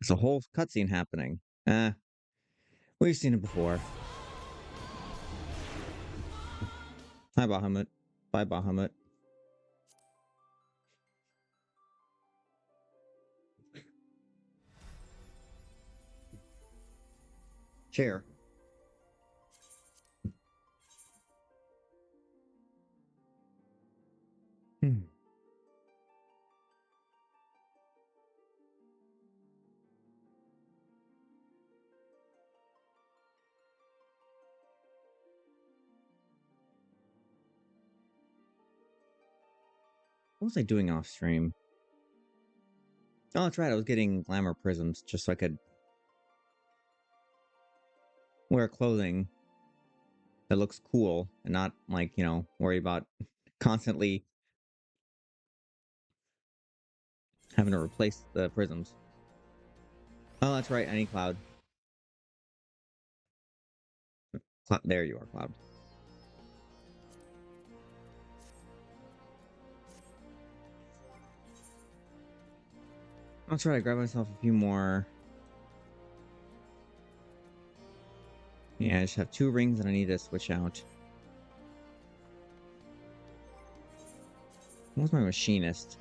There's a whole cutscene happening. We've seen it before. Hi, Bahamut. Bye, Bahamut. Chair. Hmm. What was I doing off stream? Oh, that's right. I was getting glamour prisms just so I could wear clothing that looks cool and not like, worry about constantly having to replace the prisms. Oh, that's right. I need Cloud. There you are, Cloud. That's right. I grabbed myself a few more. Yeah, I just have 2 rings that I need to switch out. What's my machinist?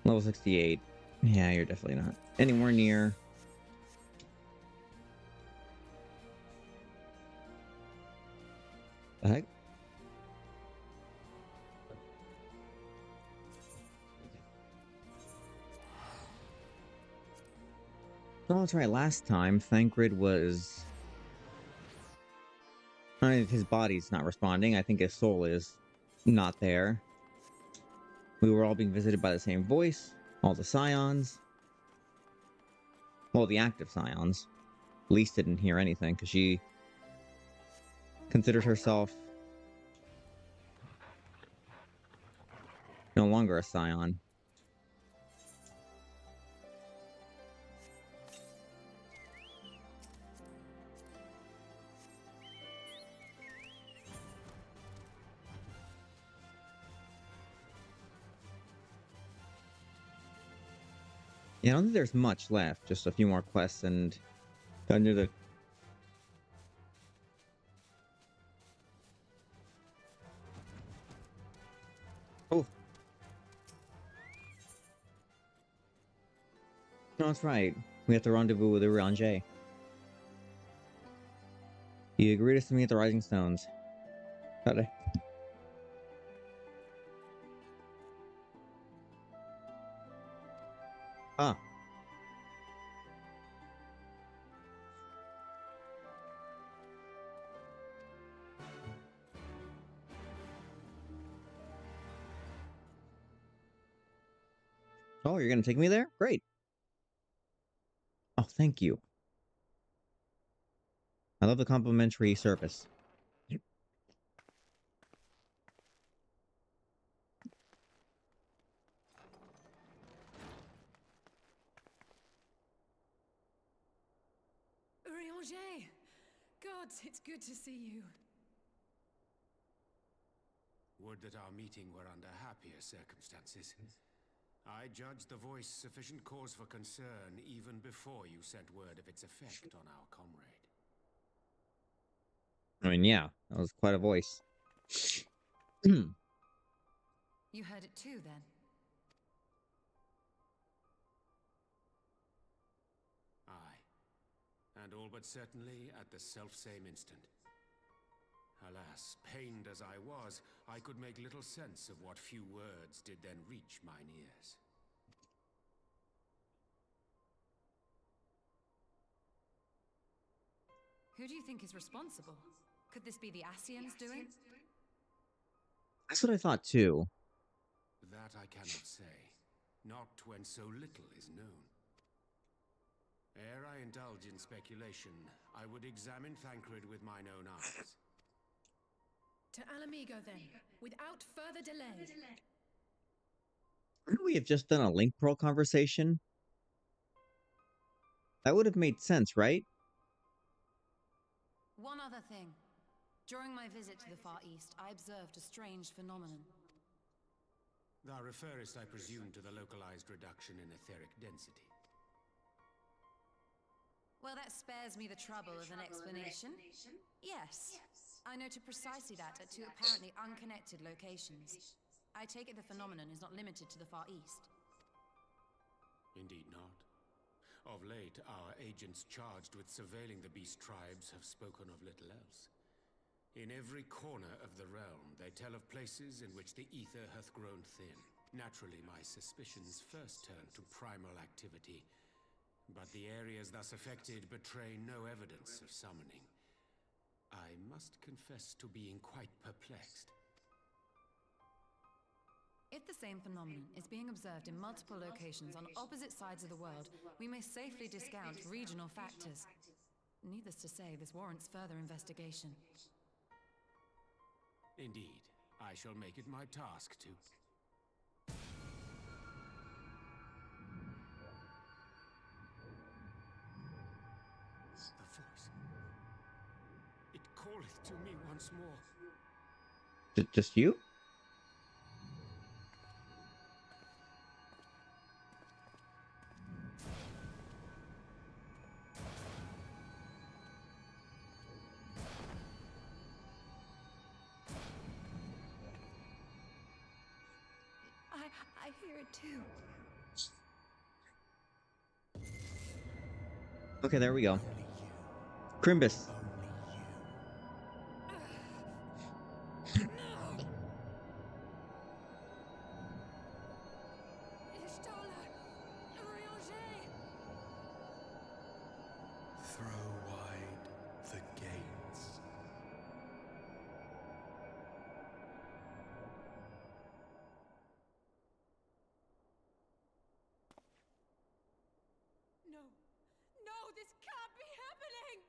Level 68. Yeah, you're definitely not anywhere near. The heck? Oh, that's right. Last time, Thancred was. I mean, his body's not responding. I think his soul is not there. We were all being visited by the same voice. All the scions. Well, the active scions. Least didn't hear anything because she considered herself no longer a scion. Yeah, I don't think there's much left. Just a few more quests and under the. Oh, no, that's right. We have to rendezvous with Uranger. You agreed to meet at the Rising Stones. Got it. Ah. Oh, you're gonna take me there? Great. Oh, thank you. I love the complimentary service. Urianger! God, it's good to see you. Would that our meeting were under happier circumstances. I judged the voice sufficient cause for concern even before you sent word of its effect on our comrade. I mean, yeah, that was quite a voice. You heard it too, then? Aye, and all but certainly at the selfsame instant. Alas, pained as I was, I could make little sense of what few words did then reach mine ears. Who do you think is responsible? Could this be the Ascians doing? That's what I thought too. That I cannot say, not when so little is known. Ere I indulge in speculation, I would examine Thancred with mine own eyes. To Alamigo, then, without further delay. Wouldn't we have just done a Link Pearl conversation? That would have made sense, right? One other thing. During my visit to the Far East, I observed a strange phenomenon. Thou referrest, I presume, to the localized reduction in etheric density. Well, that spares me the trouble of an explanation. Yes. I noted precisely that at two apparently unconnected locations. I take it the phenomenon is not limited to the Far East. Indeed not. Of late, our agents charged with surveilling the beast tribes have spoken of little else. In every corner of the realm, they tell of places in which the ether hath grown thin. Naturally, my suspicions first turn to primal activity, but the areas thus affected betray no evidence of summoning. I must confess to being quite perplexed. If the same phenomenon is being observed in multiple locations on opposite sides of the world, we may safely discount regional factors. Needless to say, this warrants further investigation. Indeed, I shall make it my task to. The voice. It calleth to me once more. Just you? I hear it too. Okay, there we go. Crimbus. Throw wide the gates. No. No, this can't be happening!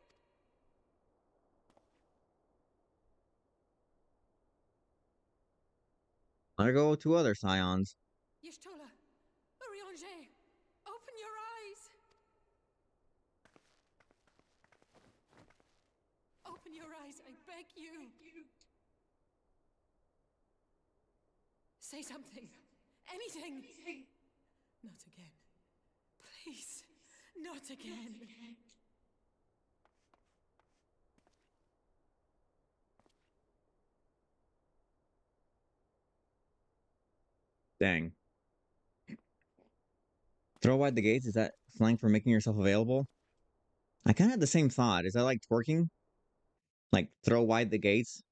I go to other scions. Y'shtola! Urianger! Open your eyes! Open your eyes, I beg you! Say something. Anything! Not again. Please, not again. Dang. Throw wide the gates? Is that slang for making yourself available? I kind of had the same thought. Is that like twerking? Like, throw wide the gates?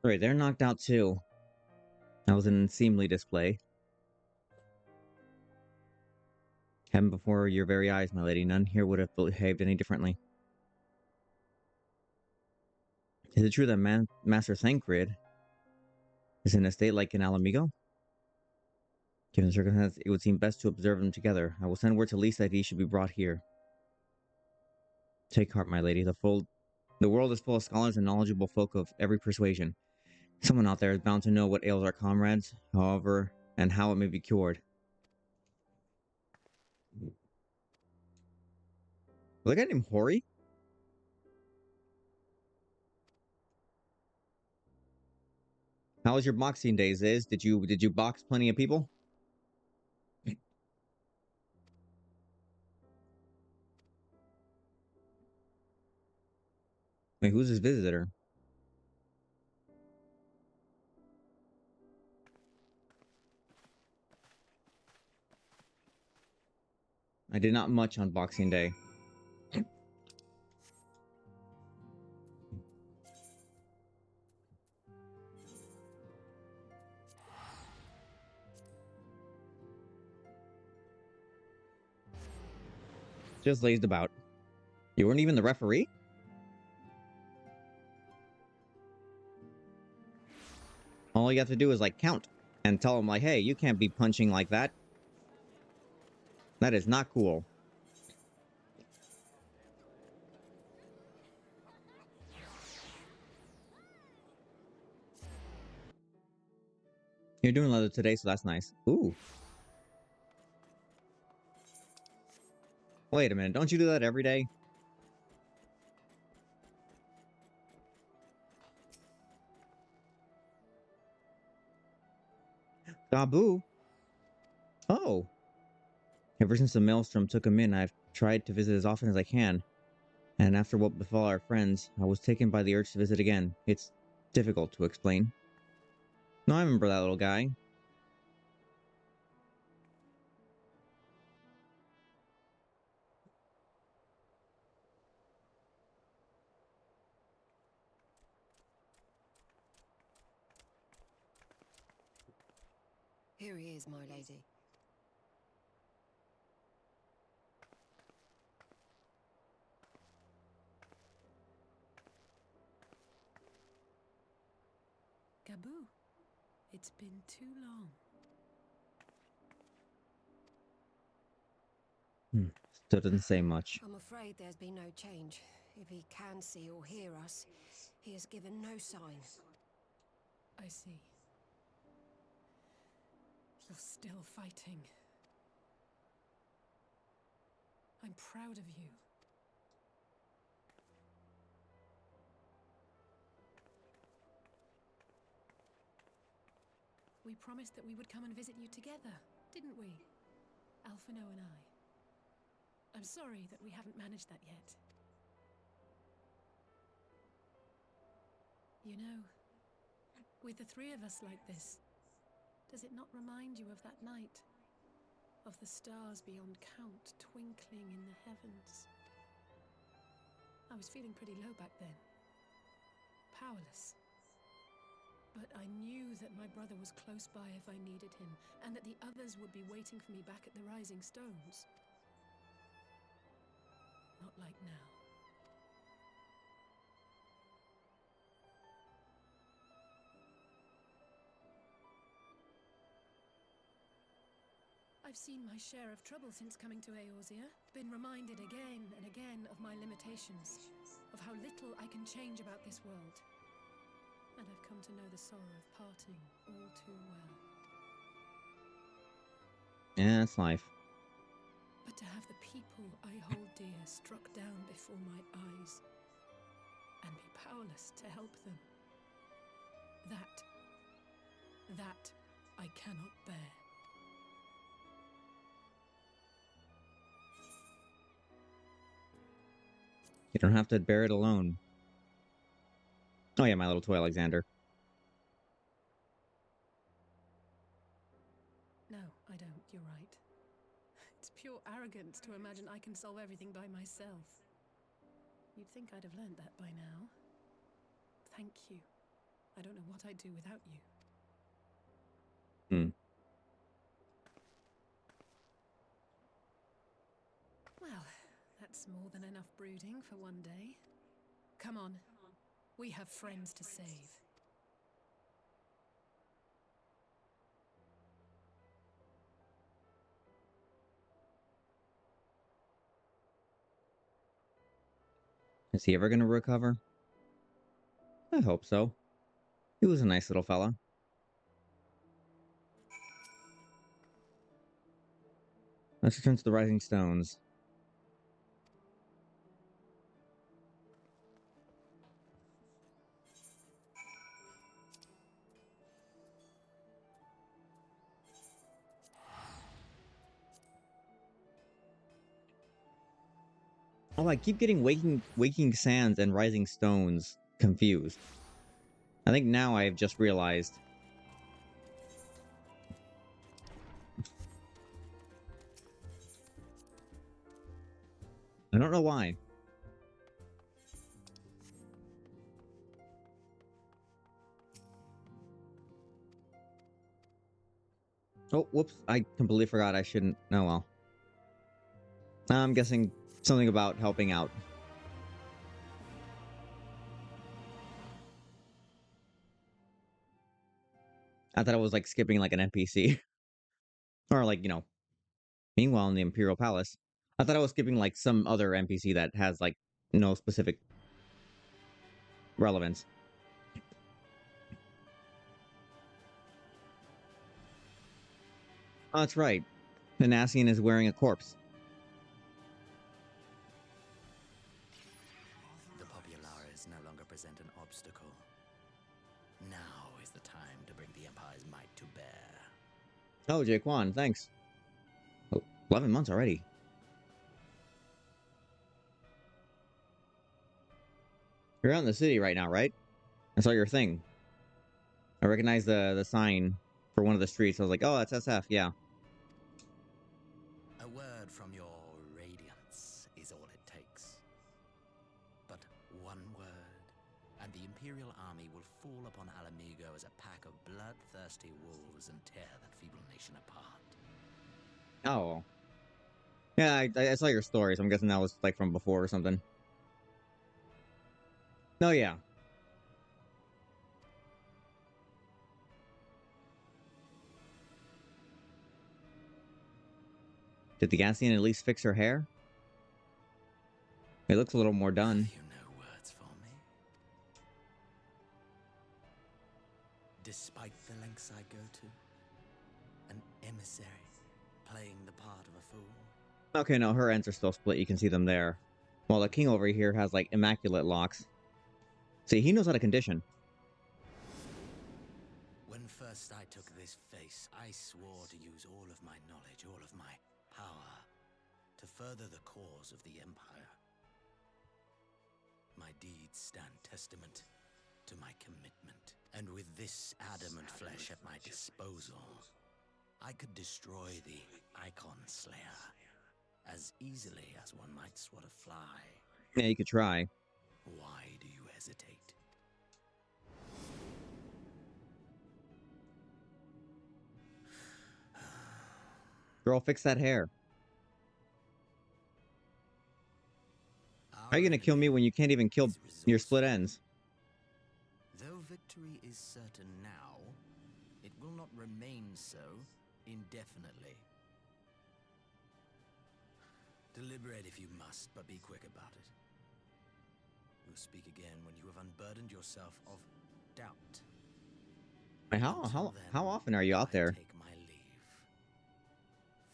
Right, they're knocked out too. That was an unseemly display. Heaven before your very eyes, my lady. None here would have behaved any differently. Is it true that Master Thancred is in a state like an Alamigo? Given the circumstance, it would seem best to observe them together. I will send word to Lisa that he should be brought here. Take heart, my lady. The world is full of scholars and knowledgeable folk of every persuasion. Someone out there is bound to know what ails our comrades, however, and how it may be cured. Was that guy named Hori? How was your boxing days, Iz? Did you box plenty of people? Wait, who's his visitor? I did not much on Boxing Day. Just lazed about. You weren't even the referee? All you have to do is, like, count. And tell him, like, hey, you can't be punching like that. That is not cool. You're doing leather today, so that's nice. Ooh. Wait a minute, don't you do that every day? Gabu? Oh. Ever since the maelstrom took him in, I've tried to visit as often as I can. And after what befell our friends, I was taken by the urge to visit again. It's difficult to explain. No, I remember that little guy. Here he is, my lady. Gabu, it's been too long. Still didn't say much. I'm afraid there's been no change. If he can see or hear us, he has given no sign. I see. You're still fighting. I'm proud of you. We promised that we would come and visit you together, didn't we? Alphino and I. I'm sorry that we haven't managed that yet. You know, with the three of us like this, does it not remind you of that night? Of the stars beyond count twinkling in the heavens? I was feeling pretty low back then. Powerless. But I knew that my brother was close by if I needed him, and that the others would be waiting for me back at the Rising Stones. Not like now. I've seen my share of trouble since coming to Eorzea. Been reminded again and again of my limitations, of how little I can change about this world. And I've come to know the sorrow of parting all too well. Yeah, it's life. But to have the people I hold dear struck down before my eyes, and be powerless to help them, that I cannot bear. You don't have to bear it alone. Oh yeah, my little toy Alexander. No, I don't. You're right. It's pure arrogance to imagine I can solve everything by myself. You'd think I'd have learned that by now. Thank you. I don't know what I'd do without you. Well, that's more than enough brooding for one day. Come on. We have friends to save. Is he ever gonna recover? I hope so. He was a nice little fella. Let's return to the Rising Stones. Oh, I keep getting Waking Sands and Rising Stones confused. I think now I have just realized. I don't know why. Oh, whoops. I completely forgot I shouldn't. Oh, well. I'm guessing something about helping out. I thought I was, like, skipping, like, an NPC. Or, like, you know, meanwhile in the Imperial Palace. I thought I was skipping, like, some other NPC that has, like, no specific relevance. Oh, that's right. Nanassian is wearing a corpse. The Populares no longer present an obstacle. Now is the time to bring the Empire's might to bear. Oh, Jaquan, thanks. Oh, 11 months already. You're out in the city right now, right? I saw your thing. I recognized the sign for one of the streets. I was like, oh, that's SF, yeah. A word from your radiance is all it takes. But one word, and the Imperial army will fall upon Alamigo as a pack of bloodthirsty wolves and tear that feeble nation apart. Oh. Yeah, I saw your story, so I'm guessing that was like from before or something. Oh, yeah. Did the Gassian at least fix her hair? It looks a little more done. Have you no words for me? Despite the lengths I go to, an emissary playing the part of a fool. Okay, no, her ends are still split. You can see them there. While the king over here has like immaculate locks. See, he knows how to condition. When first I took this face, I swore to use all of my knowledge, all of my power, to further the cause of the Empire. My deeds stand testament to my commitment. And with this adamant flesh at my disposal, I could destroy the Icon Slayer as easily as one might swat a fly. Yeah, you could try. Why do you hesitate? Girl, fix that hair. How are you gonna kill me when you can't even kill your split ends? Though victory is certain now, it will not remain so indefinitely. Deliberate if you must, but be quick about it. We'll speak again when you have unburdened yourself of doubt. How often are you out there? Take my leave,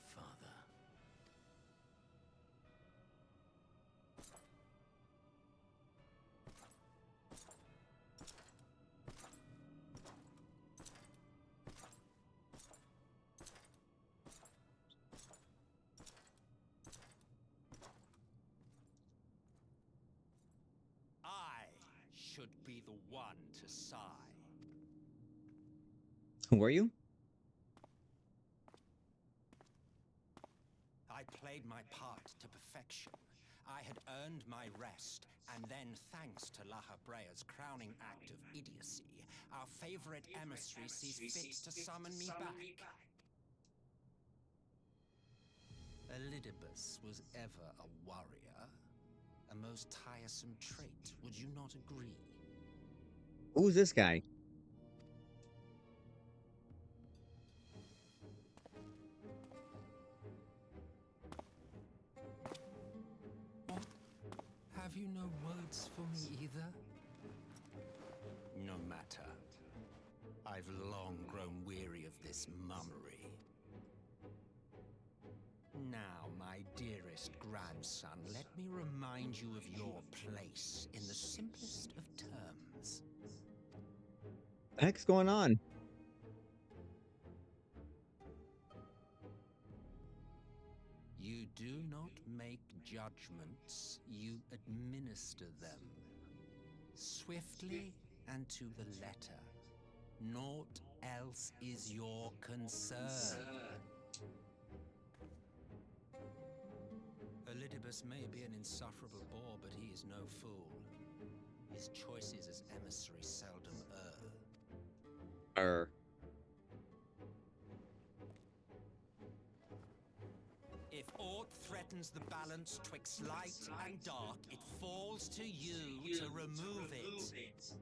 Father. I should be the one to sigh. Who are you? I played my part to perfection. I had earned my rest, and then, thanks to La Habrea's crowning act of idiocy, our favorite emissary sees fit to summon me back. Elidibus was ever a warrior, a most tiresome trait, would you not agree? Who's this guy? What? Have you no words for me either? No matter. I've long grown weary of this mummery. Now, my dearest grandson, let me remind you of your place in the simplest of terms. What the heck's going on? You do not make judgments, you administer them. Swiftly and to the letter. Naught else is your concern. Elidibus may be an insufferable bore, but he is no fool. His choices as emissary seldom err. If aught threatens the balance twixt light and dark, it falls to you to remove it.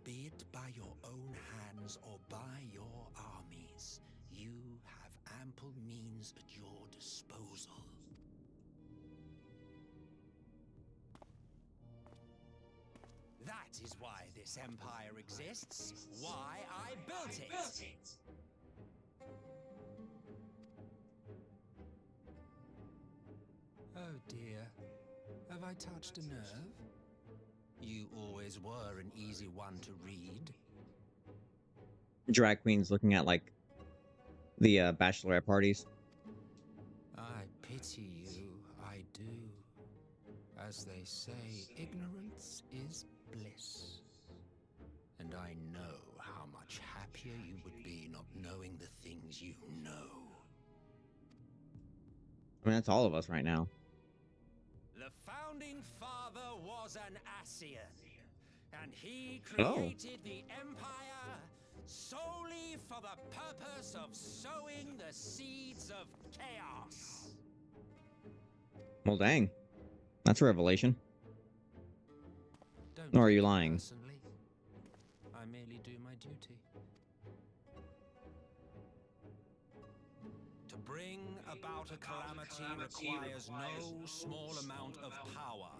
Be it by your own hands or by your armies, you have ample means at your disposal. That is why this empire exists, why I built it. Oh dear, have I touched a nerve? You always were an easy one to read. drag queens looking at like the bachelorette parties. I pity you, I do. As they say, ignorance is bliss. And I know how much happier you would be not knowing the things you know. I mean, that's all of us right now. The founding father was an Ascian, and he Oh. created the Empire solely for the purpose of sowing the seeds of chaos. Well, dang. That's a revelation. Don't Or are take you it lying? personally. I merely do my duty. To bring about a calamity requires no small amount of power.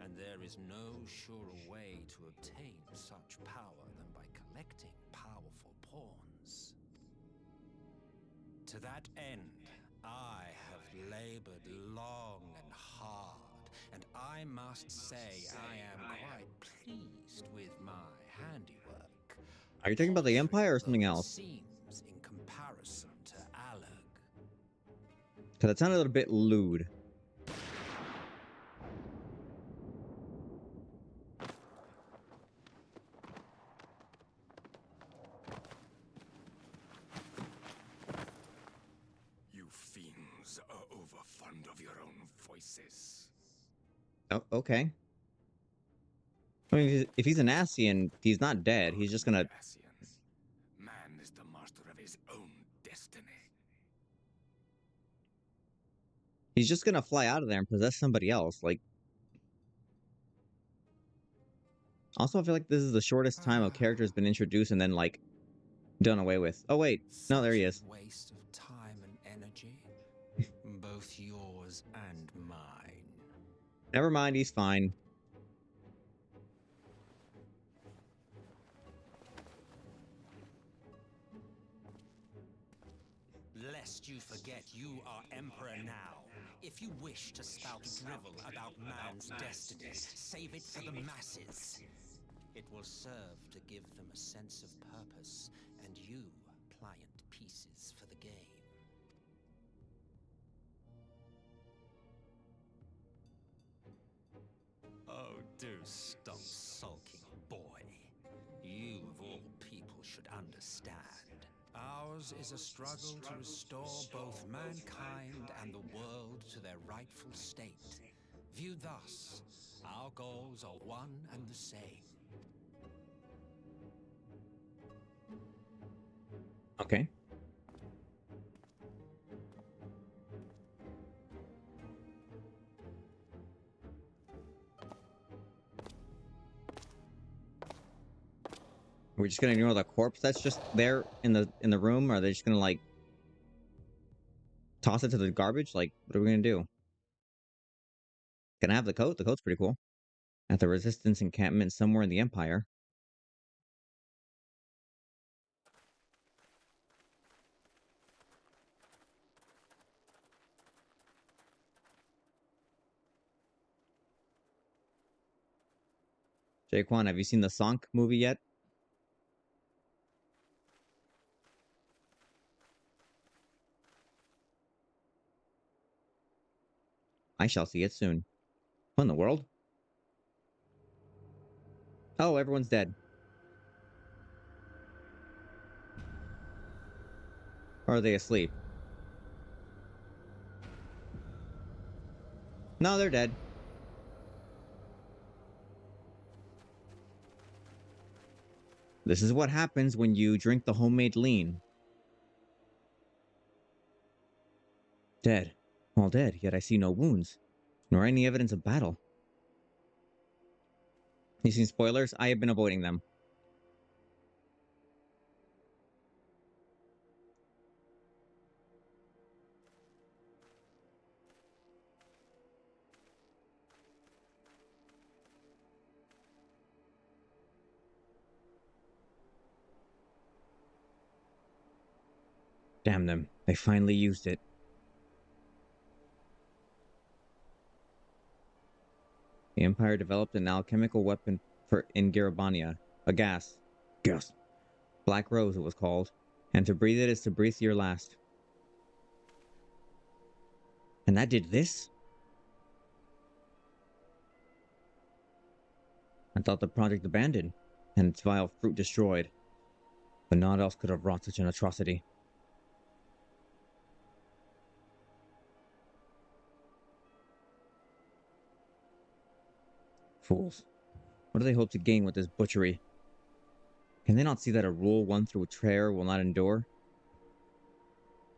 And there is no surer way to obtain such power than by collecting powerful pawns. To that end, I have labored long and hard, and I must say I am quite pleased with my handiwork. Are you talking about the Empire or something Paltry though it else? seems in comparison to Alag. Because it sounded a little bit lewd. You fiends are overfond of your own voices. Oh, okay. I mean, if he's an Ascian, he's not dead. He's just gonna... Ascians. Man is the master of his own destiny. He's just gonna fly out of there and possess somebody else. Like... Also, I feel like this is the shortest time a character's been introduced and then, like, done away with. Oh, wait. No, there he is. Waste of time and energy, both yours and mine. Never mind, he's fine. Lest you forget you are Emperor now. If you wish to spout drivel about man's destiny, save it for the masses. It will serve to give them a sense of purpose, and you pliant pieces for the game. Oh, do stop sulking, boy. You, of all people, should understand. Ours is a struggle to restore both mankind and the world to their rightful state. Viewed thus, our goals are one and the same. Okay. We're just gonna ignore the corpse that's just there in the room, or are they just gonna like toss it to the garbage? Like, what are we gonna do? Can I have the coat? The coat's pretty cool. At the Resistance encampment somewhere in the Empire. Jaquan, have you seen the Sonk movie yet? I shall see it soon. What in the world? Oh, everyone's dead. Or are they asleep? No, they're dead. This is what happens when you drink the homemade lean. Dead. All dead, yet I see no wounds, nor any evidence of battle. You seen spoilers? I have been avoiding them. Damn them. They finally used it. The Empire developed an alchemical weapon in Garabania. A gas. Gas. Black Rose, it was called. And to breathe it is to breathe your last. And that did this? I thought the project abandoned, and its vile fruit destroyed. But naught else could have wrought such an atrocity. Fools. What do they hope to gain with this butchery? Can they not see that a rule won through terror will not endure?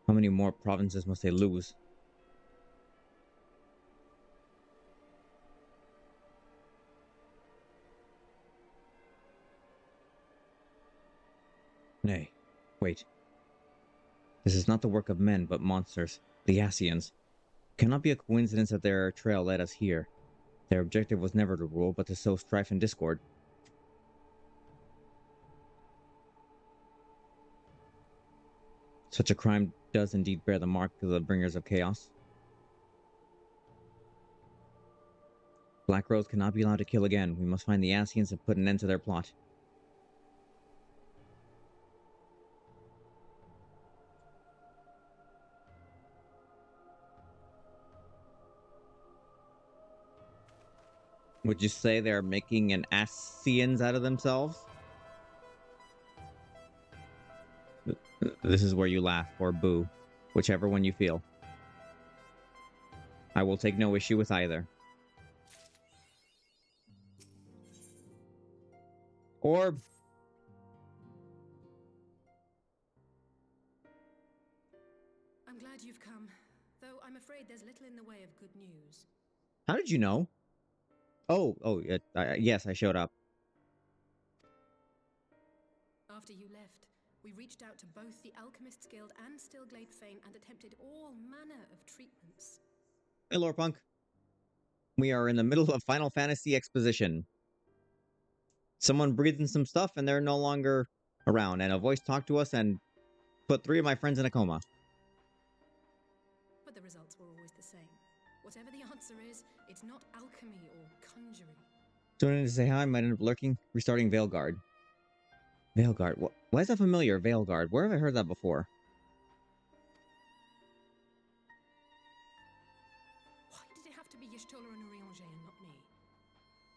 How many more provinces must they lose? Nay, wait. This is not the work of men, but monsters, the Asians. It cannot be a coincidence that their trail led us here. Their objective was never to rule, but to sow strife and discord. Such a crime does indeed bear the mark of the bringers of chaos. Black Rose cannot be allowed to kill again. We must find the Asians and put an end to their plot. Would you say they're making an Asians out of themselves? This is where you laugh or boo, whichever one you feel. I will take no issue with either. Orb! I'm glad you've come, though I'm afraid there's little in the way of good news. How did you know? Yes, I showed up. After you left, we reached out to both the Alchemists Guild and Stillglade Fane and attempted all manner of treatments. Hey, Lorepunk. We are in the middle of Final Fantasy exposition. Someone breathed in some stuff and they're no longer around, and a voice talked to us and put 3 of my friends in a coma. But the results were always the same. Whatever the answer is, it's not alchemy or conjuring. Tuning in to say hi, might end up lurking. Restarting Veilguard. Veilguard. Why is that familiar? Veilguard. Where have I heard that before? Why did it have to be Y'shtola and Urianger and not me?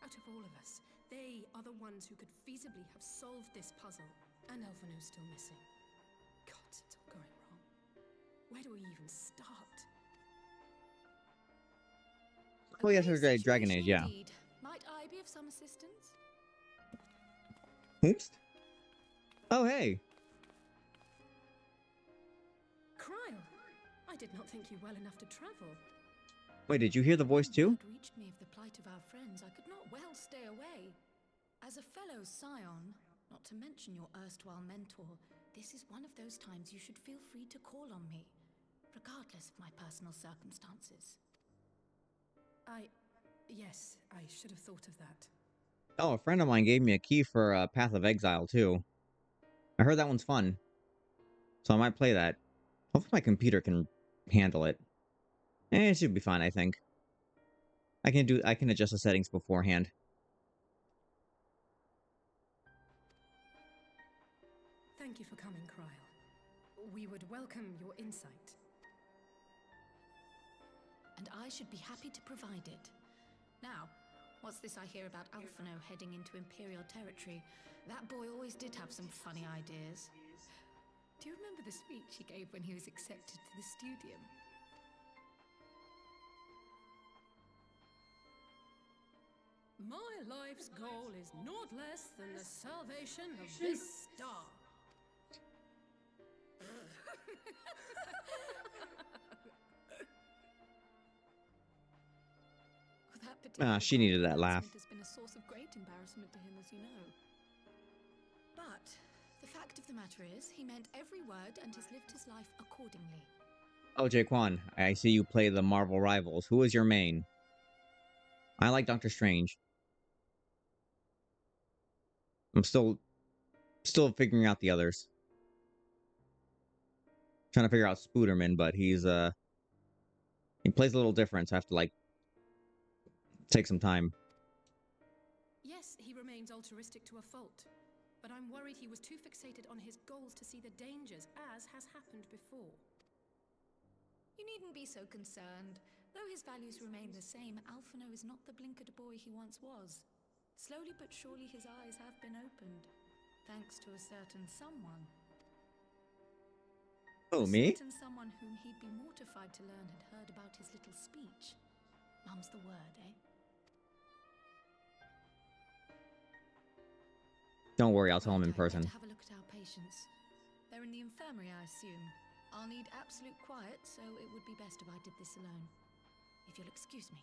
Out of all of us, they are the ones who could feasibly have solved this puzzle. And Elfino's still missing. God, it's all going wrong. Where do we even start? Oh, yes, there's a Dragon Age, yeah. Indeed. Might I be of some assistance? Oops. Oh, hey. Cryle! I did not think you well enough to travel. Wait, did you hear the voice too? Word reached me of the plight of our friends. I could not well stay away. As a fellow scion, not to mention your erstwhile mentor, this is one of those times you should feel free to call on me, regardless of my personal circumstances. Yes, I should have thought of that. Oh, a friend of mine gave me a key for Path of Exile too. I heard that one's fun. So I might play that. Hopefully my computer can handle it. It should be fine, I think. I can adjust the settings beforehand. Thank you for coming, Cryle. We would welcome your insight. And I should be happy to provide it. Now, what's this I hear about Alphino heading into Imperial territory? That boy always did have some funny ideas. Do you remember the speech he gave when he was accepted to the Studium? My life's goal is naught less than the salvation of this star. She needed that laugh. Has been a source of great embarrassment to him, as you know. But the fact of the matter is, he meant every word and has lived his life accordingly. Oh, Jaquan, I see you play the Marvel Rivals. Who is your main? I like Doctor Strange. I'm still figuring out the others. Trying to figure out Spooderman, but he plays a little different, so I have to take some time. Yes, he remains altruistic to a fault. but I'm worried he was too fixated on his goals to see the dangers, as has happened before. You needn't be so concerned. Though his values remain the same, Alphino is not the blinkered boy he once was. Slowly but surely his eyes have been opened, thanks to a certain someone. Oh, A me? certain someone whom he'd be mortified to learn had heard about his little speech. Mum's the word, eh? Don't worry, I'll tell him in Right, I'd person. better have a look at our patients. They're in the infirmary, I assume. I'll need absolute quiet, so it would be best if I did this alone. If you'll excuse me.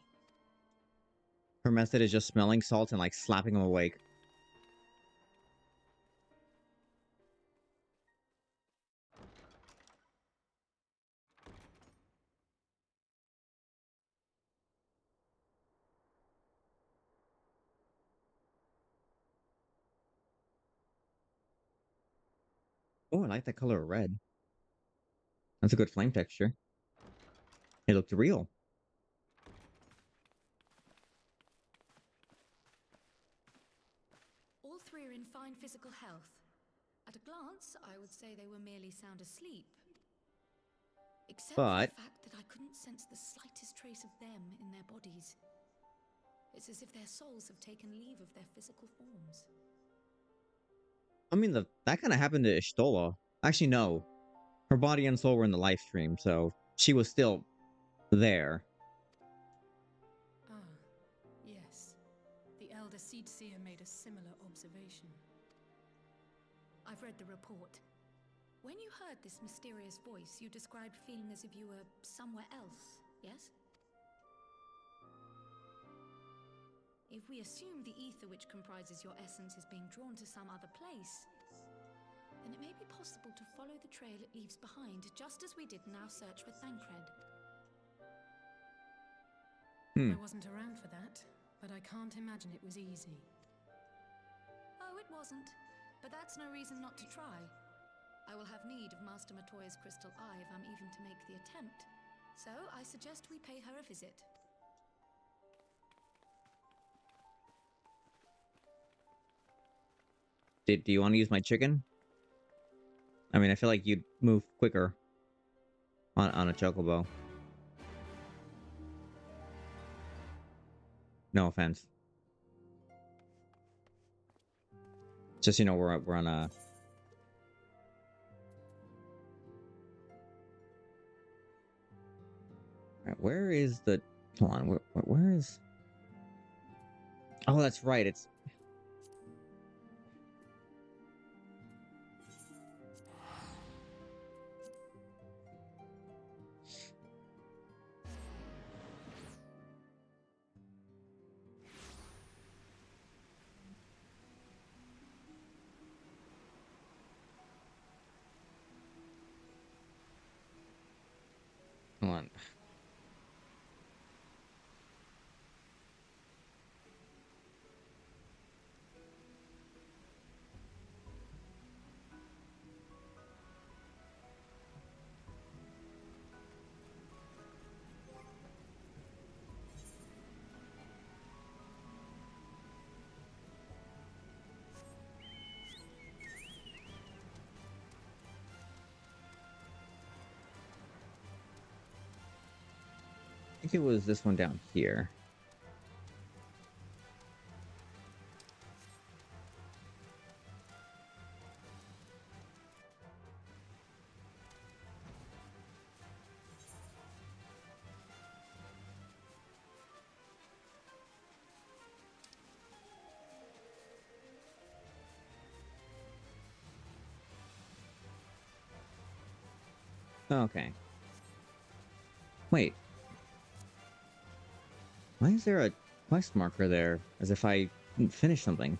Her method is just smelling salt and like slapping him awake. Oh, I like that color of red. That's a good flame texture. It looked real. All three are in fine physical health. At a glance, I would say they were merely sound asleep. Except for But the fact that I couldn't sense the slightest trace of them in their bodies. It's as if their souls have taken leave of their physical forms. I mean, that kind of happened to Ishtola. Actually, no. Her body and soul were in the live stream, so she was still there. Ah, yes. The Elder Seedseer made a similar observation. I've read the report. When you heard this mysterious voice, you described feeling as if you were somewhere else, yes? If we assume the ether which comprises your essence is being drawn to some other place, then it may be possible to follow the trail it leaves behind, just as we did in our search for Thancred. I wasn't around for that, but I can't imagine it was easy. Oh, it wasn't. But that's no reason not to try. I will have need of Master Matoya's crystal eye if I'm even to make the attempt. So I suggest we pay her a visit. Do you want to use my chicken? I mean, I feel like you'd move quicker on a chocobo. No offense. Just, you know, we're on a... Alright, where is the... Hold on, where is... Oh, that's right, it's... Hold on. I think it was this one down here. Okay. Wait. Why is there a quest marker there? As if I didn't finish something.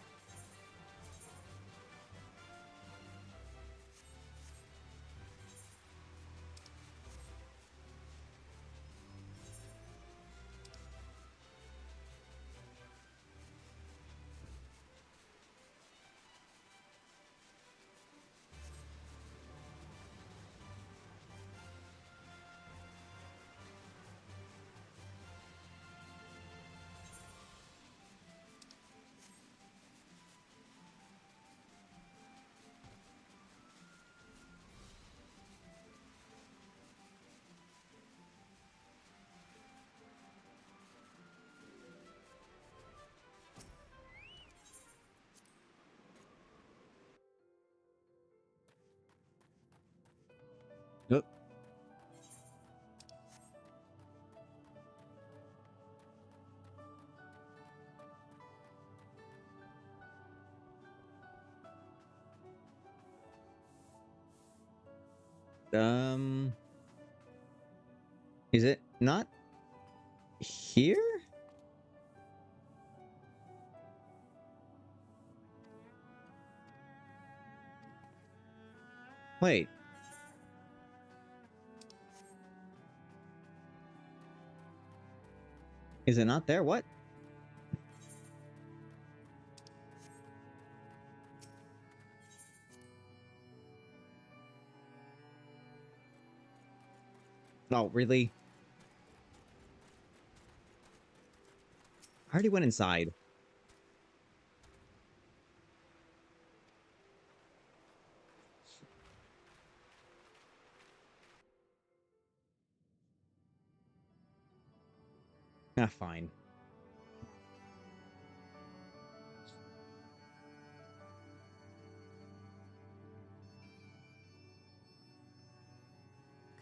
Is it not here? Wait. Is it not there? What? Oh, really? I already went inside. Ah, fine.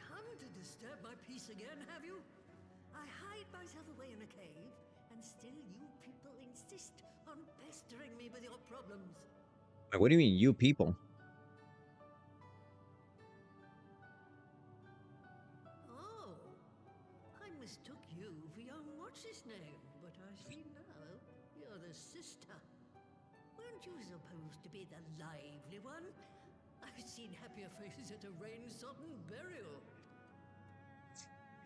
Come to disturb my peace again, have you? I hide myself away in a cave, and still you people insist on pestering me with your problems. Wait, what do you mean, you people? Oh, I mistook you for young what's-his-name, but I see now you're the sister. Weren't you supposed to be the lively one? I've seen happier faces at a rain-sodden burial.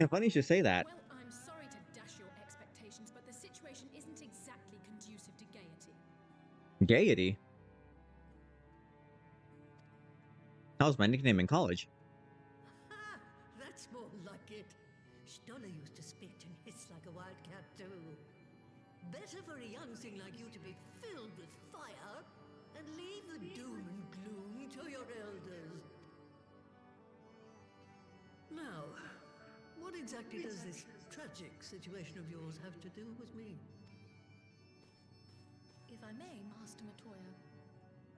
Yeah, funny you should say that. Well, I'm sorry to dash your expectations, but the situation isn't exactly conducive to gaiety. Gaiety? That was my nickname in college. Ha! That's more like it. Stoller used to spit and hiss like a wildcat too. Better for a young thing like you to be filled with fire and leave the doom and gloom to your elders. Now, what exactly does this tragic situation of yours have to do with me? If I may, Master Matoya,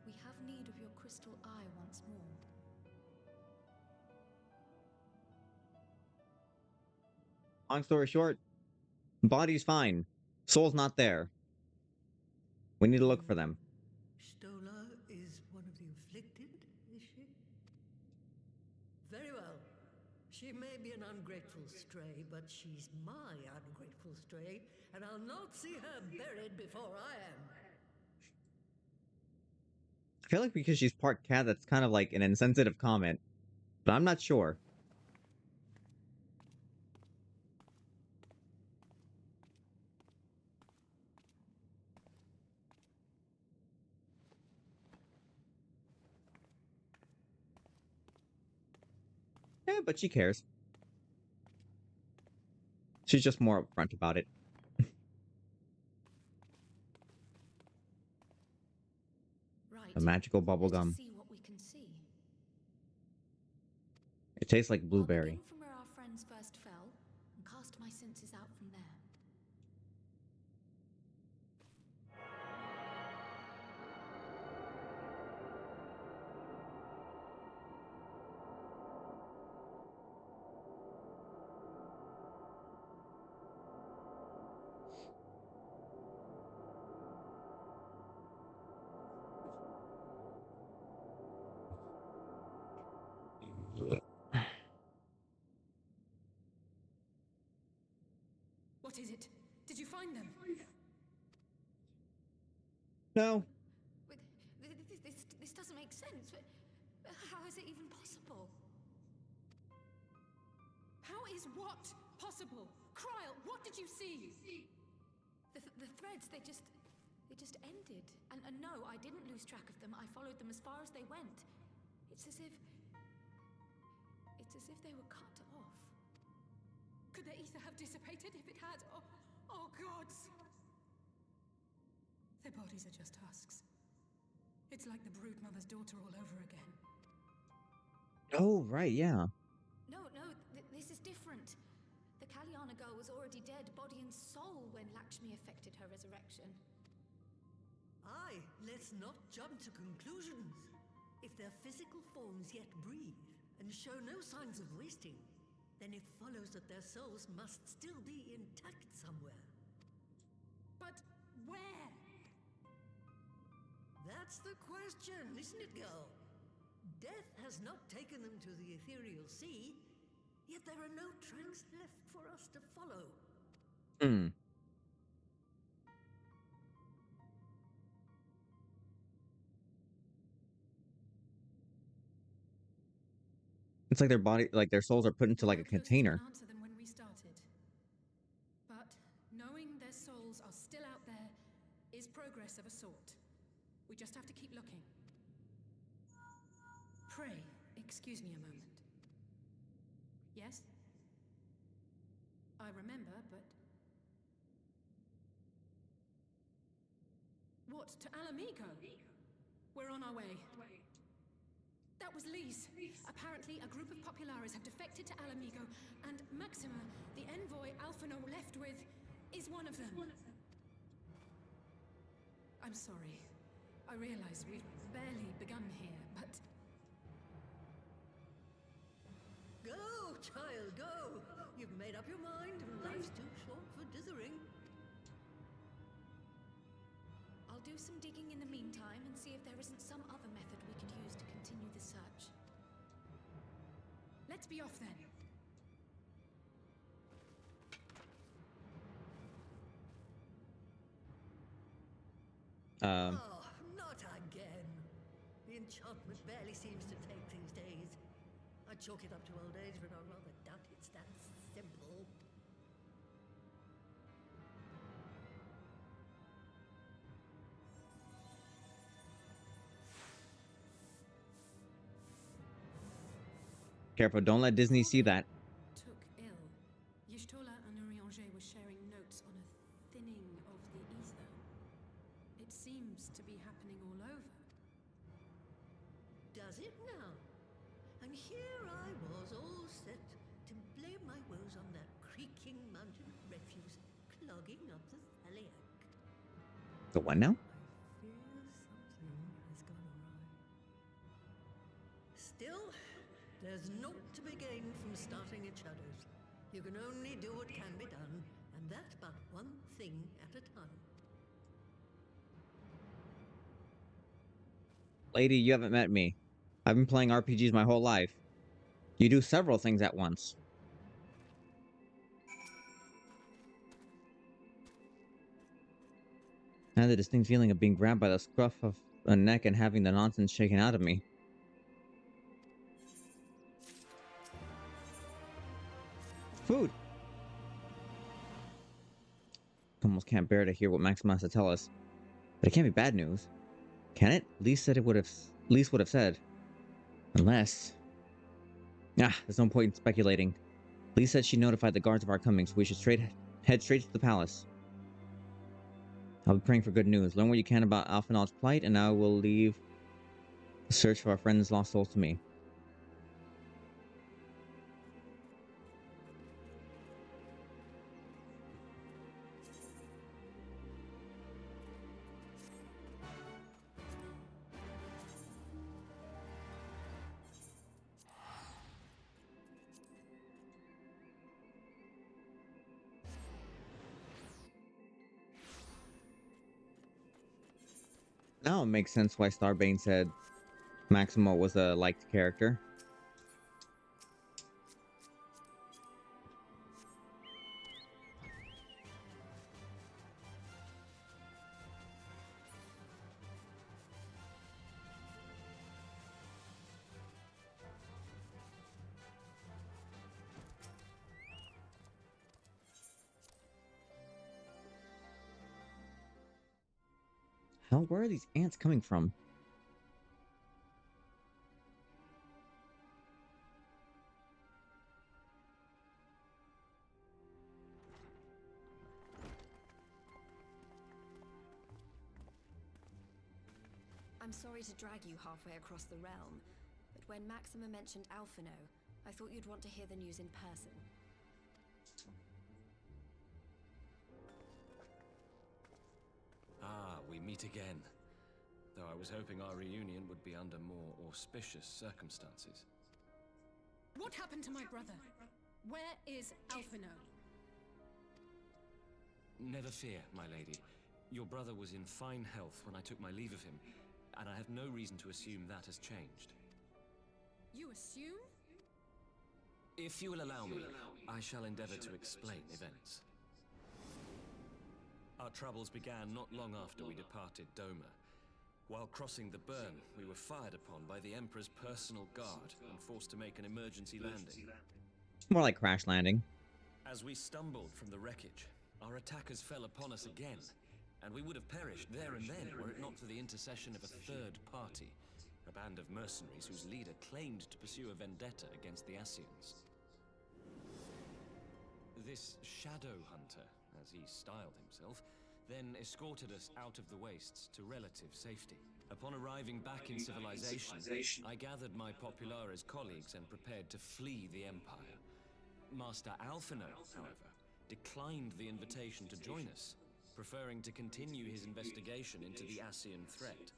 we have need of your crystal eye once more. Long story short, body's fine. Soul's not there. We need to look for them. Stola is one of the afflicted, is she? Very well. She may be an ungrateful stray, but she's my ungrateful stray, and I'll not see her buried before I am. I feel like because she's part cat, that's kind of like an insensitive comment. But I'm not sure. Yeah, but she cares. She's just more upfront about it. Right. The magical Let us bubblegum. see what we can see. It tastes like I'll blueberry. begin from where our friends first fell and cast my senses out from there. What is it? Did you find them? No. But this doesn't make sense. How is it even possible? How is what possible? Kryle, what did you see? The threads, they just ended. And no, I didn't lose track of them. I followed them as far as they went. It's as if they were cut off. Could the ether have dissipated if it had? Oh gods! Their bodies are just husks. It's like the Broodmother's daughter all over again. Oh, right, yeah. No, this is different. The Kalyana girl was already dead, body and soul, when Lakshmi effected her resurrection. Aye, let's not jump to conclusions. If their physical forms yet breathe and show no signs of wasting, then it follows that their souls must still be intact somewhere. But where? That's the question, isn't it, girl? Death has not taken them to the ethereal sea, yet there are no tracks left for us to follow. Hmm. It's like their body, like their souls are put into like a We're closer to container. an answer than when we started. But knowing their souls are still out there is progress of a sort. We just have to keep looking. Pray, excuse me a moment. Yes? I remember, but... What, to Alamigo? We're on our way. That was Lise. Apparently, a group of Populares have defected to Alamigo, and Maxima, the envoy Alphino left with, is one of them. I'm sorry. I realize we've barely begun here, but... Go, child, go! You've made up your mind, and life's too short for dithering. I'll do some digging in the meantime and see if there isn't some other method we could use to continue the search. Let's be off then. Oh, not again. The enchantment barely seems to take these days. I chalk it up to old age, but I rather doubt it's that simple. Careful, don't let Disney see that. Took ill. Y'shtola and Urianger were sharing notes on a thinning of the ether. It seems to be happening all over. Does it now? And here I was all set to blame my woes on that creaking mountain refuse clogging up the Thaliac. The what now? I fear something has gone awry. Still, there's naught to be gained from starting at shadows. You can only do what can be done, and that but one thing at a time. Lady, you haven't met me. I've been playing RPGs my whole life. You do several things at once. I had the distinct feeling of being grabbed by the scruff of a neck and having the nonsense shaken out of me. Food! Almost can't bear to hear what Maxima has to tell us. But it can't be bad news. Can it? Lise would have said. Unless... there's no point in speculating. Lise said she notified the guards of our coming, so we should head straight to the palace. I'll be praying for good news. Learn what you can about Alphanal's plight, and I will leave the search for our friend's lost souls to me. Now it makes sense why Starbane said Maxima was a liked character. Hell, where are these ants coming from? I'm sorry to drag you halfway across the realm, but when Maxima mentioned Alphino, I thought you'd want to hear the news in person. Ah, we meet again. Though I was hoping our reunion would be under more auspicious circumstances. What happened to my brother? Where is Alphino? Never fear, my lady. Your brother was in fine health when I took my leave of him, and I have no reason to assume that has changed. You assume? If you will allow me, I shall endeavor to explain events. Our troubles began not long after we departed Doma. While crossing the burn, we were fired upon by the Emperor's personal guard and forced to make an emergency landing. More like crash landing. As we stumbled from the wreckage, our attackers fell upon us again, and we would have perished there and then were it not for the intercession of a third party, a band of mercenaries whose leader claimed to pursue a vendetta against the Ascians. This Shadow Hunter, as he styled himself, then escorted us out of the wastes to relative safety. Upon arriving back in civilization, I gathered my Populares colleagues and prepared to flee the Empire. Master Alphino, however, declined the invitation to join us, preferring to continue his investigation into the Ascian threat.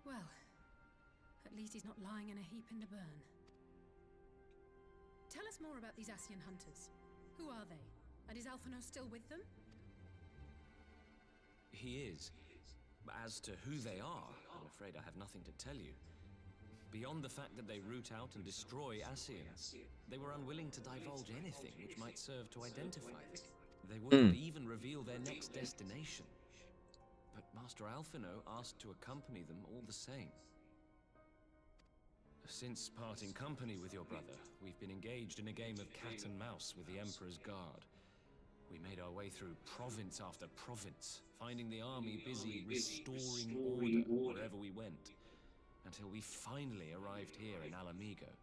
Well, at least he's not lying in a heap in the burn. Tell us more about these Ascian hunters. Who are they? And is Alphino still with them? He is. As to who they are, I'm afraid I have nothing to tell you. Beyond the fact that they root out and destroy Ascians, they were unwilling to divulge anything which might serve to identify them. They wouldn't even reveal their next destination. But Master Alphino asked to accompany them all the same. Since parting company with your brother, we've been engaged in a game of cat and mouse with the Emperor's guard. We made our way through province after province, finding the army busy restoring order wherever we went, until we finally arrived here in Alamigo.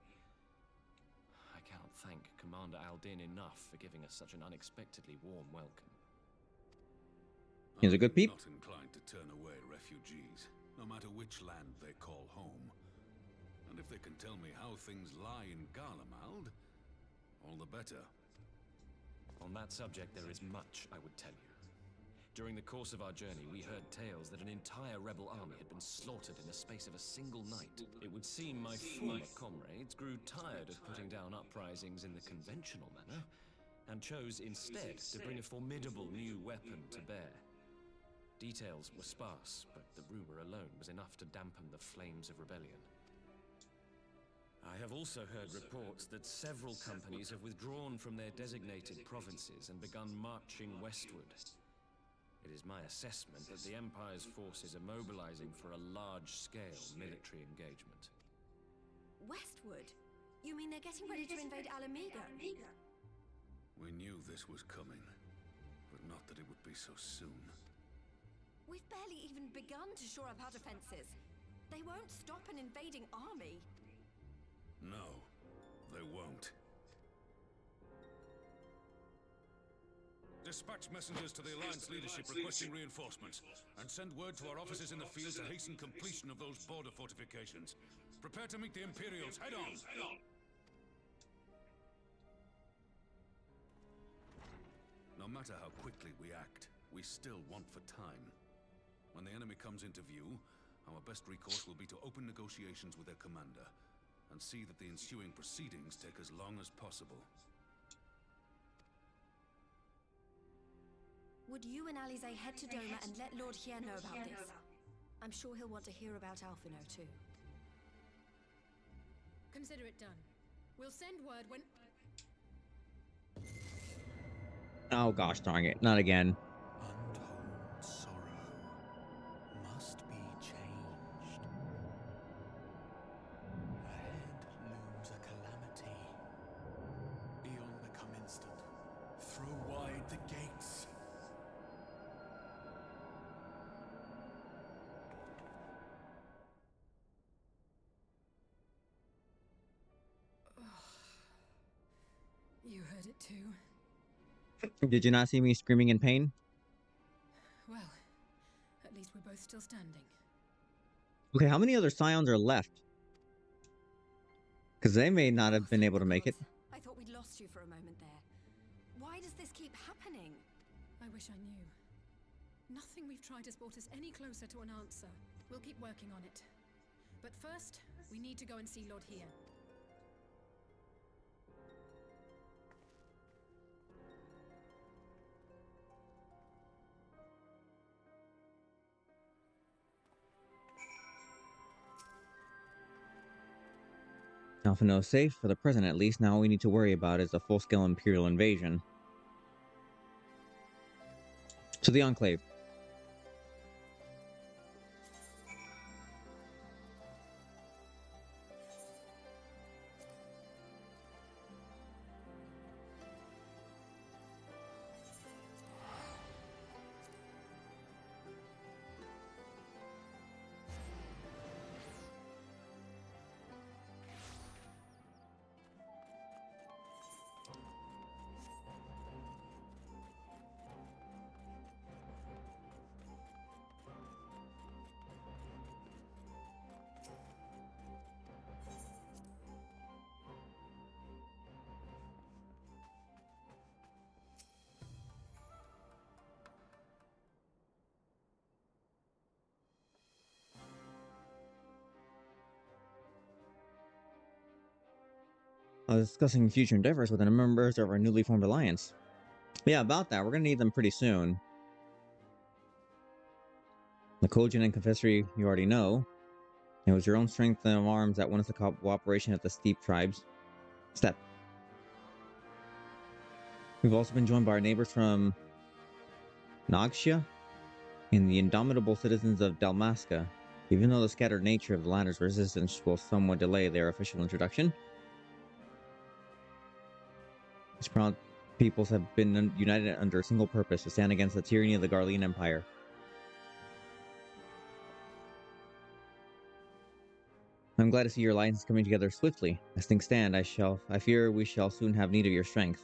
I cannot thank Commander Aldin enough for giving us such an unexpectedly warm welcome. He's a good peep. I'm not inclined to turn away refugees, no matter which land they call home. And if they can tell me how things lie in Garlemald, all the better. On that subject, there is much I would tell you. During the course of our journey, we heard tales that an entire rebel army had been slaughtered in the space of a single night. It would seem my former comrades grew tired of putting down uprisings in the conventional manner, and chose instead to bring a formidable new weapon to bear. Details were sparse, but the rumor alone was enough to dampen the flames of rebellion. I have also heard reports that several companies have withdrawn from their designated provinces and begun marching westward. It is my assessment that the Empire's forces are mobilizing for a large-scale military engagement. Westward? You mean they're getting ready to invade Alamigo? We knew this was coming, but not that it would be so soon. We've barely even begun to shore up our defenses. They won't stop an invading army. No, they won't. Dispatch messengers to the Alliance leadership requesting reinforcements, and send word to our officers in the field to hasten completion of those border fortifications. Prepare to meet the Imperials head on! No matter how quickly we act, we still want for time. When the enemy comes into view, our best recourse will be to open negotiations with their commander, and see that the ensuing proceedings take as long as possible. Would you and Alize head to Doma and let Lord Hier know about this? I'm sure he'll want to hear about Alphino too. Consider it done. We'll send word when... Oh gosh darn it, not again. Untold sorrow must be changed. Ahead looms a calamity. Beyond become instant. Throw wide the gates. You heard it too. Did you not see me screaming in pain? Well, at least we're both still standing. Okay, how many other Scions are left? Because they may not have been able to make it. I thought we'd lost you for a moment there. Why does this keep happening? I wish I knew. Nothing we've tried has brought us any closer to an answer. We'll keep working on it. But first, we need to go and see Lord Hier. Alphino is safe, for the present at least. Now all we need to worry about is a full-scale Imperial invasion. To the Enclave. I was discussing future endeavors with the members of our newly formed alliance. Yeah, about that. We're going to need them pretty soon. The Kojin and Confessory you already know. It was your own strength of arms that won us the cooperation at the Steep Tribes. Step. We've also been joined by our neighbors from Nagxia and the indomitable citizens of Dalmasca. Even though the scattered nature of the latter's resistance will somewhat delay their official introduction, these proud peoples have been united under a single purpose: to stand against the tyranny of the Garlean Empire. I'm glad to see your alliance coming together swiftly. As things stand, I fear we shall soon have need of your strength.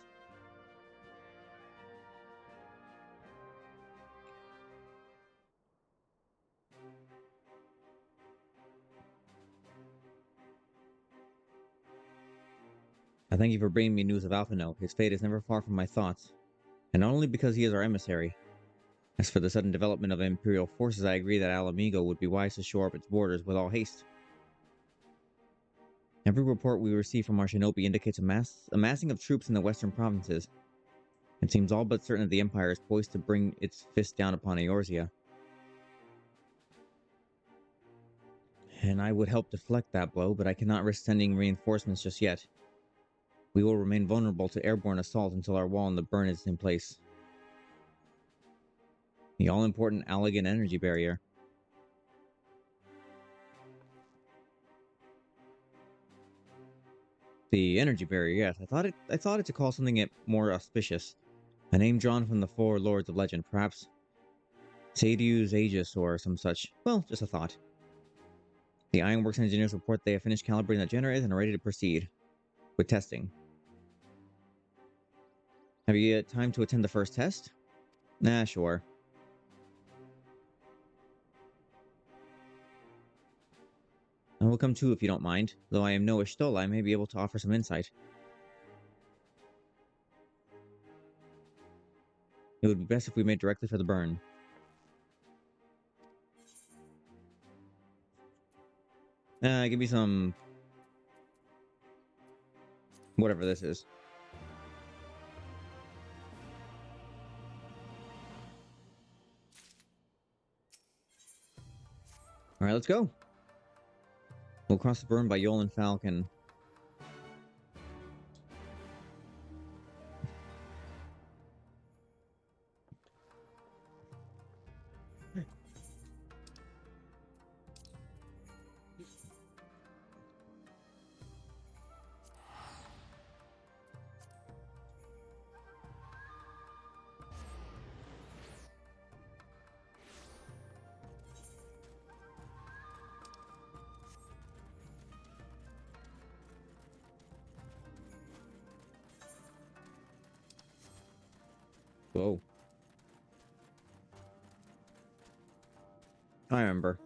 I thank you for bringing me news of Alphino. His fate is never far from my thoughts, and not only because he is our emissary. As for the sudden development of Imperial forces, I agree that Alamigo would be wise to shore up its borders with all haste. Every report we receive from our shinobi indicates a massing of troops in the western provinces. It seems all but certain that the Empire is poised to bring its fist down upon Eorzea. And I would help deflect that blow, but I cannot risk sending reinforcements just yet. We will remain vulnerable to airborne assault until our wall in the burn is in place. The all-important Allagan energy barrier. The energy barrier, yes. I thought it to call something more auspicious. A name drawn from the four lords of legend, perhaps Sadew's Aegis or some such. Well, just a thought. The Ironworks engineers report they have finished calibrating the generators and are ready to proceed with testing. Have you had time to attend the first test? Nah, sure. I will come too if you don't mind. Though I am no Ishtola, I may be able to offer some insight. It would be best if we made directly for the burn. Give me some... whatever this is. Alright, let's go. We'll cross the burn by Yolan Falcon. Whoa. I remember.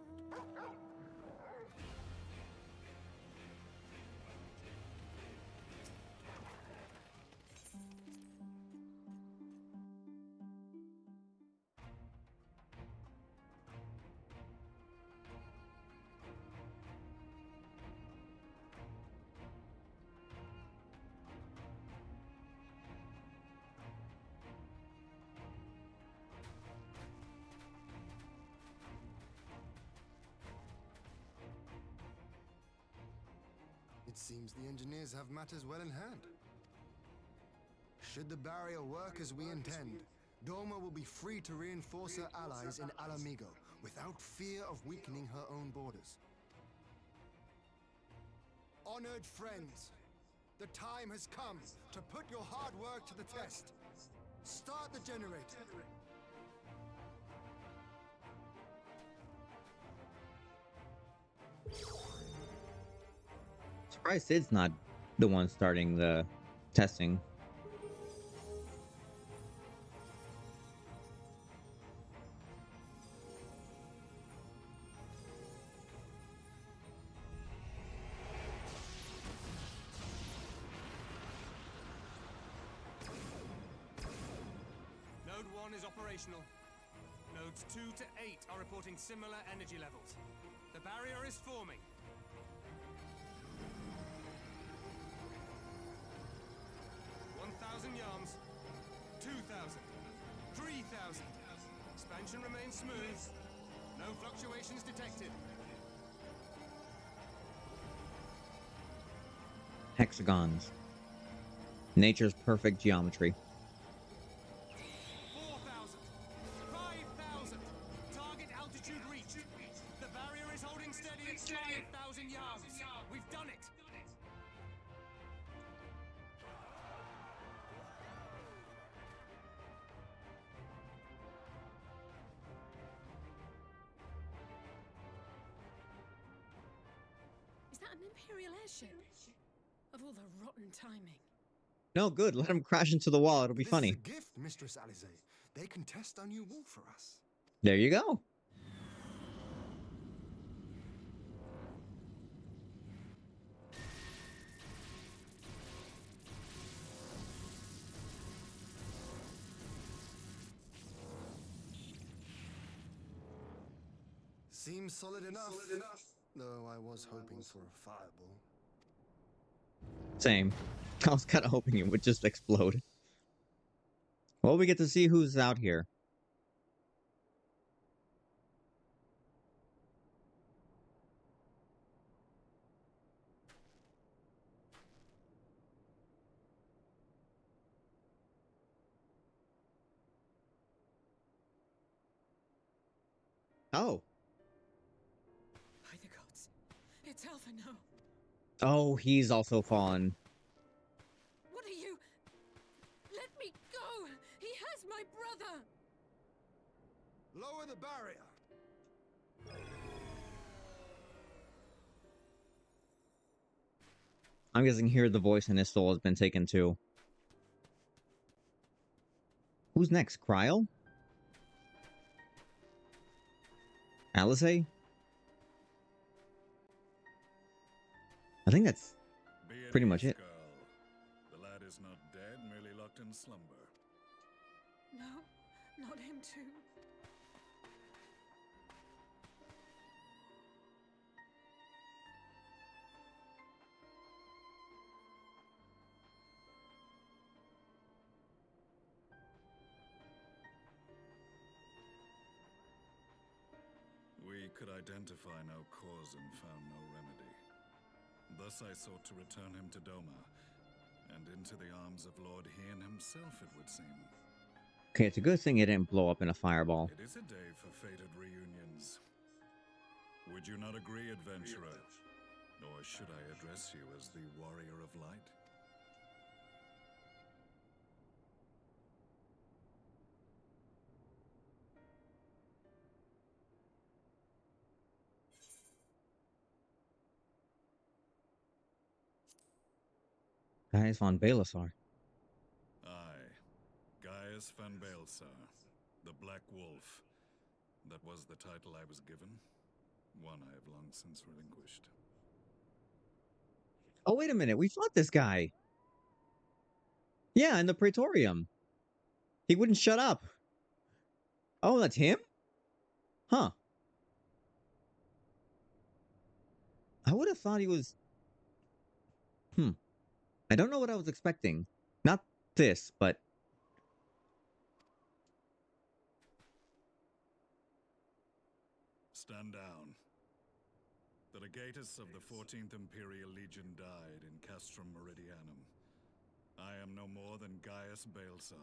It seems the engineers have matters well in hand. Should the barrier work as we intend, Doma will be free to reinforce her allies in Alamigo without fear of weakening her own borders. Honored friends, the time has come to put your hard work to the test. Start the generator. Surprised Sid's not the one starting the testing. Node 1 is operational. Nodes 2 to 8 are reporting similar energy levels. The barrier is forming. Yards, 2,000, 3,000. Expansion remains smooth. No fluctuations detected. Hexagons. Nature's perfect geometry. 4,000, 5,000. Target altitude reached. The barrier is holding steady at 5,000 yards. We've done it. Is that an Imperial airship? Of all the rotten timing. No, good. Let him crash into the wall. It'll be funny. This is a gift, Mistress Alize. They can test our new wall for us. There you go. Seems solid enough. Though I was hoping for a fireball. Same. I was kind of hoping it would just explode. Well, we get to see who's out here. Oh. By the gods. It's Alphino. Oh, he's also fallen. What are you? Let me go! He has my brother! Lower the barrier! I'm guessing here the voice in his soul has been taken too. Who's next? Cryo? Alice? I think that's pretty much it. The lad is not dead, merely locked in slumber. No, not him too. We could identify no cause and found no remedy. Thus I sought to return him to Doma, and into the arms of Lord Hien himself, it would seem. Okay, it's a good thing it didn't blow up in a fireball. It is a day for fated reunions. Would you not agree, adventurer? Or should I address you as the Warrior of Light? Gaius von Balasar. Aye. Gaius van Baelsar, the Black Wolf. That was the title I was given. One I have long since relinquished. Oh, wait a minute. We fought this guy. Yeah, in the Praetorium. He wouldn't shut up. Oh, that's him? Huh. I would have thought he was... I don't know what I was expecting. Not this, but... Stand down. The legatus of the 14th Imperial Legion died in Castrum Meridianum. I am no more than Gaius Baelsar,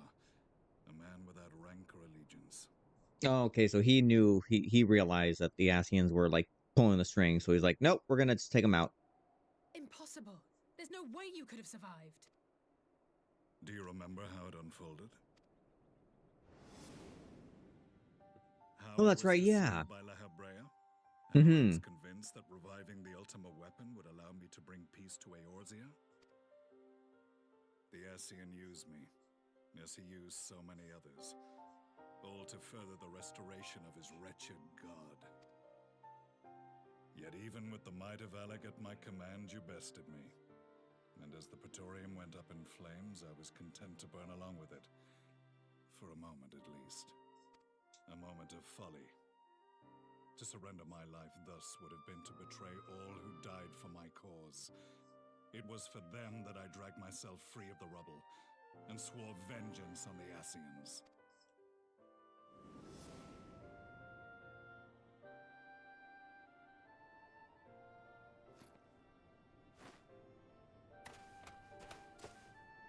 a man without rank or allegiance. Oh, okay, so he knew, he realized that the Asians were, like, pulling the string, so he's like, nope, we're gonna just take them out. Impossible. There's no way you could have survived. Do you remember how it unfolded? How Oh, that's right, yeah. By Laha Brea, how I was convinced that reviving the Ultima weapon would allow me to bring peace to Eorzea? The Ascian used me, as he used so many others, all to further the restoration of his wretched god. Yet even with the might of Alec at my command, you bested me. And as the Praetorium went up in flames, I was content to burn along with it. For a moment, at least. A moment of folly. To surrender my life thus would have been to betray all who died for my cause. It was for them that I dragged myself free of the rubble, and swore vengeance on the Ascians.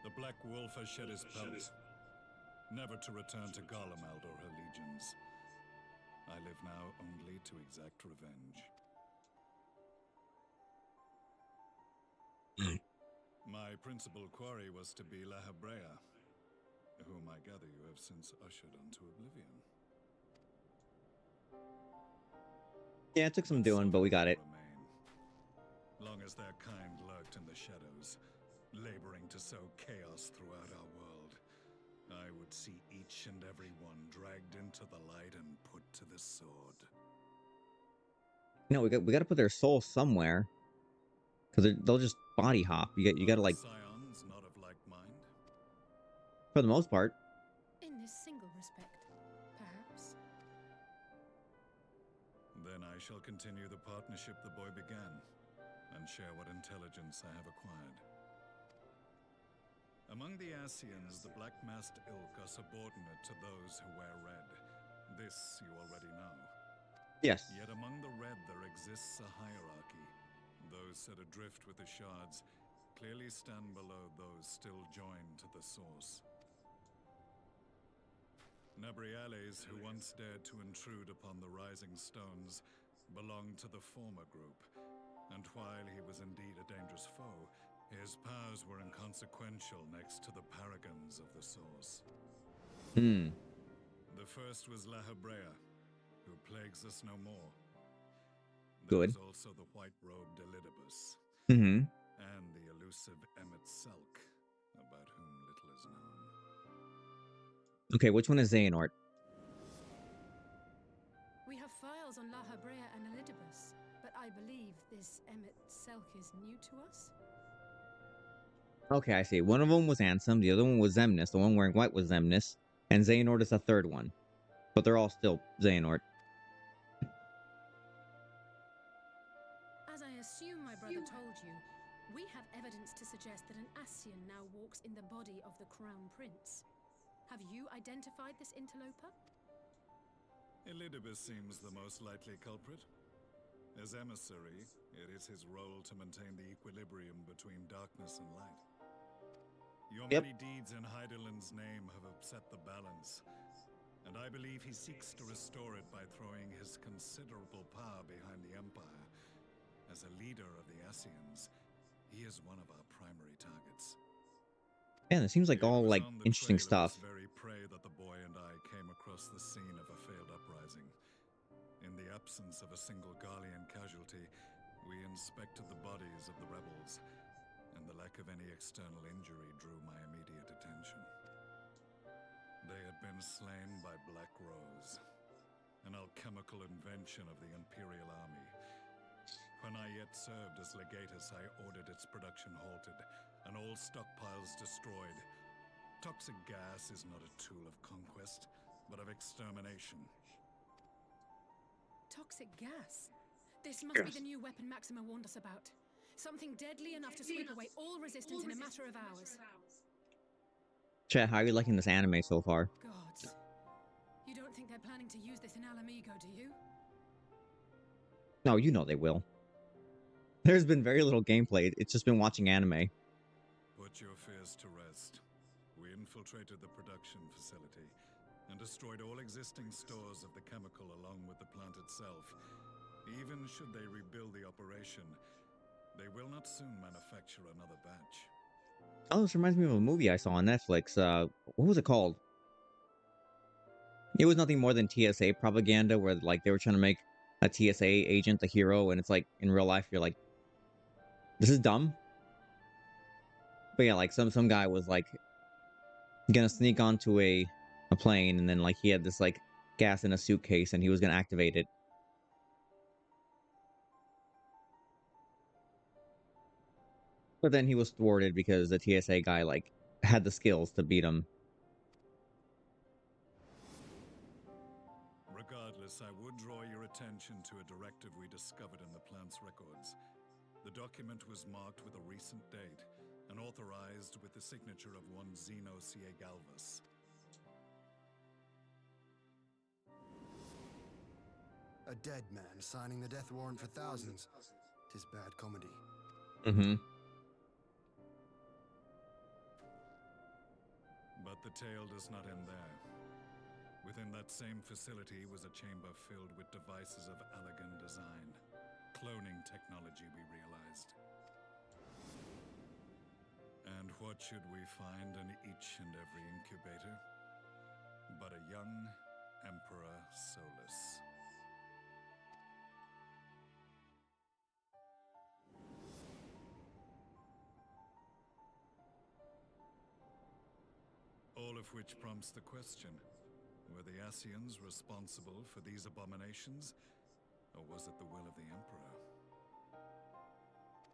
The Black Wolf has shed his pelt, never to return to Garlemald or her legions. I live now only to exact revenge. My principal quarry was to be Laha Brea, whom I gather you have since ushered onto oblivion. Yeah, it took some doing, but we got it. Long as their kind lurked in the shadows, laboring to sow chaos throughout our world, I would see each and every one dragged into the light and put to the sword. No, we got to put their soul somewhere, because they'll just body hop. You got to, like, Scions not of like mind? for the most part. In this single respect, perhaps. Then I shall continue the partnership the boy began, and share what intelligence I have acquired. Among the Ascians, the black-masked ilk are subordinate to those who wear red. This you already know. Yes. Yet among the red there exists a hierarchy. Those set adrift with the shards clearly stand below those still joined to the source. Nabriales, who once dared to intrude upon the Rising Stones, belonged to the former group, and while he was indeed a dangerous foe, his powers were inconsequential next to the paragons of the source. The first was Laha Brea, who plagues us no more. There was also the white-robed Elidibus, and the elusive Emmet Selk, about whom little is known. Okay, which one is Xehanort? We have files on Laha Brea and Elidibus, but I believe this Emmet Selk is new to us? Okay, I see. One of them was Ansem, the other one was Xemnas, the one wearing white was Xemnas, and Xehanort is the third one. But they're all still Xehanort. As I assume my brother told you, we have evidence to suggest that an Ascian now walks in the body of the Crown Prince. Have you identified this interloper? Elidibus seems the most likely culprit. As emissary, it is his role to maintain the equilibrium between darkness and light. Your many deeds in Hydaelyn's name have upset the balance, and I believe he seeks to restore it by throwing his considerable power behind the Empire. As a leader of the Ascians, he is one of our primary targets. Man, it seems like all, like, interesting stuff. This very prey that the boy and I came across the scene of a failed uprising. In the absence of a single Garlean casualty, we inspected the bodies of the rebels, and the lack of any external injury drew my immediate attention. They had been slain by Black Rose, an alchemical invention of the Imperial Army. When I yet served as legatus, I ordered its production halted, and all stockpiles destroyed. Toxic gas is not a tool of conquest, but of extermination. Toxic gas? This must be the new weapon Maxima warned us about. Something deadly enough to sweep away all resistance in a matter of hours. Chat, how are you liking this anime so far? Gods. You don't think they're planning to use this in Alamigo, do you? No, you know they will. There's been very little gameplay. It's just been watching anime. Put your fears to rest. We infiltrated the production facility and destroyed all existing stores of the chemical along with the plant itself. Even should they rebuild the operation, they will not soon manufacture another batch. Oh, this reminds me of a movie I saw on Netflix. What was it called? It was nothing more than TSA propaganda, where like they were trying to make a TSA agent the hero, and it's like in real life you're like, this is dumb. But yeah, like some guy was like gonna sneak onto a plane, and then like he had this like gas in a suitcase, and he was gonna activate it. But then he was thwarted because the TSA guy like had the skills to beat him. Regardless, I would draw your attention to a directive we discovered in the plant's records. The document was marked with a recent date and authorized with the signature of one Zeno Galvas. A dead man signing the death warrant for thousands. 'Tis bad comedy. Mm-hmm. But the tale does not end there. Within that same facility was a chamber filled with devices of elegant design. Cloning technology, we realized. And what should we find in each and every incubator? But a young Emperor Solus. All of which prompts the question, were the Asians responsible for these abominations, or was it the will of the Emperor?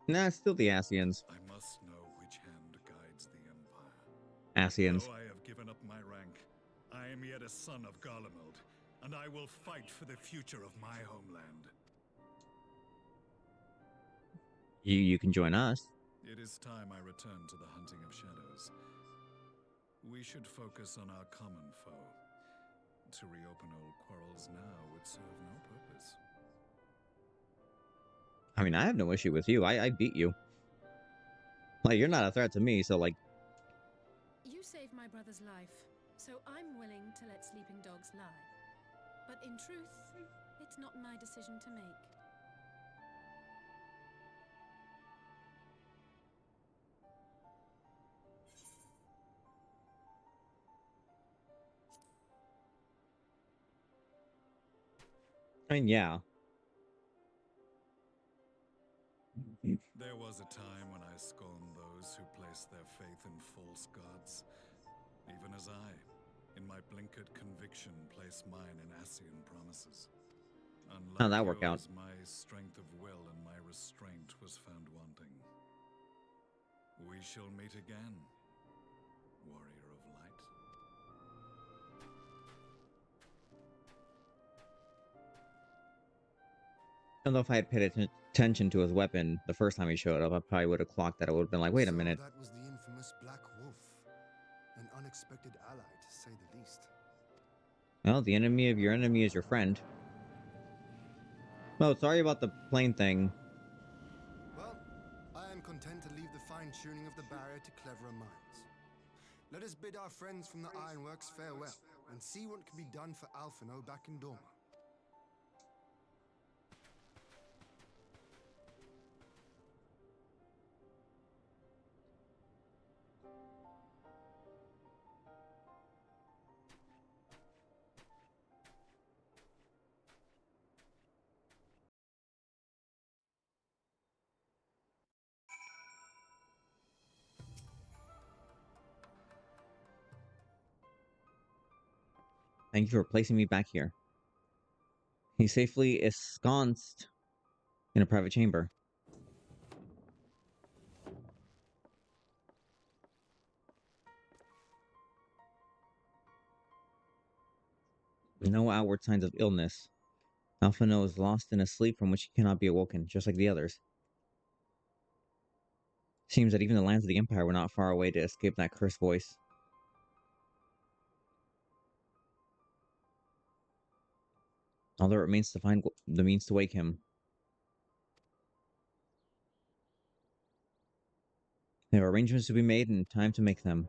Nah, it's still the Asians. I must know which hand guides the Empire. Asians. Though I have given up my rank, I am yet a son of Garlemald, and I will fight for the future of my homeland. You can join us. It is time I return to the hunting of shadows. We should focus on our common foe. To reopen old quarrels now would serve no purpose. I mean, I have no issue with you. I beat you. Like, you're not a threat to me, so like... You saved my brother's life, so I'm willing to let sleeping dogs lie. But in truth, it's not my decision to make. I mean, yeah. There was a time when I scorned those who placed their faith in false gods. Even as I, in my blinkered conviction, place mine in Asian promises. How'd Unlike that work out? yours, my strength of will and my restraint was found wanting. We shall meet again, warrior of light. I don't know if I had paid attention to his weapon the first time he showed up. I probably would have clocked that. I would have been like, wait a minute. That was the infamous Black Wolf. An unexpected ally, to say the least. Well, the enemy of your enemy is your friend. Well, sorry about the plane thing. Well, I am content to leave the fine-tuning of the barrier to cleverer minds. Let us bid our friends from the Ironworks farewell, and see what can be done for Alphino back in Dorma. Thank you for placing me back here. He's safely ensconced in a private chamber. No outward signs of illness. Alphino is lost in a sleep from which he cannot be awoken, just like the others. Seems that even the lands of the Empire were not far away to escape that cursed voice. All that remains to find the means to wake him. There are arrangements to be made and time to make them.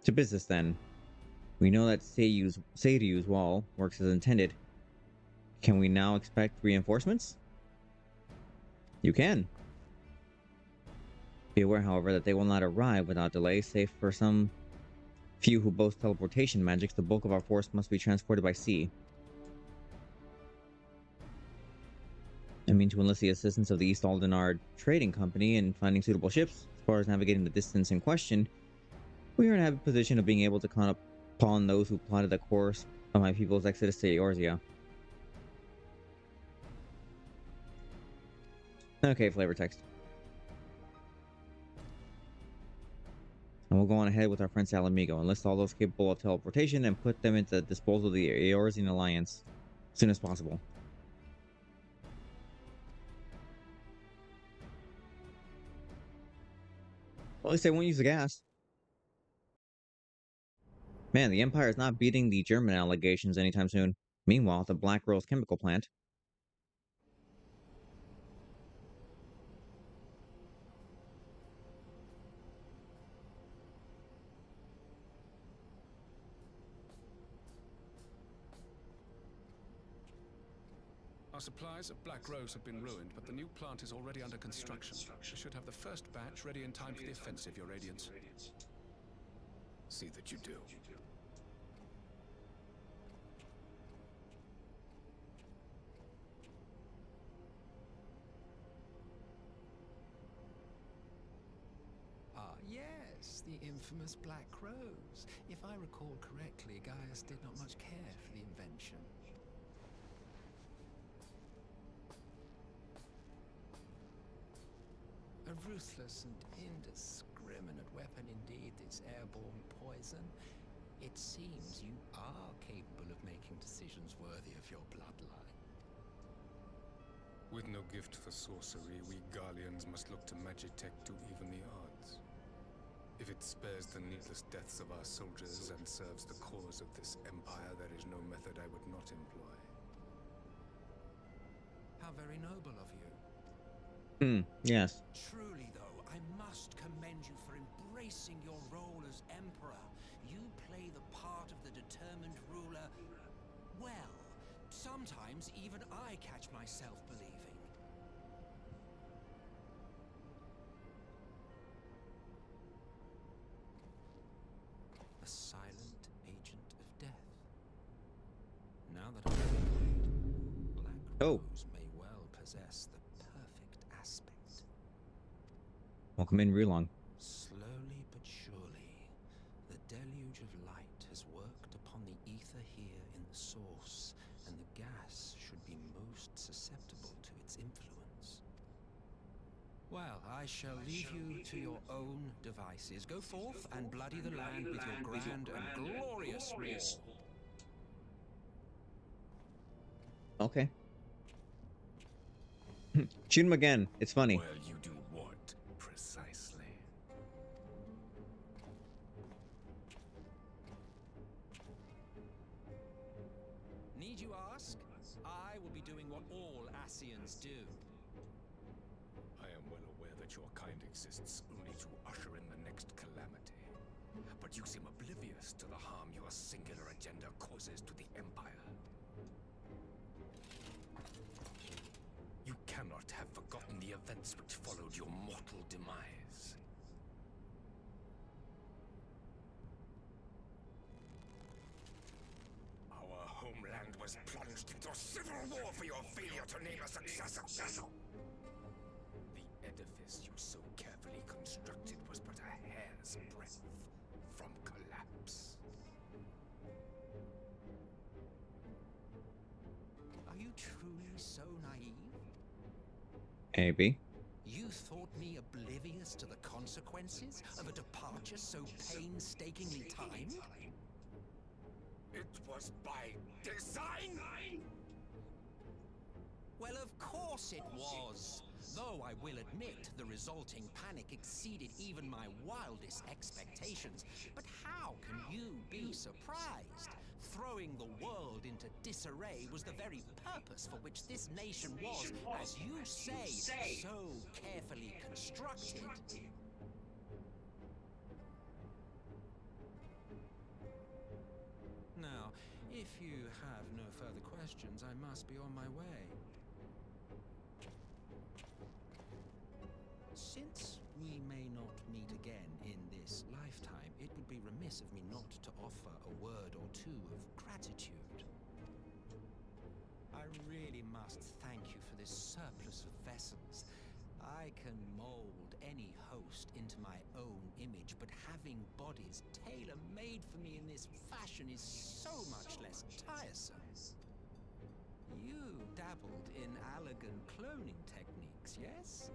To business, then. We know that Seiryu's wall works as intended. Can we now expect reinforcements? You can. Be aware, however, that they will not arrive without delay, save for some few who boast teleportation magic. The bulk of our force must be transported by sea. I mean to enlist the assistance of the East Aldenard Trading Company in finding suitable ships. As far as navigating the distance in question, we are in a happy position of being able to count upon those who plotted the course of my people's exodus to Eorzea. Okay, flavor text. And we'll go on ahead with our friend Salamigo, enlist all those capable of teleportation, and put them into the disposal of the Eorzean Alliance as soon as possible. Well, at least they won't use the gas. Man, the Empire is not beating the German allegations anytime soon. Meanwhile, at the Black Rose chemical plant, Our supplies of Black Rose have been ruined, but the new plant is already under construction. We should have the first batch ready in time for the offensive, Your Radiance. See that you do. Ah, yes, the infamous Black Rose. If I recall correctly, Gaius did not much care for the invention. A ruthless and indiscriminate weapon indeed, this airborne poison. It seems you are capable of making decisions worthy of your bloodline. With no gift for sorcery, we Garleans must look to Magitech to even the odds. If it spares the needless deaths of our soldiers and serves the cause of this empire, there is no method I would not employ. How very noble of you. Yes. Truly, though, I must commend you for embracing your role as Emperor. You play the part of the determined ruler well. Sometimes even I catch myself believing. A silent agent of death. Now that I've recalled, Black Rose may well possess the perfect aspect. Welcome in, Rulong. Slowly but surely, the deluge of light has worked upon the ether here in the source, and the gas should be most susceptible to its influence. Well, I shall leave you to your own devices. Go forth and bloody the land with your grand and glorious war. Okay. Shoot him again. It's funny. Well, you do what, precisely? Need you ask? I will be doing what all Ascians do. I am well aware that your kind exists only to usher in the next calamity. But you seem oblivious to the harm your singular agenda causes to the Empire. You cannot have forgotten the events which followed your mortal demise. Our homeland was plunged into civil war for your failure to name a successor. The edifice you so carefully constructed was but a hair's breadth from collapse. Are you truly so naive? Maybe. You thought me oblivious to the consequences of a departure so painstakingly timed? It was by design! Well, of course it was. Though I will admit the resulting panic exceeded even my wildest expectations. But how can you be surprised? Throwing the world into disarray was the very purpose for which this nation was, as you say, so carefully constructed. questions, I must be on my way. Since we may not meet again in this lifetime, it would be remiss of me not to offer a word or two of gratitude. I really must thank you for this surplus of vessels. I can mold any host into my own image, but having bodies tailor-made for me in this fashion is so much less tiresome. You dabbled in Allagan cloning techniques, yes?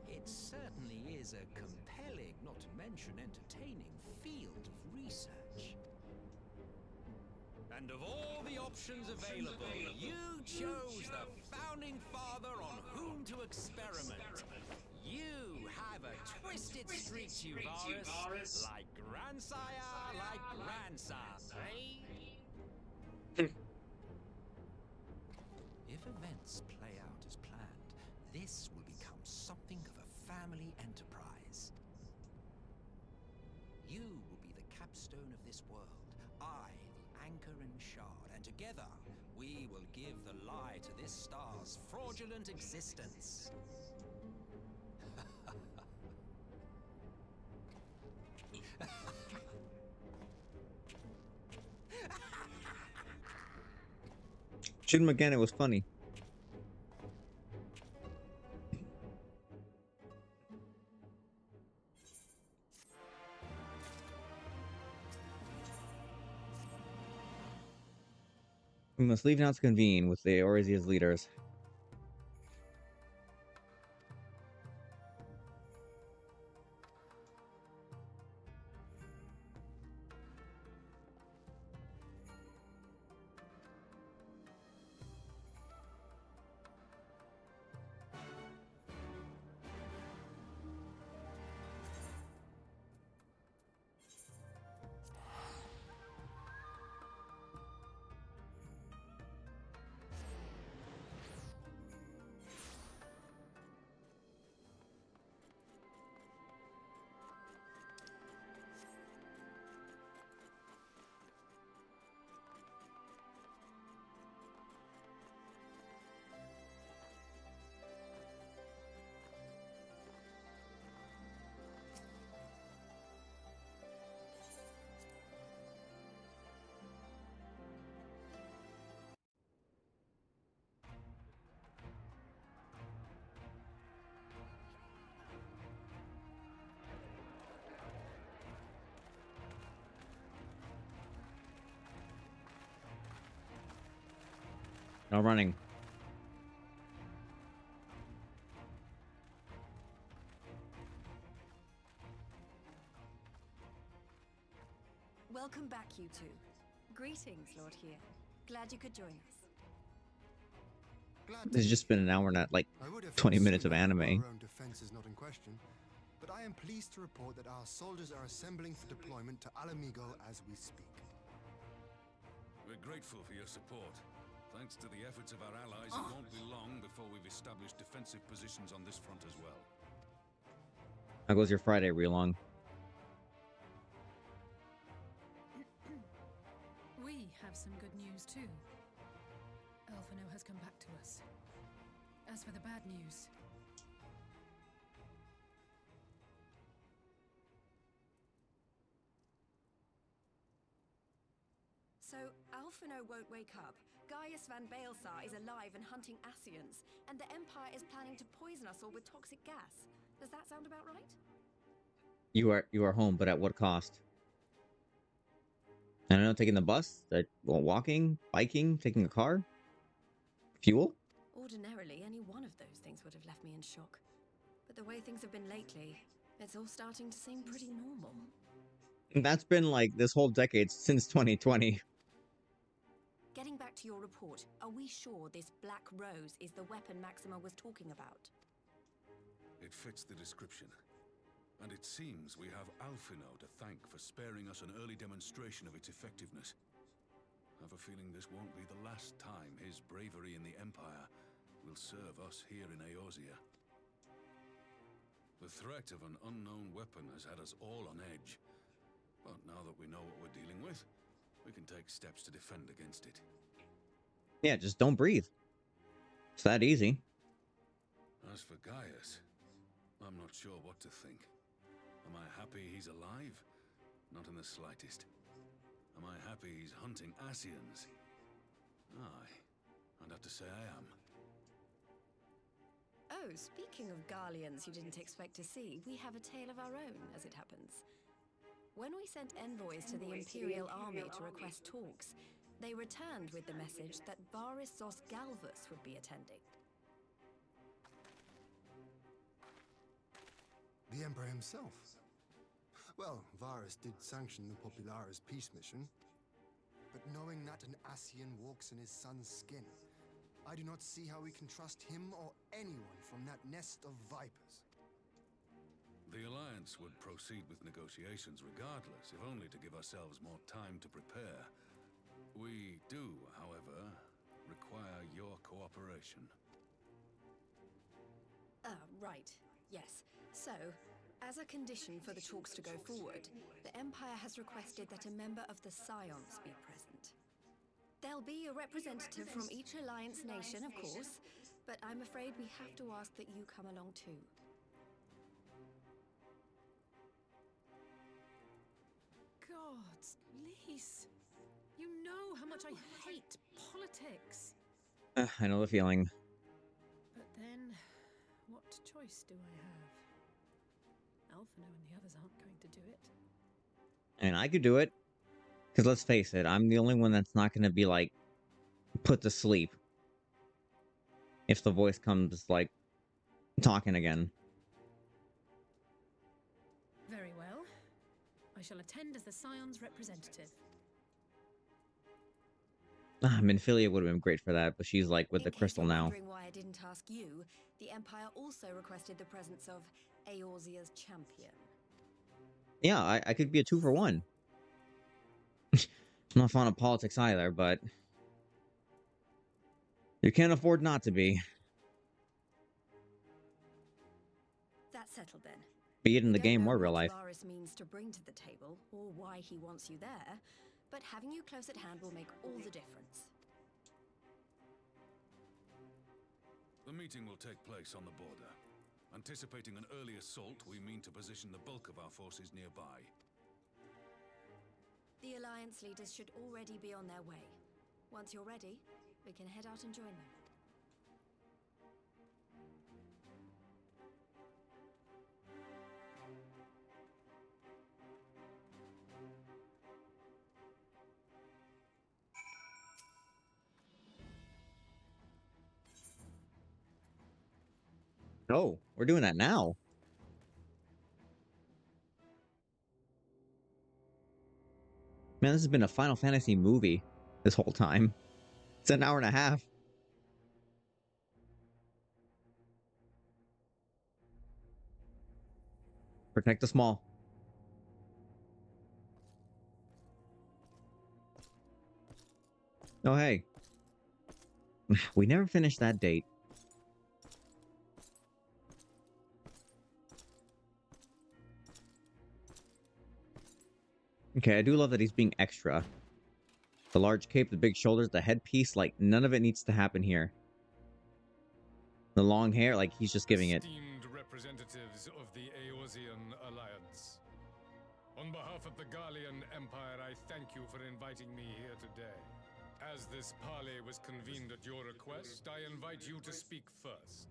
It certainly is a compelling, not to mention entertaining, field of research. And of all the options available, you chose the founding father on whom to experiment. You have a twisted streak to you, Varus. Like grandsire, like grandson, eh? If events play out as planned, this will become something of a family enterprise. You will be the capstone of this world, I the anchor and shard, and together we will give the lie to this star's fraudulent existence. Shoot him again, it was funny. We must leave now to convene with the Eorzea's leaders. No running. Welcome back, you two. Greetings, Lord here. Glad you could join us. It's just been an hour, not like 20 minutes of anime. Our own defense is not in question, but I am pleased to report that our soldiers are assembling for deployment to Alamigo as we speak. We're grateful for your support. Thanks to the efforts of our allies, it won't be long before we've established defensive positions on this front as well. How goes your Friday, Relong? We have some good news too. Alphino has come back to us. As for the bad news, so Alphino won't wake up. Gaius van Baelsar is alive and hunting Ascians, and the Empire is planning to poison us all with toxic gas. Does that sound about right? You are home, but at what cost? I don't know, taking the bus, walking, biking, taking a car, fuel. Ordinarily, any one of those things would have left me in shock. But the way things have been lately, it's all starting to seem pretty normal. That's been like this whole decade since 2020. Getting back to your report, are we sure this Black Rose is the weapon Maxima was talking about? It fits the description. And it seems we have Alphino to thank for sparing us an early demonstration of its effectiveness. I have a feeling this won't be the last time his bravery in the Empire will serve us here in Eorzea. The threat of an unknown weapon has had us all on edge. But now that we know what we're dealing with, we can take steps to defend against it. Yeah, just don't breathe. It's that easy. As for Gaius, I'm not sure what to think. Am I happy he's alive? Not in the slightest. Am I happy he's hunting Ascians? Aye, I'd have to say I am. Oh, speaking of Garleans you didn't expect to see, we have a tale of our own, as it happens. When we sent envoys to the Imperial Army to request talks, they returned with the message that Varys Zos Galvus would be attending. The Emperor himself. Well, Varys did sanction the Popularis peace mission. But knowing that an Ascian walks in his son's skin, I do not see how we can trust him or anyone from that nest of vipers. The Alliance would proceed with negotiations regardless, if only to give ourselves more time to prepare. We do, however, require your cooperation. Right. Yes. So, as a condition for the talks to go forward, the Empire has requested that a member of the Scions be present. There'll be a representative from each Alliance nation, of course, but I'm afraid we have to ask that you come along too. Gods, Lise, you know how much I hate politics. I know the feeling. But then, what choice do I have? Alphino and the others aren't going to do it. And I could do it. Because let's face it, I'm the only one that's not going to be, like, put to sleep. If the voice comes, like, talking again. Very well. I shall attend as the Scion's representative. Minfilia would have been great for that, but she's, like, with the crystal In case you're now. wondering why I didn't ask you, the Empire also requested the presence of Eorzea's champion. Yeah, I could be a 2-for-1. I'm not fond of politics either, but you can't afford not to be. That's settled then. Be it in the We don't game know or real what life. Varys means to bring to the table, or why he wants you there, but having you close at hand will make all the difference. The meeting will take place on the border. Anticipating an early assault, we mean to position the bulk of our forces nearby. The Alliance leaders should already be on their way. Once you're ready, we can head out and join them. Oh, we're doing that now. Man, this has been a Final Fantasy movie this whole time. It's an hour and a half. Protect the small. Oh, hey. We never finished that date. Okay, I do love that he's being extra. The large cape, the big shoulders, the headpiece, like, none of it needs to happen here. The long hair, like, he's just giving it. Esteemed representatives of the Eorzean Alliance. On behalf of the Garlean Empire, I thank you for inviting me here today. As this parley was convened at your request, I invite you to speak first.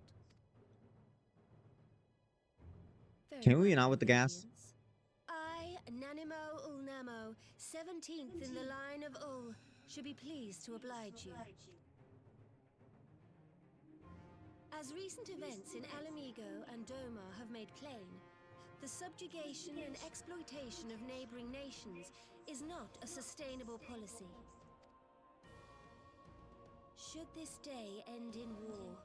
Can we not with the gas? I, Nanimo Ulnamo, 17th in the line of Ul, should be pleased to oblige you. As recent events in Alamigo and Doma have made plain, the subjugation and exploitation of neighboring nations is not a sustainable policy. Should this day end in war,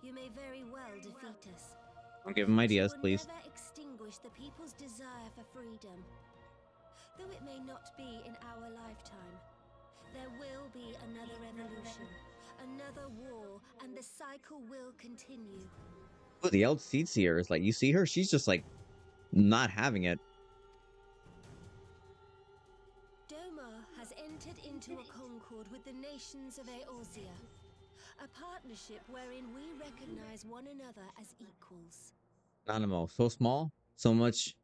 you may very well defeat us. Don't give him ideas, But you will please. never extinguish the people's desire for freedom. Though it may not be in our lifetime, there will be another revolution, another war, and the cycle will continue. Ooh, the old seed seer is like, you see her? She's just like, not having it. Doma Domar has entered into a concord with the nations of Eorzea. A partnership wherein we recognize one another as equals. Animo, so small, so much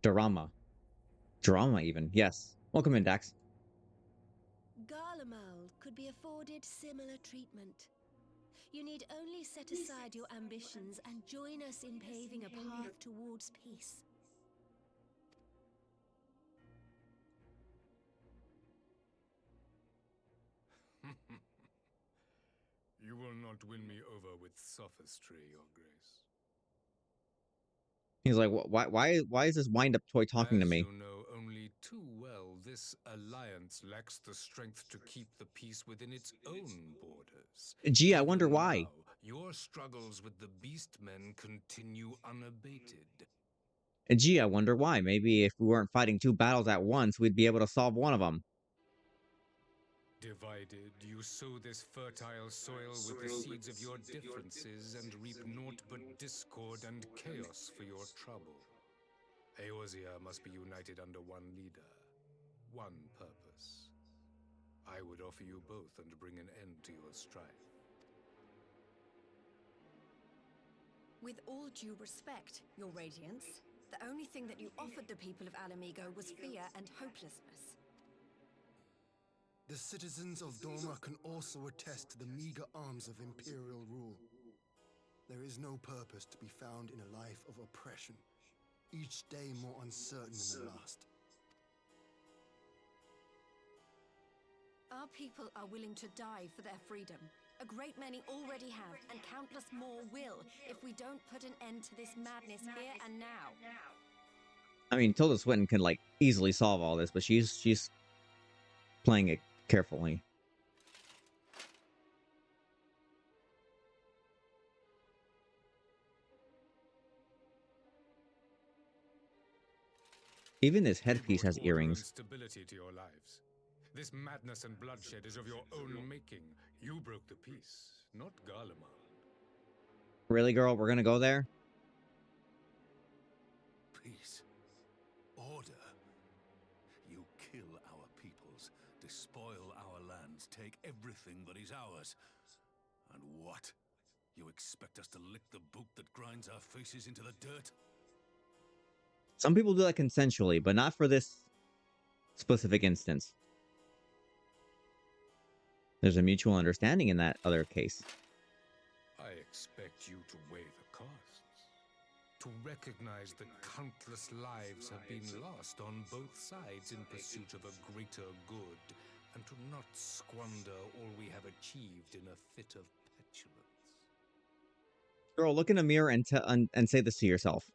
drama. Drama, even. Yes. Welcome in, Dax. Garlemald could be afforded similar treatment. You need only set aside your ambitions and join us in paving a path towards peace. You will not win me over with sophistry, Your Grace. He's like, why is this wind-up toy talking to As me? you know only too well, this alliance lacks the strength to keep the peace within its own borders. Gee, I Even wonder why. now, your struggles with the Beastmen continue unabated. Gee, I wonder why. Maybe if we weren't fighting two battles at once, we'd be able to solve one of them. Divided, you sow this fertile soil with the seeds of your differences and reap naught but discord and chaos for your trouble. Eorzea must be united under one leader, one purpose. I would offer you both and bring an end to your strife. With all due respect, Your Radiance, the only thing that you offered the people of Alamigo was fear and hopelessness. The citizens of Dorma can also attest to the meager arms of Imperial rule. There is no purpose to be found in a life of oppression, each day more uncertain than the last. Our people are willing to die for their freedom. A great many already have, and countless more will, if we don't put an end to this madness here and now. I mean, Tilda Swinton can, like, easily solve all this, but she's playing it carefully. Even this headpiece has earrings. Stability to your lives. This madness and bloodshed is of your own making. You broke the peace, not Garlemald. Really, girl? We're gonna go there? Peace. Order. You kill our peoples, despoil our lands, take everything that is ours. And what? You expect us to lick the boot that grinds our faces into the dirt? Some people do that consensually, but not for this specific instance. There's a mutual understanding in that other case. I expect you to weigh the costs. To recognize that countless lives have been lost on both sides in pursuit of a greater good, and to not squander all we have achieved in a fit of petulance. Girl, look in a mirror and say this to yourself.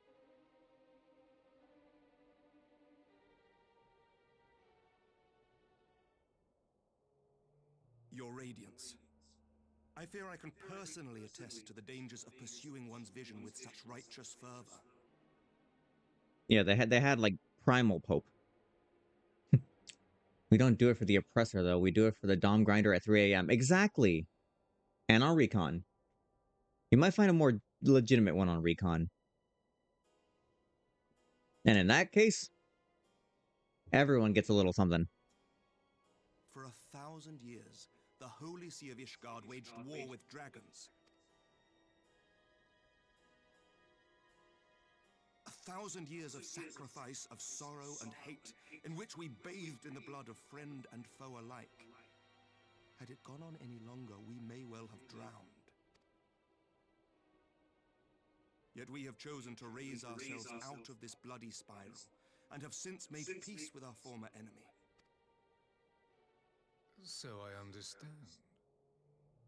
Your Radiance. I fear I can personally attest to the dangers of pursuing one's vision with such righteous fervor. Yeah, they had like primal Pope. We don't do it for the oppressor, though. We do it for the Dom Grinder at 3 a.m. Exactly. And on Recon. You might find a more legitimate one on Recon. And in that case, everyone gets a little something. For 1,000 years, the Holy See of Ishgard waged war with dragons. 1,000 years of sacrifice, of sorrow and hate, in which we bathed in the blood of friend and foe alike. Had it gone on any longer, we may well have drowned. Yet we have chosen to raise ourselves out of this bloody spiral, and have since made peace with our former enemy. So I understand.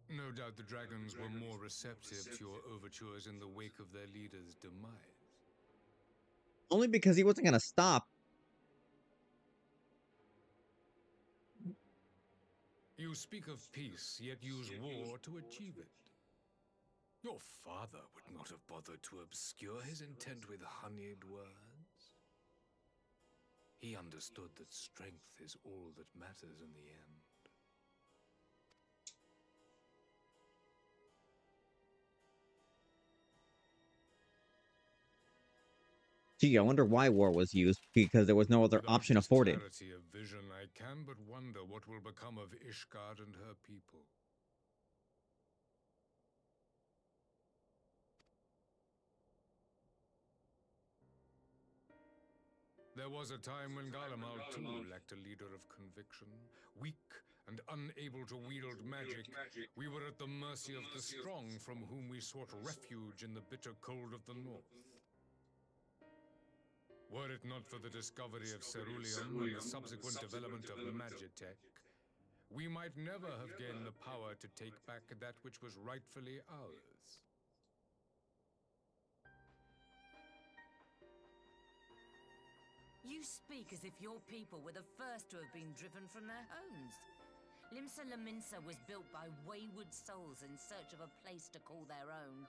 No doubt the dragons were more receptive to your overtures in the wake of their leader's demise. Only because he wasn't going to stop. You speak of peace, yet use war to achieve it. Your father would not have bothered to obscure his intent with honeyed words. He understood that strength is all that matters in the end. Gee, I wonder why war was used, because there was no other Without option this afforded. clarity of vision, I can but wonder what will become of Ishgard and her people. There was a time when Garlemald too lacked a leader of conviction. Weak and unable to wield magic, we were at the mercy of the strong from whom we sought refuge in the bitter cold of the north. Were it not for the discovery of Cerulean and the subsequent development of Magitech, we might never have gained the power to take back that which was rightfully ours. You speak as if your people were the first to have been driven from their homes. Limsa Lominsa was built by wayward souls in search of a place to call their own.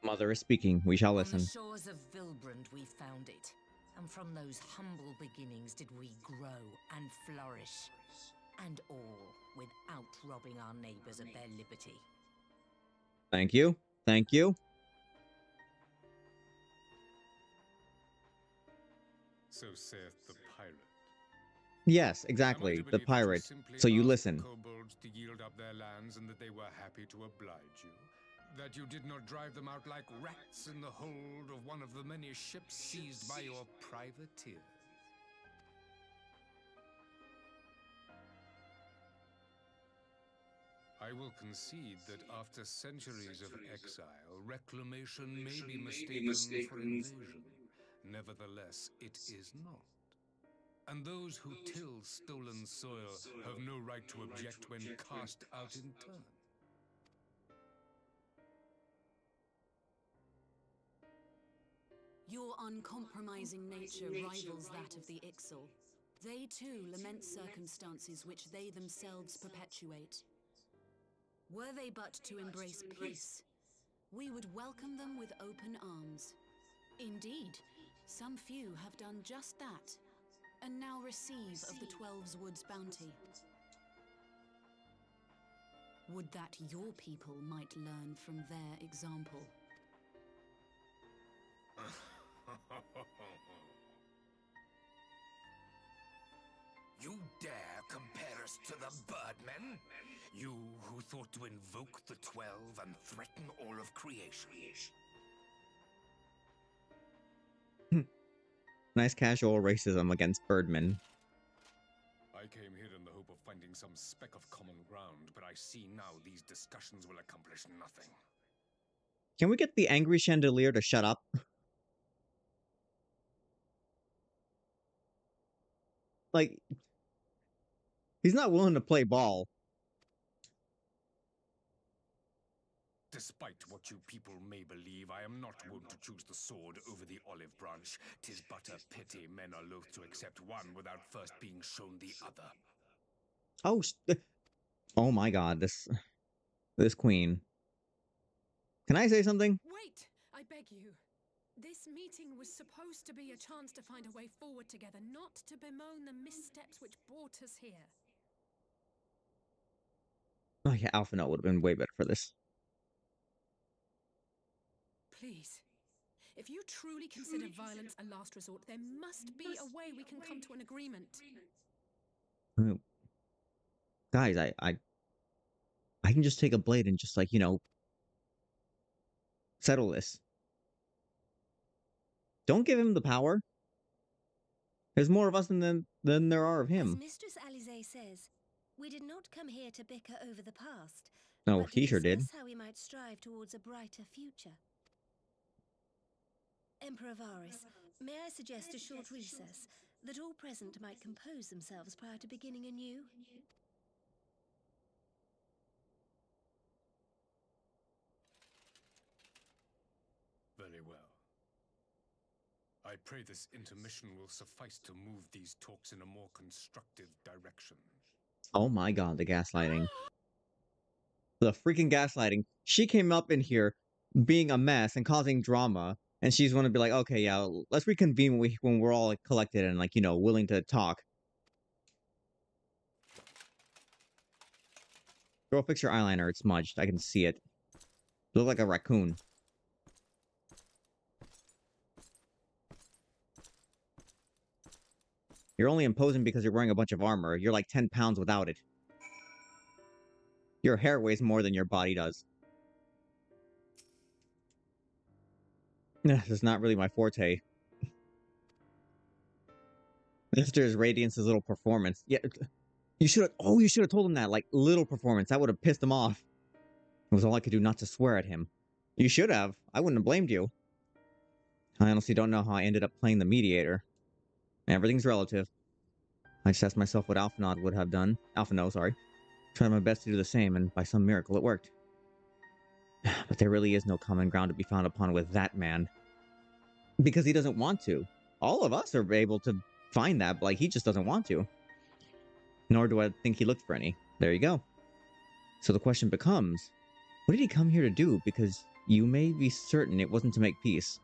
Mother is speaking. We shall On listen. the shores of Vilbrand we found it. And from those humble beginnings did we grow and flourish. And all without robbing our neighbors of their liberty. Thank you. Thank you. So saith the pirate. Yes, Am I exactly. to The believe that you pirate. simply So you asked listen. the kobolds to yield up their lands and that they were happy to oblige you? That you did not drive them out like rats in the hold of one of the many ships seized by your privateers? I will concede that after centuries of exile, reclamation may be mistaken for invasion. Nevertheless, it is not. And those who till stolen soil have no right to object when cast out in turn. Your uncompromising nature rivals that of the Ixal. They too lament circumstances which they themselves perpetuate. Were they but to embrace peace, we would welcome them with open arms. Indeed, some few have done just that, and now receive of the Twelve's Wood's bounty. Would that your people might learn from their example. You dare compare us to the Birdmen? You who thought to invoke the 12 and threaten all of creation. Nice casual racism against Birdmen. I came here in the hope of finding some speck of common ground, but I see now these discussions will accomplish nothing. Can we get the angry chandelier to shut up? Like, he's not willing to play ball. Despite what you people may believe, I am not one to choose the sword over the olive branch. 'Tis but a pity men are loath to accept one without first being shown the other. Oh, oh my god, this queen. Can I say something? Wait, I beg you. This meeting was supposed to be a chance to find a way forward together, not to bemoan the missteps which brought us here. Oh yeah, Alpha Note would have been way better for this. Please, if you truly consider violence a last resort, there must be a way we can come to an agreement. Guys, I can just take a blade and just, like, you know, settle this. Don't give him the power. There's more of us than there are of As him. Mistress Alize says, we did not come here to bicker over the past, No, but to he sure did. discuss how we might strive towards a brighter future. Emperor Varys, may I suggest a short recess, that all present might compose themselves prior to beginning anew? Very well. I pray this intermission will suffice to move these talks in a more constructive direction. Oh my god, the gaslighting. The freaking gaslighting. She came up in here being a mess and causing drama, and she's going to be like, okay, yeah, let's reconvene when we're all, like, collected and, like, you know, willing to talk. Girl, fix your eyeliner. It's smudged. I can see it. You look like a raccoon. You're only imposing because you're wearing a bunch of armor. You're like 10 pounds without it. Your hair weighs more than your body does. This is not really my forte. Mr. Radiance's little performance. Yeah, you should have. Oh, you should have told him that. Like, little performance. That would have pissed him off. It was all I could do not to swear at him. You should have. I wouldn't have blamed you. I honestly don't know how I ended up playing the mediator. Everything's relative. I just asked myself what Alphanod would have done. Alphino, sorry. Tried my best to do the same, and by some miracle it worked. But there really is no common ground to be found upon with that man. Because he doesn't want to. All of us are able to find that, but like, he just doesn't want to. Nor do I think he looked for any. There you go. So the question becomes, what did he come here to do? Because you may be certain it wasn't to make peace.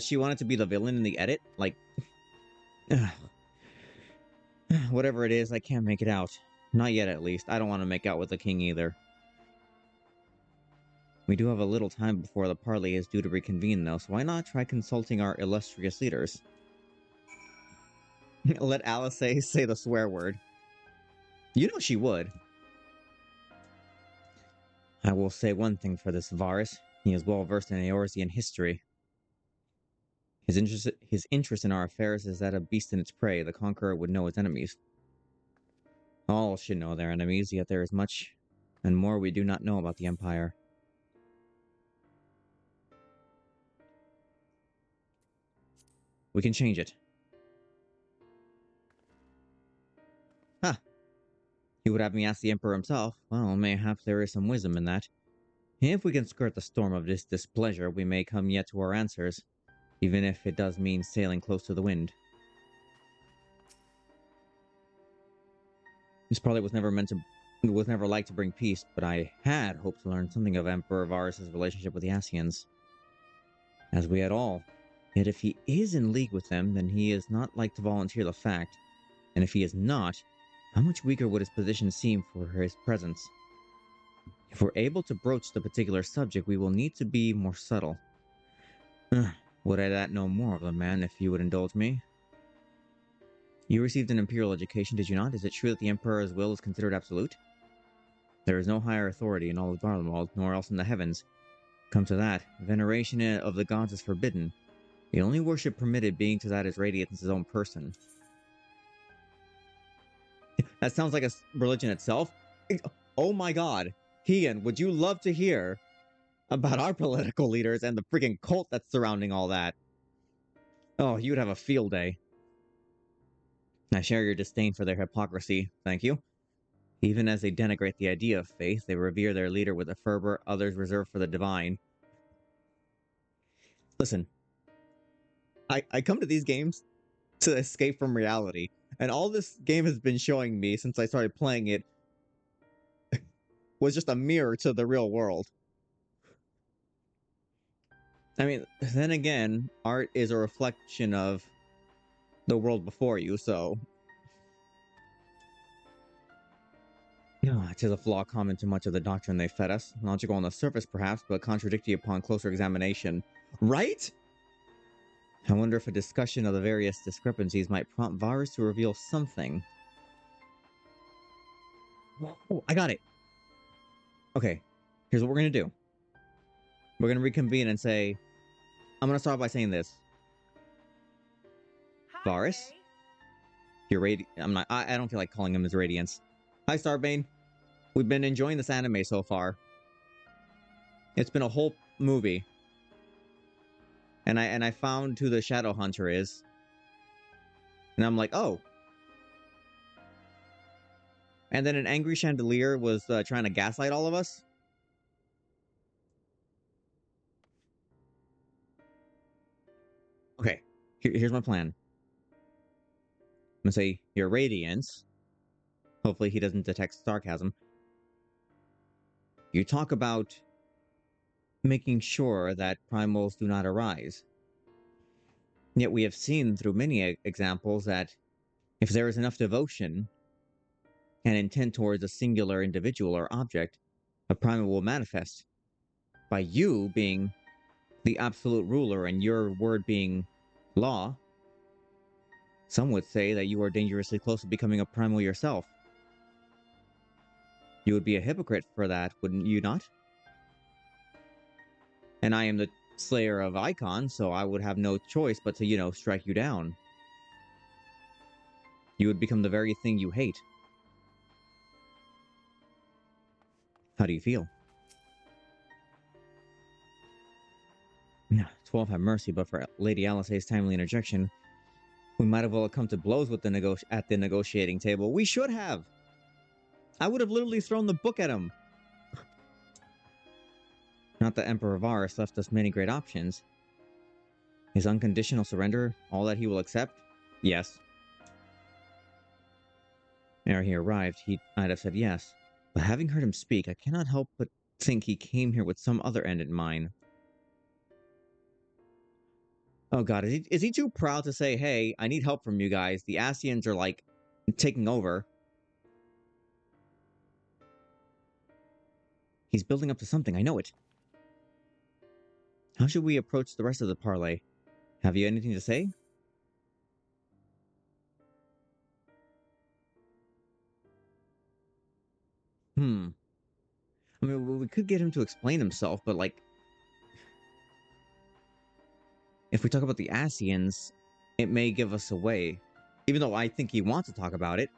She wanted to be the villain in the edit? Like, whatever it is, I can't make it out. Not yet, at least. I don't want to make out with the king either. We do have a little time before the parley is due to reconvene, though, so why not try consulting our illustrious leaders? Let Alice say the swear word. You know she would. I will say one thing for this Varus. He is well versed in Eorzean history. His interest in our affairs is that a beast in its prey. The conqueror would know its enemies. All should know their enemies, yet there is much and more we do not know about the Empire. We can change it. Huh. He would have me ask the Emperor himself. Well, mayhap there is some wisdom in that. If we can skirt the storm of this displeasure, we may come yet to our answers, even if it does mean sailing close to the wind. This parley was never like to bring peace, but I had hoped to learn something of Emperor Varus' relationship with the Ascians. As we had all. Yet if he is in league with them, then he is not like to volunteer the fact. And if he is not, how much weaker would his position seem for his presence? If we're able to broach the particular subject, we will need to be more subtle. Would I know more of the man, if you would indulge me? You received an imperial education, did you not? Is it true that the Emperor's will is considered absolute? There is no higher authority in all of Garlemald, nor else in the heavens. Come to that, veneration of the gods is forbidden. The only worship permitted being to that is Radiance's own person. That sounds like a religion itself. Oh my god. Kian, would you love to hear about our political leaders and the freaking cult that's surrounding all that? Oh, you'd have a field day. I share your disdain for their hypocrisy, thank you. Even as they denigrate the idea of faith, they revere their leader with a fervor others reserve for the divine. Listen, I come to these games to escape from reality, and all this game has been showing me since I started playing it was just a mirror to the real world. I mean, then again, art is a reflection of the world before you, so... Tis a flaw common to much of the doctrine they fed us. Logical on the surface, perhaps, but contradictory upon closer examination. Right? I wonder if a discussion of the various discrepancies might prompt Varus to reveal something. Oh, I got it! Okay, here's what we're gonna do. We're gonna reconvene and say... I'm gonna start by saying this. Varus? Your I don't feel like calling him his Radiance. Hi, Starbane. We've been enjoying this anime so far. It's been a whole movie. And I found who the Shadow Hunter is. And I'm like, oh. And then an angry chandelier was trying to gaslight all of us. Okay, here's my plan. I'm gonna say, your Radiance. Hopefully he doesn't detect sarcasm. You talk about making sure that primals do not arise. Yet we have seen through many examples that if there is enough devotion and intent towards a singular individual or object, a primal will manifest. By you being the absolute ruler and your word being Law? Some would say that you are dangerously close to becoming a primal yourself. You would be a hypocrite for that, wouldn't you not? And I am the slayer of Icon, so I would have no choice but to, strike you down. You would become the very thing you hate. How do you feel? Yeah, 12 have mercy, but for Lady Alisaie's timely interjection, we might have well come to blows with at the negotiating table. We should have! I would have literally thrown the book at him. Not that Emperor Varus left us many great options. Is unconditional surrender all that he will accept? Yes. Ere he arrived, I'd have said yes. But having heard him speak, I cannot help but think he came here with some other end in mind. Oh god, is he too proud to say, hey, I need help from you guys. The Ascians are, like, taking over. He's building up to something, I know it. How should we approach the rest of the parley? Have you anything to say? I mean, we could get him to explain himself, but, like, if we talk about the Ascians, it may give us away. Even though I think he wants to talk about it.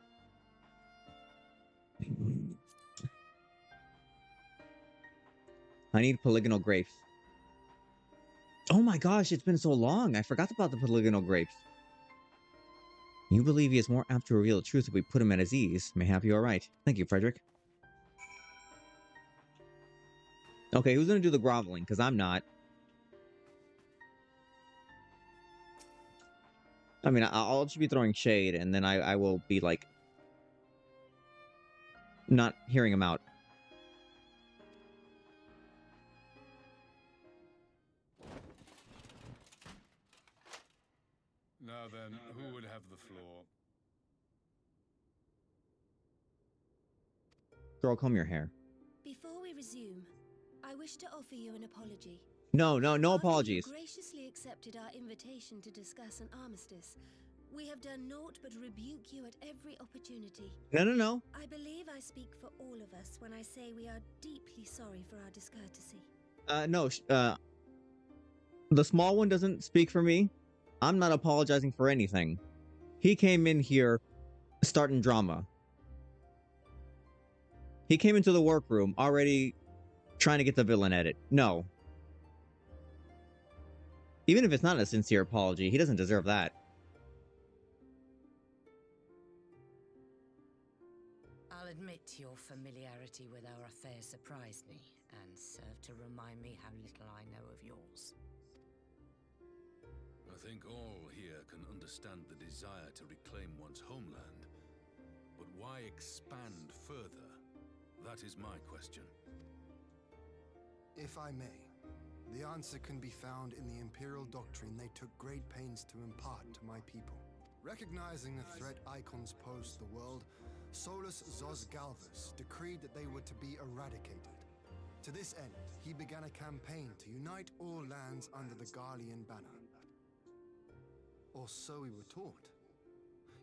I need polygonal grapes. Oh my gosh, it's been so long. I forgot about the polygonal grapes. You believe he is more apt to reveal the truth if we put him at his ease. Mayhap you are right. Thank you, Frederick. Okay, who's gonna do the groveling? Because I'm not. I mean, I'll just be throwing shade, and then I will be, like, not hearing him out. Now then, who would have the floor? Girl, comb your hair. Before we resume, I wish to offer you an apology. No After apologies. you graciously accepted our invitation to discuss an armistice, we have done naught but rebuke you at every opportunity. No. I believe I speak for all of us when I say we are deeply sorry for our discourtesy. No, the small one doesn't speak for me. I'm not apologizing for anything. He came in here starting drama. He came into the workroom already trying to get the villain at it. No. Even if it's not a sincere apology, he doesn't deserve that. I'll admit your familiarity with our affair surprised me, and served to remind me how little I know of yours. I think all here can understand the desire to reclaim one's homeland. But why expand further? That is my question. If I may, the answer can be found in the Imperial doctrine they took great pains to impart to my people. Recognizing the threat icons pose to the world, Solus Zos Galvus decreed that they were to be eradicated. To this end, he began a campaign to unite all lands under the Garlean banner. Or so we were taught.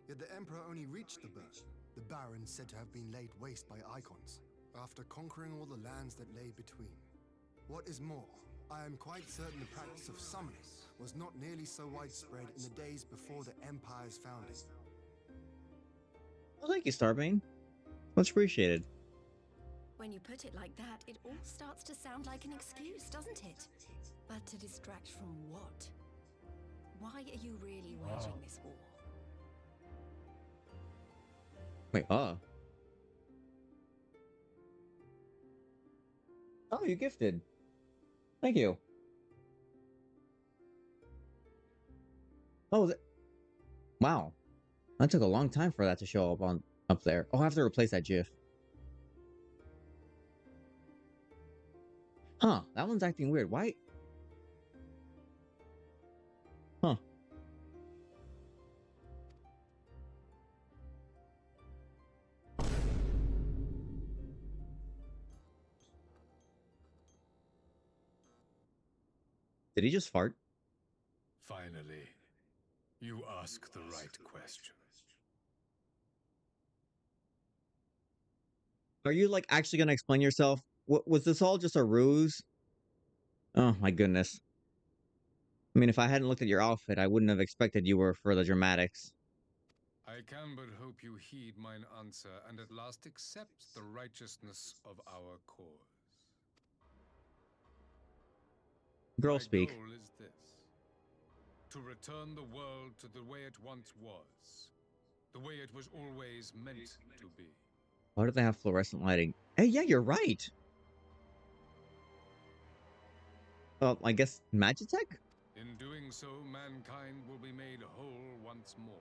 Yet the Emperor only reached the burn, the Barrens said to have been laid waste by icons, after conquering all the lands that lay between. What is more, I am quite certain the practice of summoning was not nearly so widespread in the days before the Empire's founding. Well, thank you, Starbane. Much appreciated. When you put it like that, it all starts to sound like an excuse, doesn't it? But to distract from what? Why are you really waging this war? Wait, Oh, you gifted. Thank you. Oh, wow. That took a long time for that to show up there. Oh, I have to replace that GIF. Huh, that one's acting weird. Why? Huh. Did he just fart? Finally, You ask the right question. Are you like actually gonna explain yourself? What was this all just a ruse? Oh my goodness. I mean, if I hadn't looked at your outfit, I wouldn't have expected you were for the dramatics. I can but hope you heed mine answer and at last accept the righteousness of our cause. Girl My speak. goal is this: to return the world to the way it once was, the way it was always meant to be. Why do they have fluorescent lighting? Hey, yeah, you're right. Well, I guess Magitech? In doing so, mankind will be made whole once more.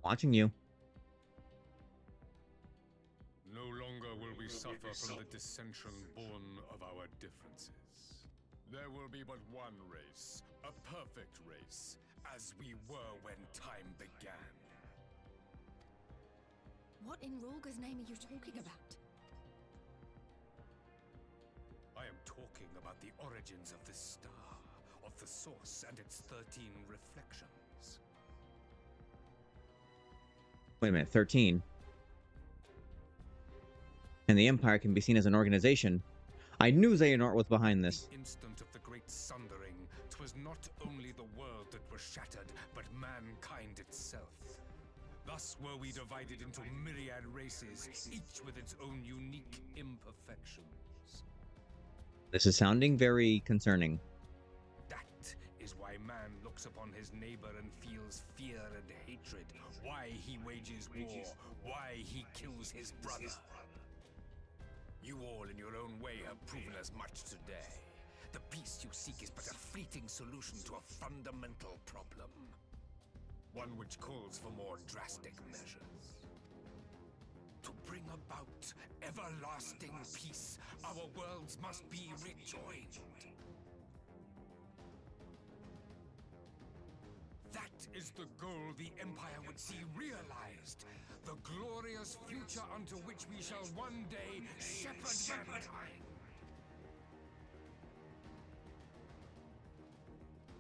Watching you. No longer will we suffer from the dissension born of our differences. There will be but one race, a perfect race, as we were when time began. What in Rorga's name are you talking about? I am talking about the origins of this star, of the source and its 13 reflections. Wait a minute, 13. And the Empire can be seen as an organization. I knew Xehanort was behind this. The instant of the great sundering, 'twas not only the world that was shattered, but mankind itself. Thus were we divided into myriad races, each with its own unique imperfections. This is sounding very concerning. That is why man looks upon his neighbor and feels fear and hatred, why he wages war, why he kills his brother. You all in your own way have proven as much today. The peace you seek is but a fleeting solution to a fundamental problem. One which calls for more drastic measures. To bring about everlasting peace, our worlds must be rejoined. That is the goal the Empire would see realized. The glorious future unto which we shall one day shepherd mankind.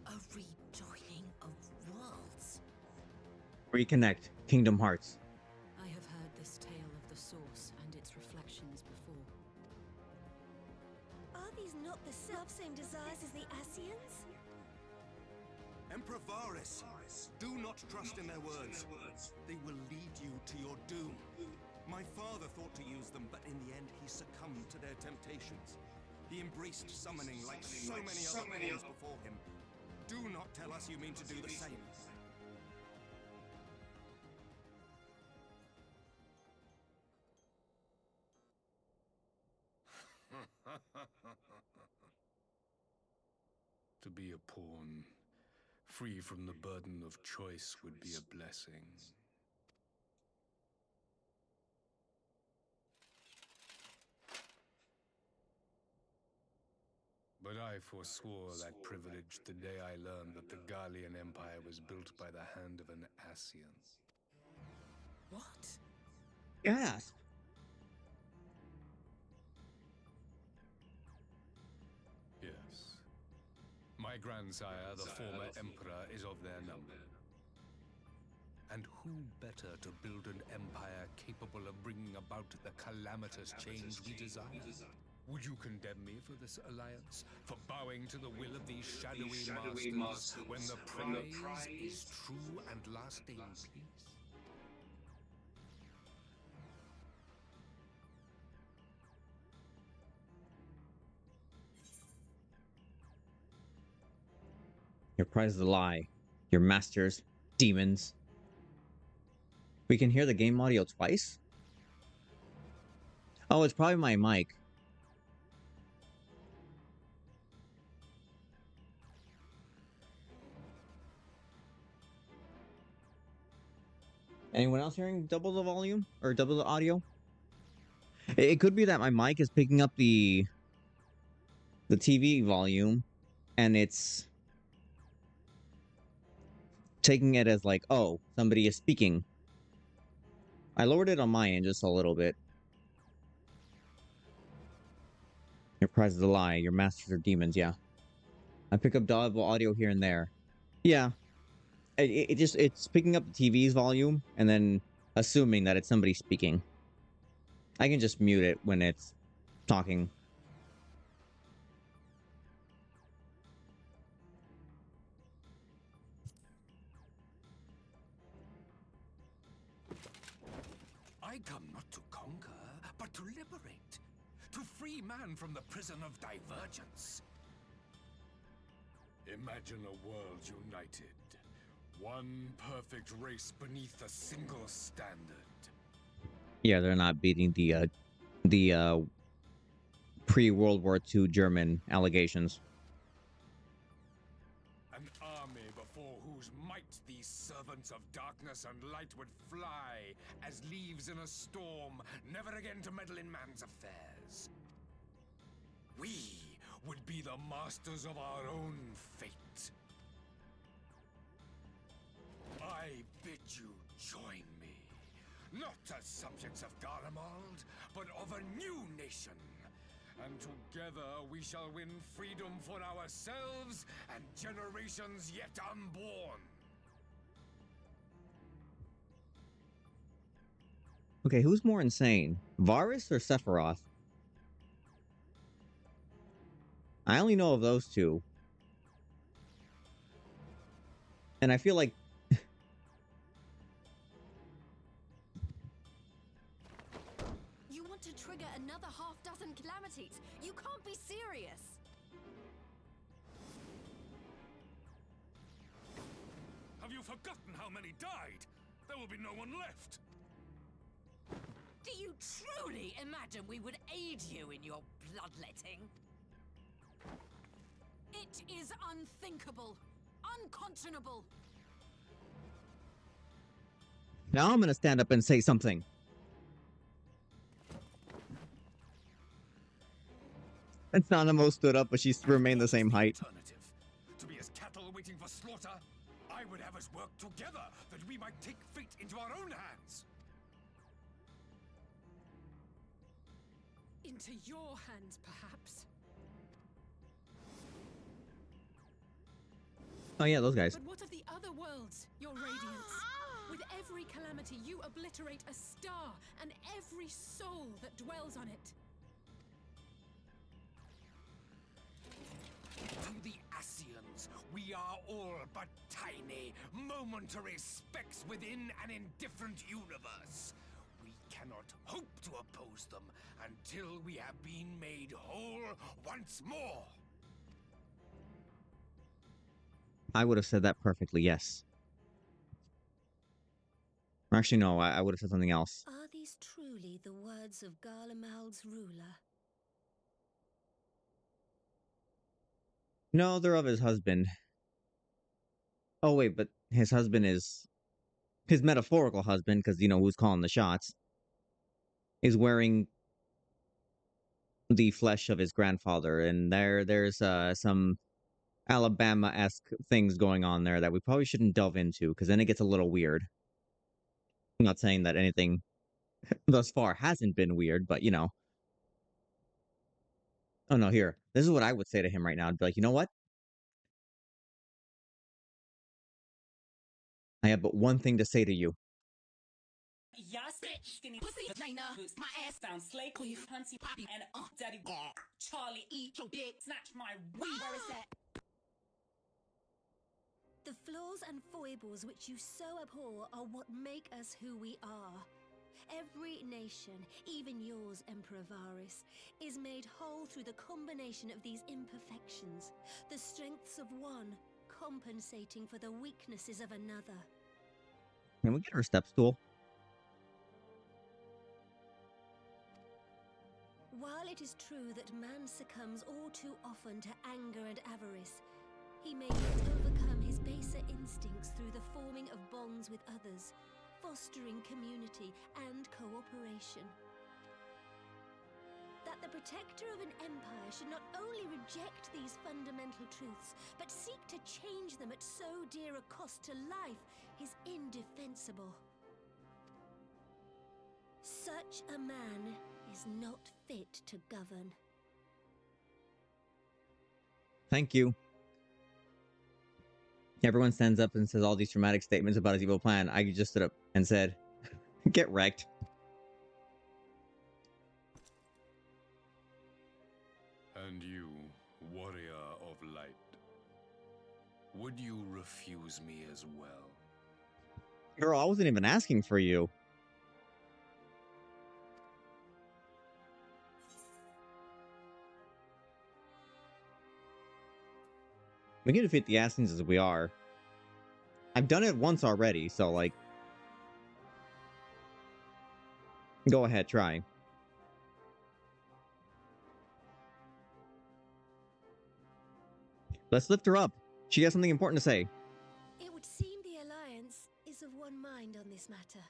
A rejoining of worlds. Reconnect. Kingdom Hearts. I have heard this tale of the source and its reflections before. Are these not the self-same desires as the Ascians? Emperor Varys, do not trust in their words. They will lead you to your doom. My father thought to use them, but in the end he succumbed to their temptations. He embraced summoning like so many other pawns before him. Do not tell us you mean to do the same. To be a pawn, free from the burden of choice, would be a blessing. But I forswore that privilege the day I learned that the Garlean Empire was built by the hand of an Ascian. What? Gasp. Yes. My grandsire, the former emperor, is of their number. And who better to build an empire capable of bringing about the calamitous change we desire? Would you condemn me for this alliance? For bowing to the will of these shadowy masters when the prize is true and lasting peace? Your prize is a lie. Your masters, demons. We can hear the game audio twice? Oh, it's probably my mic. Anyone else hearing double the volume? Or double the audio? It could be that my mic is picking up the TV volume, and it's taking it as like, oh, somebody is speaking. I lowered it on my end just a little bit. Your prize is a lie. Your masters are demons. Yeah. I pick up audible audio here and there. Yeah. It's picking up the TV's volume and then assuming that it's somebody speaking. I can just mute it when it's talking. I come not to conquer, but to liberate. To free man from the prison of divergence. Imagine a world united. One perfect race beneath a single standard. Yeah, they're not beating the pre-World War II German allegations. An army before whose might these servants of darkness and light would fly as leaves in a storm, never again to meddle in man's affairs. We would be the masters of our own fate. I bid you join me, not as subjects of Garlemald, but of a new nation. And together we shall win freedom for ourselves and generations yet unborn. Okay, who's more insane? Varus or Sephiroth? I only know of those two. And I feel like You want to trigger another half-dozen calamities? You can't be serious! Have you forgotten how many died? There will be no one left. Do you truly imagine we would aid you in your bloodletting? It is unthinkable, unconscionable. now I'm gonna stand up and say something. And Nanamo stood up, but she remained the same height. To be as cattle waiting for slaughter, I would have us work together that we might take fate into our own hands. Into your hands, perhaps. Oh yeah, those guys. But what of the other worlds, your radiance? With every calamity, you obliterate a star and every soul that dwells on it. To the Ascians, we are all but tiny, momentary specks within an indifferent universe. We cannot hope to oppose them until we have been made whole once more. I would have said that perfectly, yes. Or actually, no, I would have said something else. Are these truly the words of Garlemald's ruler? No, they're of his husband. Oh wait, but his husband is his metaphorical husband, because you know who's calling the shots, is wearing the flesh of his grandfather, and there's some Alabama-esque things going on there that we probably shouldn't delve into, because then it gets a little weird. I'm not saying that anything thus far hasn't been weird, but you know. Oh no, here. This is what I would say to him right now. I'd be like, you know what? I have but one thing to say to you. Y'all skinny pussy vagina. My ass down, slay queen, hunty poppy, and daddy Charlie eat your dick, snatch my weed. Where is that? The flaws and foibles which you so abhor are what make us who we are. Every nation, even yours, Emperor Varus, is made whole through the combination of these imperfections, the strengths of one compensating for the weaknesses of another. Can we get her step stool? While it is true that man succumbs all too often to anger and avarice, he may yet overcome his baser instincts through the forming of bonds with others, fostering community and cooperation. That the protector of an empire should not only reject these fundamental truths, but seek to change them at so dear a cost to life is indefensible. Such a man is not fit to govern. Thank you. Everyone stands up and says all these dramatic statements about his evil plan. I just stood up and said, get wrecked. And you, warrior of light, would you refuse me as well? Girl, I wasn't even asking for you. We can defeat the Assassins as we are. I've done it once already, so like... Go ahead, try. Let's lift her up. She has something important to say. It would seem the Alliance is of one mind on this matter.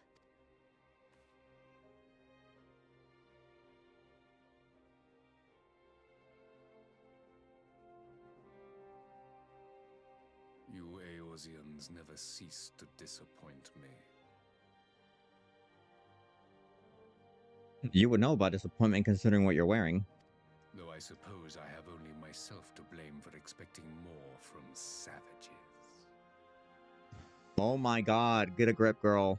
You Eorzeans never cease to disappoint me. You would know about disappointment considering what you're wearing. Though I suppose I have only myself to blame for expecting more from savages. Oh my god, get a grip, girl.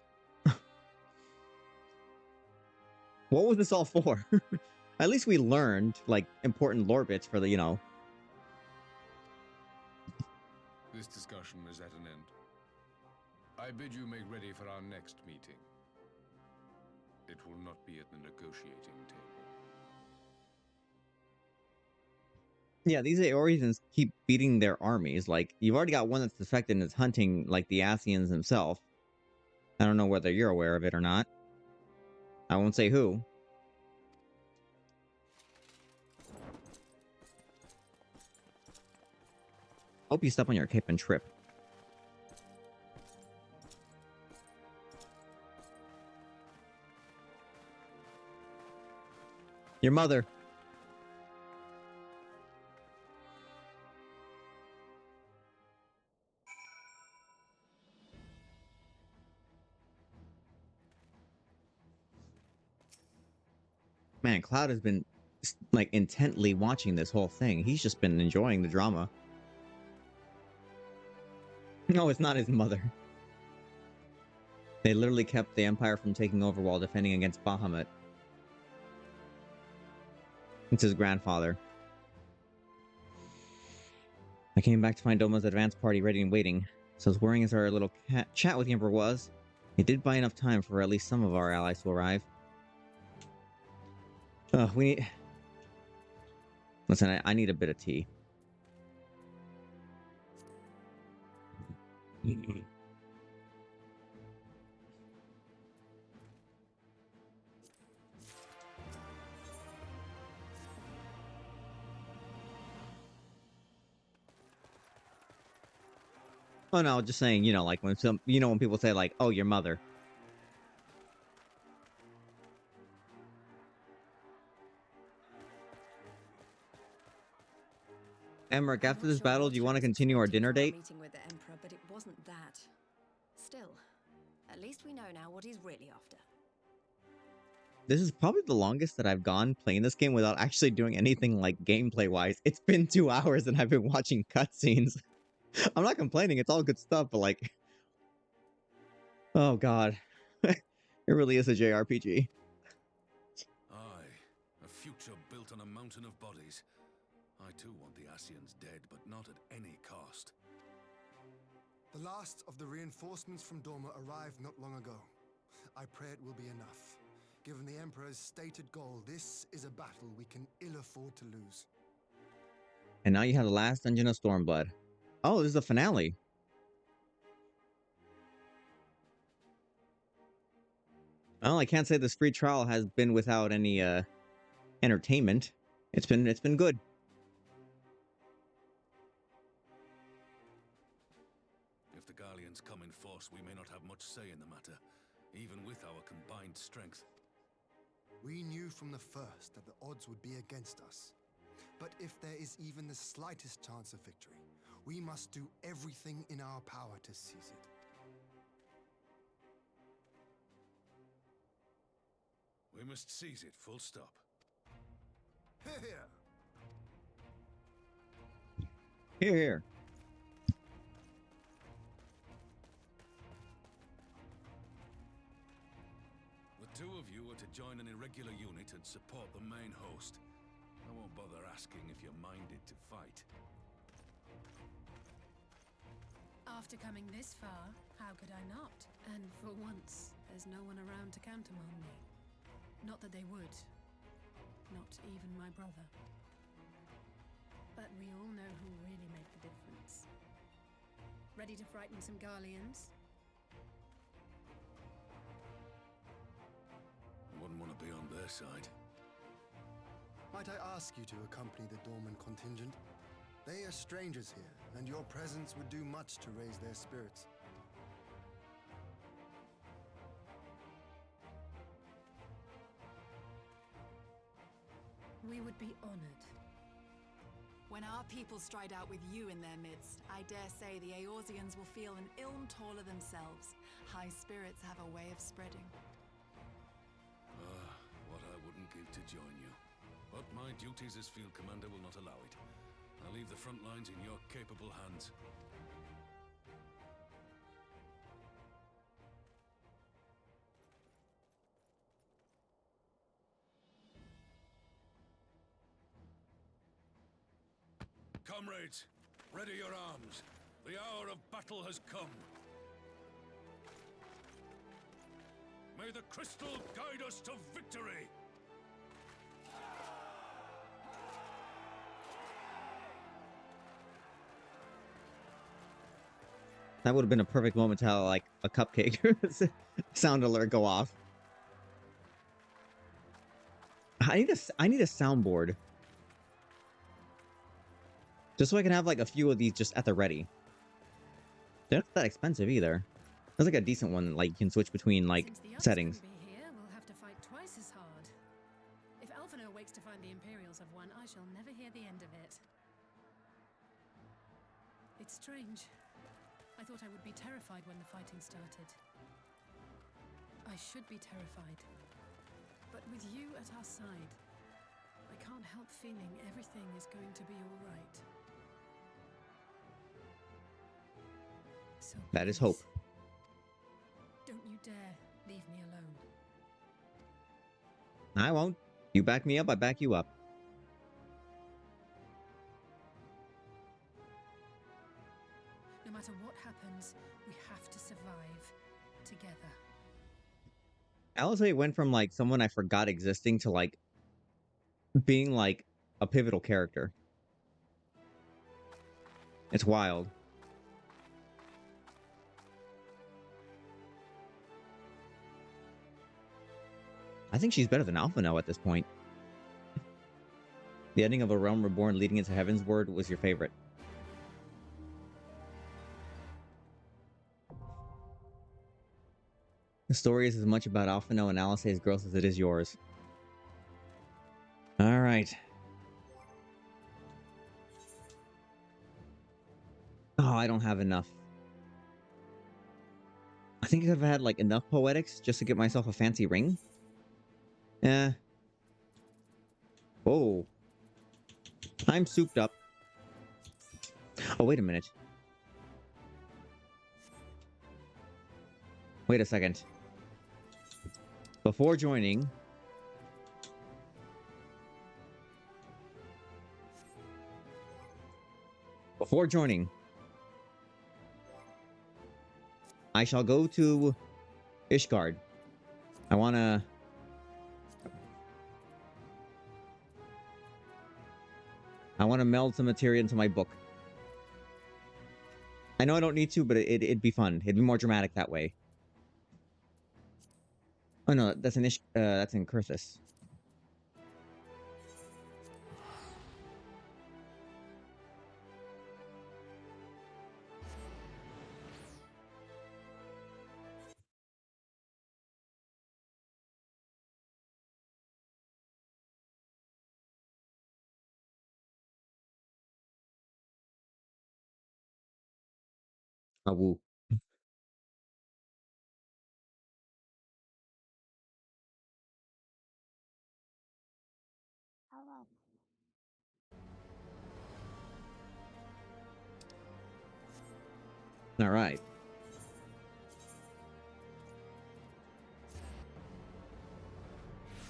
What was this all for? At least we learned, like, important lore bits for the, you know... This discussion is at an end. I bid you make ready for our next meeting. It will not be at the negotiating table. Yeah, these Eorzeans keep beating their armies. Like, you've already got one that's defected and is hunting, like, the Ascians himself. I don't know whether you're aware of it or not. I won't say who. Hope you step on your cape and trip. Your mother. Man, Cloud has been, like, intently watching this whole thing. He's just been enjoying the drama. No, it's not his mother. They literally kept the Empire from taking over while defending against Bahamut. It's his grandfather. I came back to find Doma's advance party ready and waiting. So as worrying as our little chat with the Emperor was, it did buy enough time for at least some of our allies to arrive. We need... Listen, I need a bit of tea. Oh no, just saying, you know, like when some, you know, when people say like, "Oh, your mother." Emmerich, after this battle, do you want to continue our dinner date? Meeting with the Emperor, but it wasn't that. Still, at least we know now what he's really after. This is probably the longest that I've gone playing this game without actually doing anything like gameplay-wise. It's been 2 hours and I've been watching cutscenes. I'm not complaining, it's all good stuff, but like... Oh god. It really is a JRPG. Aye, a future built on a mountain of bodies. I too want the Ascians dead, but not at any cost. The last of the reinforcements from Dorma arrived not long ago. I pray it will be enough. Given the Emperor's stated goal, this is a battle we can ill afford to lose. And now you have the last dungeon of Stormblood. Oh, this is the finale. Well, I can't say this free trial has been without any entertainment. It's been good. If the Gallians come in force, we may not have much say in the matter, even with our combined strength. We knew from the first that the odds would be against us. But if there is even the slightest chance of victory, we must do everything in our power to seize it. We must seize it, full stop. Here! Here. The two of you are to join an irregular unit and support the main host. I won't bother asking if you're minded to fight. After coming this far, how could I not? And for once, there's no one around to count 'em on me. Not that they would. Not even my brother. But we all know who really make the difference. Ready to frighten some Garleans? Wouldn't want to be on their side. Might I ask you to accompany the Dorman contingent? They are strangers here, and your presence would do much to raise their spirits. We would be honored. When our people stride out with you in their midst, I dare say the Eorzeans will feel an ilm taller themselves. High spirits have a way of spreading. What I wouldn't give to join you. But my duties as field commander will not allow it. I'll leave the front lines in your capable hands. Comrades, ready your arms. The hour of battle has come. May the crystal guide us to victory! That would have been a perfect moment to have like a cupcake sound alert go off. I need a soundboard. Just so I can have like a few of these just at the ready. They're not that expensive either. There's like a decent one, like you can switch between like settings. Here, we'll have to fight twice as hard. If Alphino wakes to find the Imperials have won, I shall never hear the end of it. It's strange. I thought I would be terrified when the fighting started. I should be terrified. But with you at our side, I can't help feeling everything is going to be all right. So That is hope. don't you dare leave me alone. I won't. You back me up, I back you up. No matter what happens, we have to survive together. Alizé went from like someone I forgot existing to like being like a pivotal character. It's wild. I think she's better than Alphino at this point. The ending of A Realm Reborn leading into Heaven's Word was your favorite. The story is as much about Alphino and Alice's growth as it is yours. Alright. Oh, I don't have enough. I think I've had like enough poetics just to get myself a fancy ring. Whoa. I'm souped up. Oh, wait a minute. Wait a second. Before joining... I shall go to Ishgard. I wanna... meld some materia into my book. I know I don't need to, but it'd be fun. It'd be more dramatic that way. Oh no, that's that's in Kurthus. Woo. All right.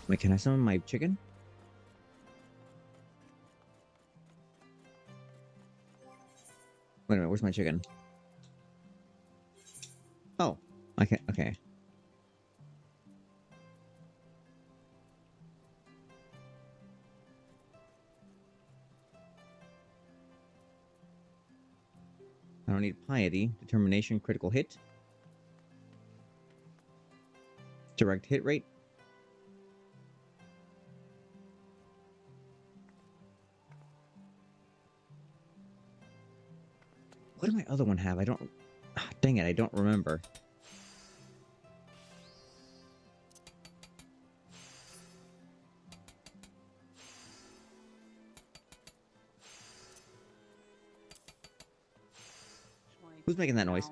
Wait, can I summon my chicken? Wait a minute, where's my chicken? Oh, I can't. Okay. I don't need piety, determination, critical hit, direct hit rate. What do my other one have? I don't. Dang it, I don't remember. Who's making that noise?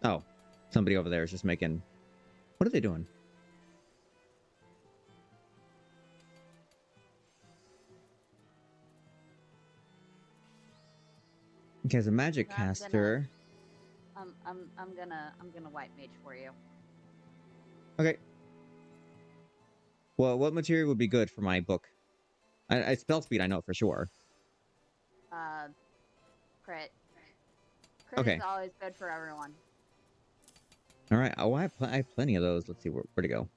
Oh, somebody over there is just making... What are they doing? Okay, as a magic caster... I'm gonna white mage for you. Okay. Well, what material would be good for my book? I spell speed, I know for sure. Crit. Crit Okay. is always good for everyone. All right. Oh, I have plenty of those. Let's see where to go.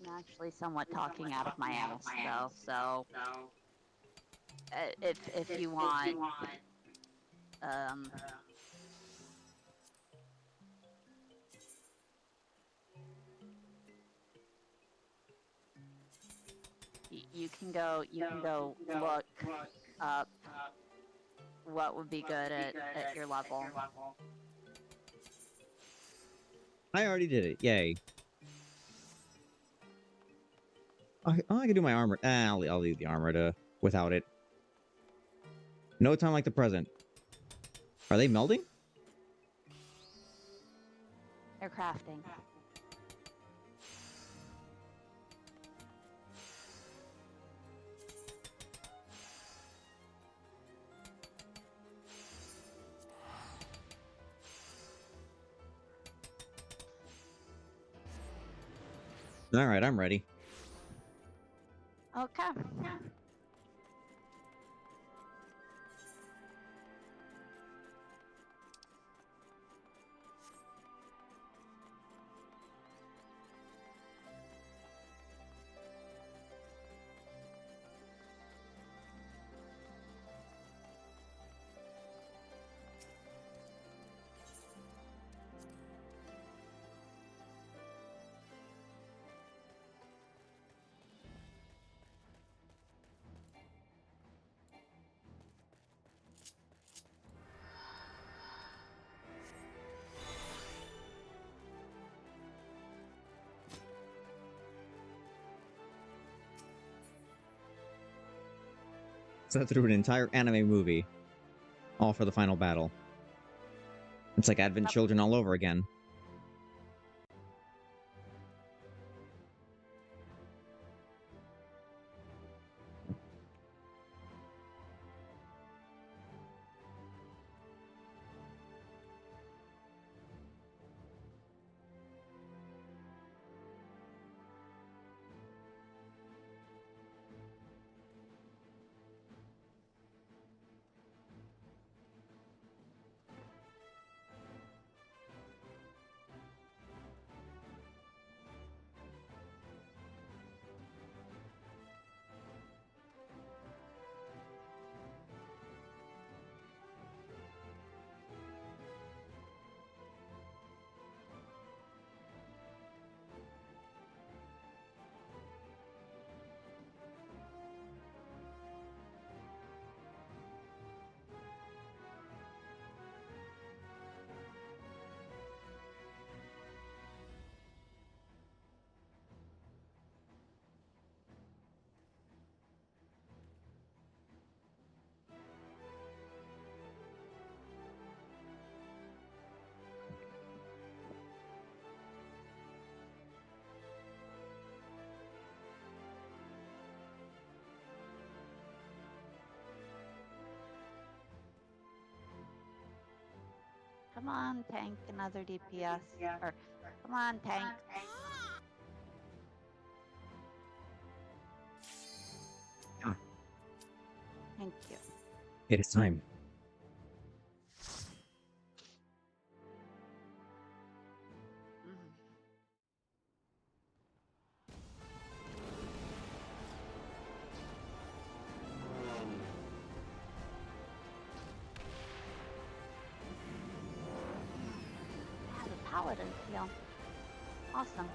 I'm actually somewhat talking out of my ass, though. So, if you want, you can go look up what would be good at your level. I already did it. Yay. I can do my armor. I'll leave the armor to without it. No time like the present. Are they melding? They're crafting. All right, I'm ready. Okay. So through an entire anime movie, all for the final battle. It's like Advent Children all over again. Come on, tank, another DPS. Or, come on, tank. Ah. Thank you. It is time. The paladin seal. Awesome.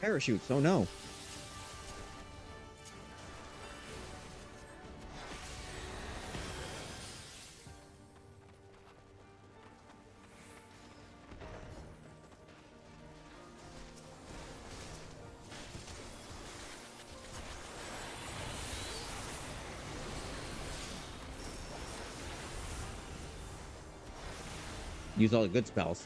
Parachutes, oh no. Use all the good spells.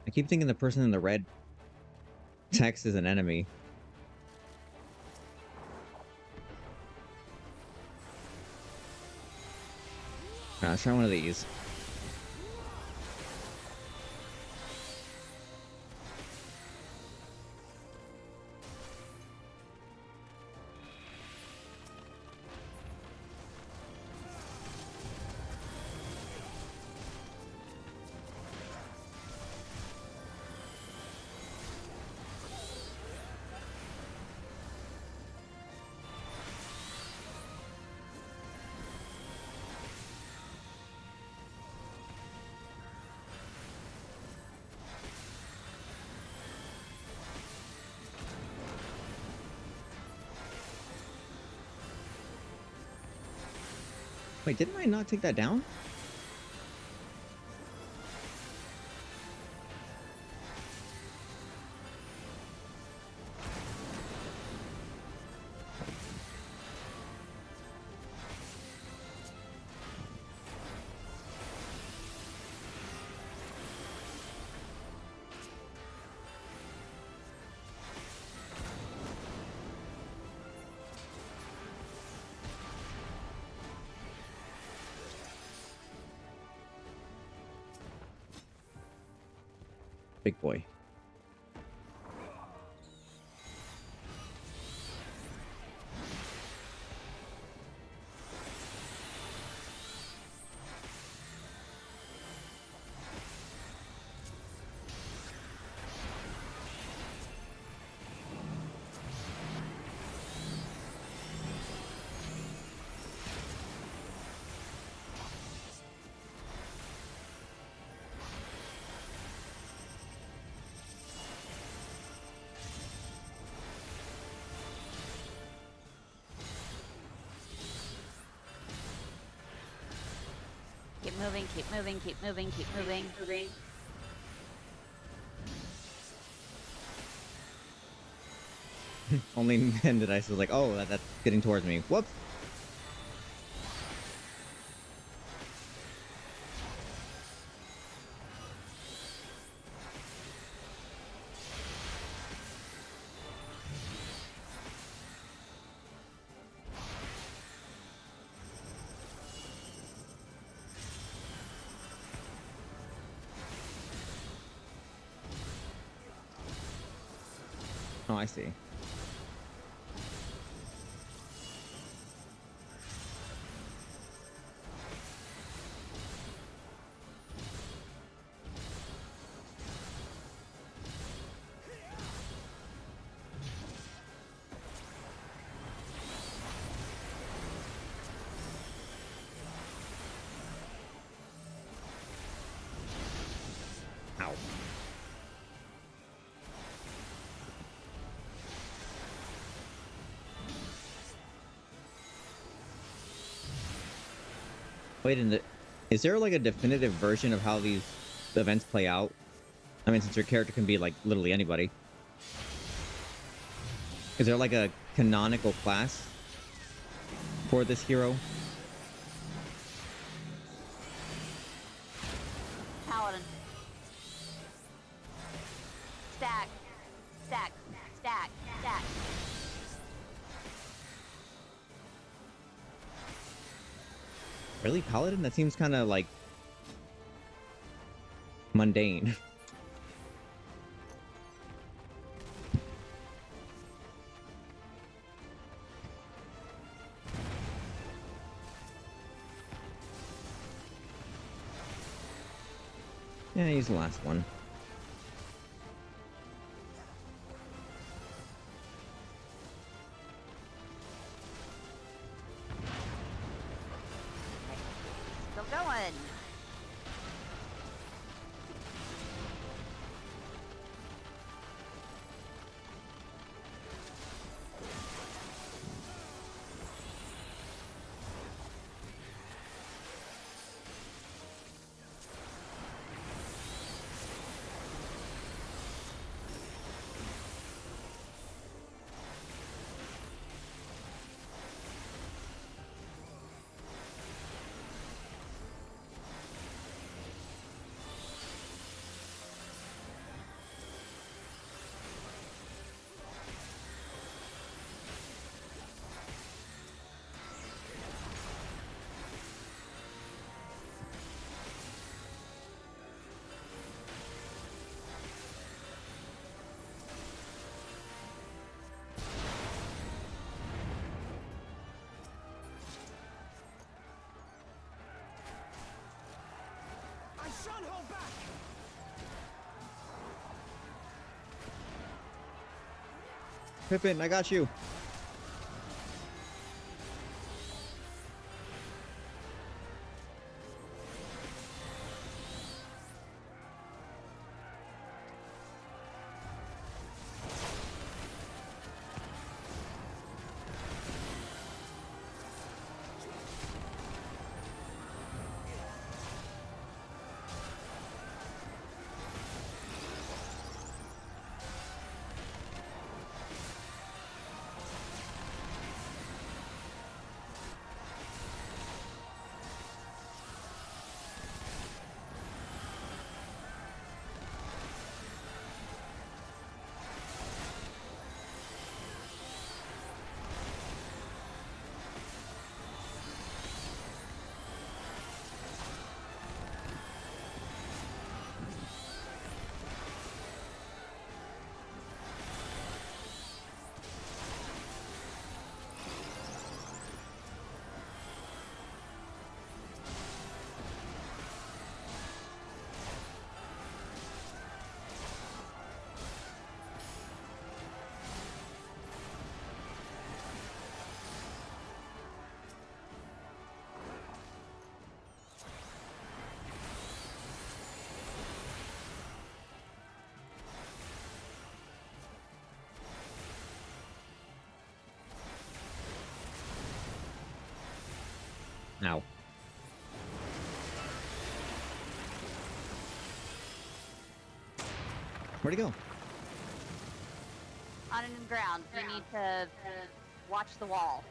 I keep thinking the person in the red text is an enemy. Let's try one of these. Wait, didn't I not take that down? Big boy. Keep moving, keep moving, keep moving, keep moving. Only then did I see like, oh, that's getting towards me. Whoops. Oh, I see. Wait, is there like a definitive version of how these events play out? I mean, since your character can be like literally anybody. Is there like a canonical class for this hero? Paladin. Stack. Stack. Stack. Stack. Really, Paladin? That seems kind of like mundane. Yeah, use the last one. Still going. I shan't hold back! Pippin, I got you. Ow. Where'd he go? On the ground. You need to watch the wall.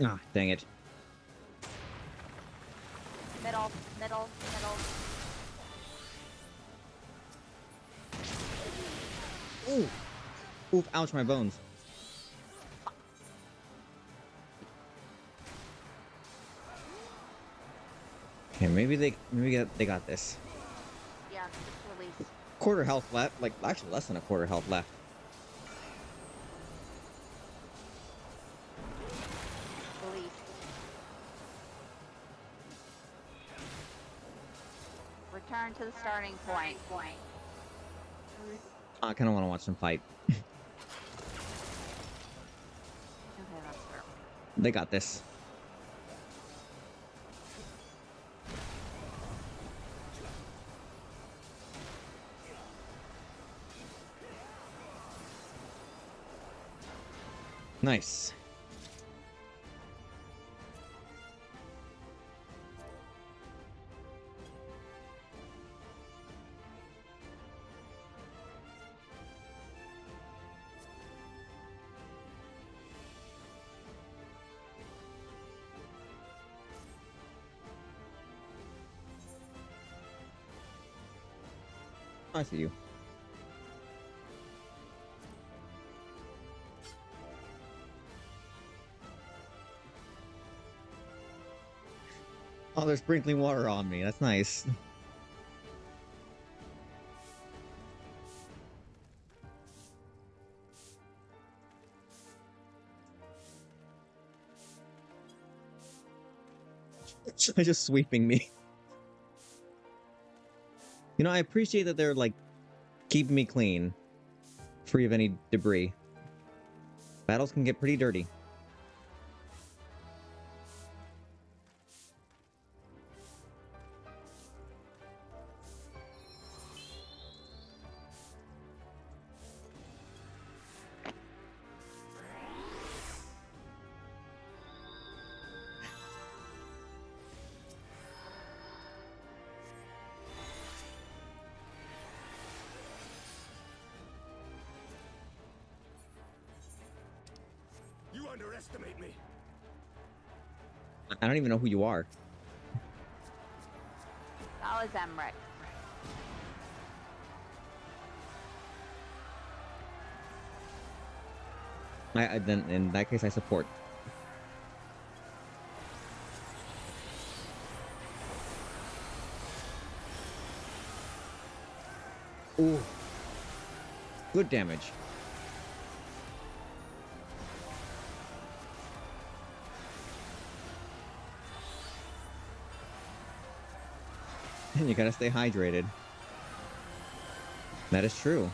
Ah, dang it. Middle, middle, middle. Ooh. Oof, ouch, my bones. Okay, maybe they got this. Yeah, just release. Quarter health left, like actually less than a quarter health left. Release. Return to the starting point. I kind of want to watch them fight. Okay, that's fair. They got this. Nice. I see you. Oh, they're sprinkling water on me. That's nice. They're just sweeping me. You know, I appreciate that they're, like, keeping me clean. Free of any debris. Battles can get pretty dirty. You underestimate me. I don't even know who you are. That was Emmerich. Then in that case, I support. Ooh. Good damage. And you gotta stay hydrated. That is true.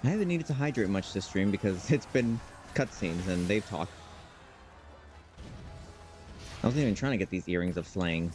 I haven't needed to hydrate much this stream because it's been cutscenes and they've talked. I wasn't even trying to get these earrings of slaying.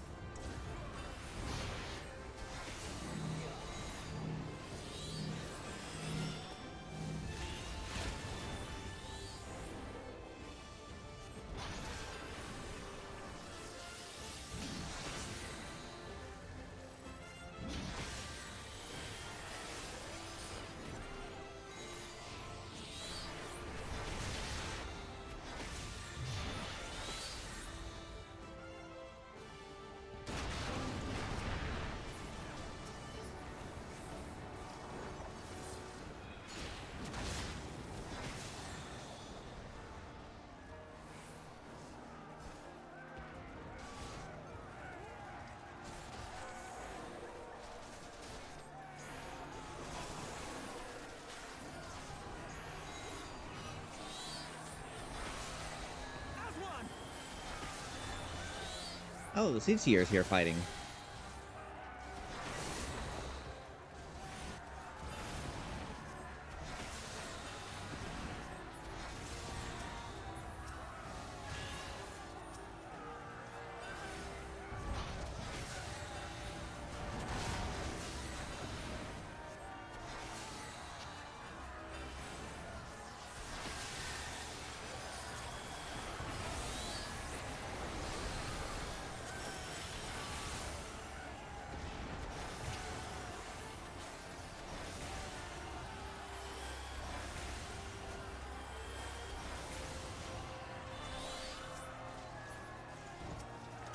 Oh, the Seedseer is here fighting.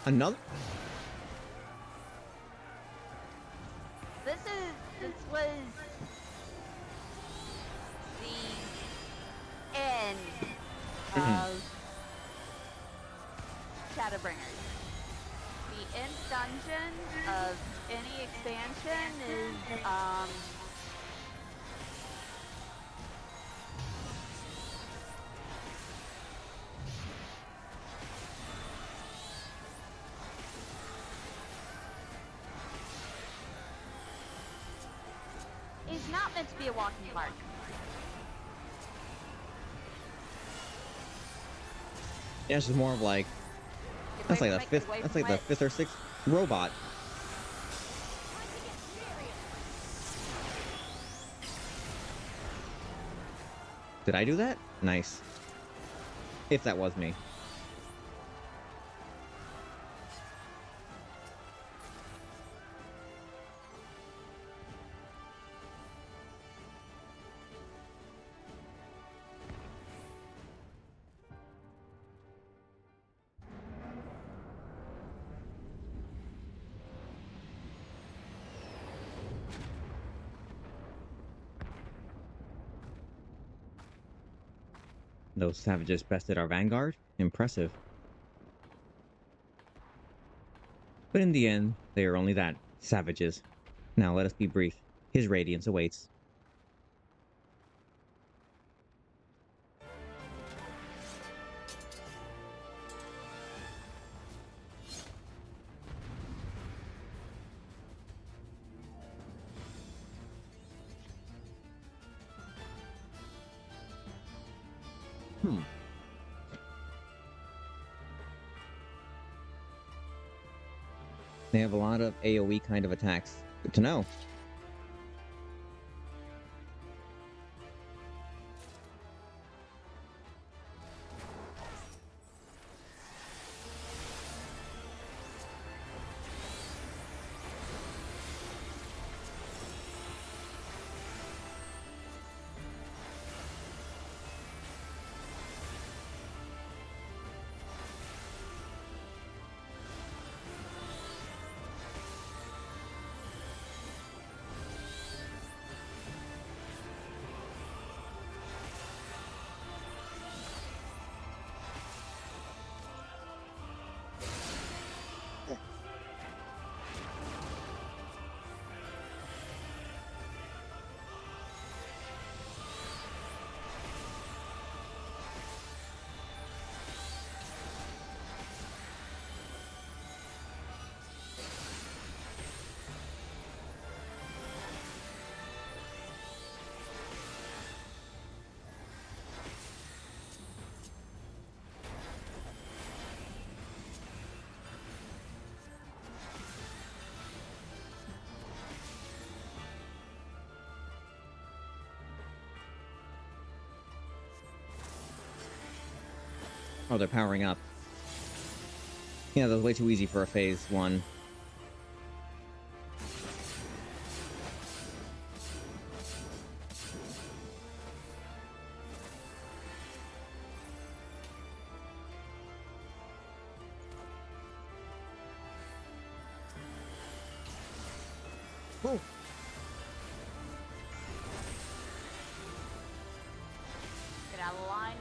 Another? This was the end of Shadowbringers. The end dungeon of any expansion is not meant to be a walking park. Yeah, it's just more of like that's like the fifth. That's like the fifth or sixth robot. Did I do that? Nice. If that was me. Those savages bested our vanguard? Impressive. But in the end, they are only that, savages. Now let us be brief. His radiance awaits. They have a lot of AoE kind of attacks. Good to know. Oh, they're powering up. Yeah, that was way too easy for a phase 1. Oh. Get out of the line.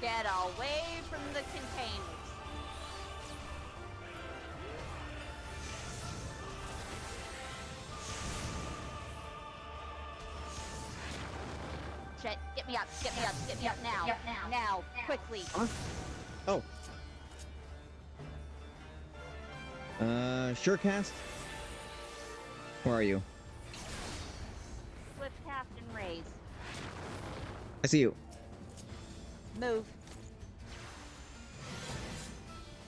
Get away from the containers. Shit, get me up, get me up, get me up now. Now, quickly. Oh. Surecast? Where are you? Swift cast and raise. I see you. Move.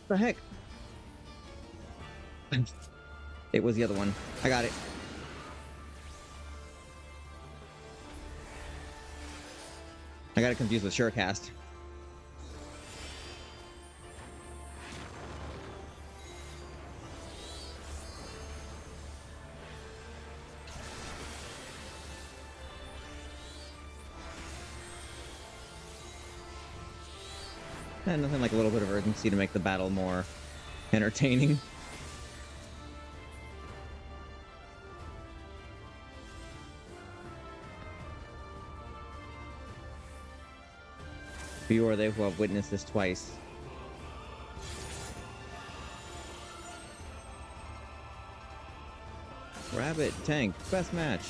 The heck? It was the other one. I got it. I got it confused with Surecast. And nothing like a little bit of urgency to make the battle more entertaining. Few are they who have witnessed this twice. Rabbit, tank, best match.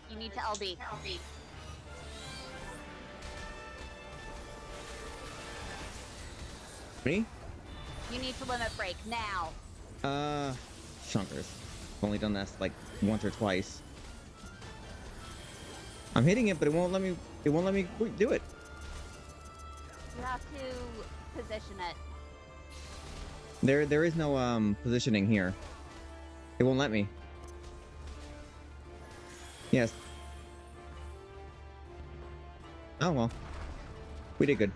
You need to LB. Me? You need to limit break now. Chunkers. I've only done that like once or twice. I'm hitting it, but it won't let me. It won't let me do it. You have to position it. There is no positioning here. It won't let me. Yes. Oh well. We did good.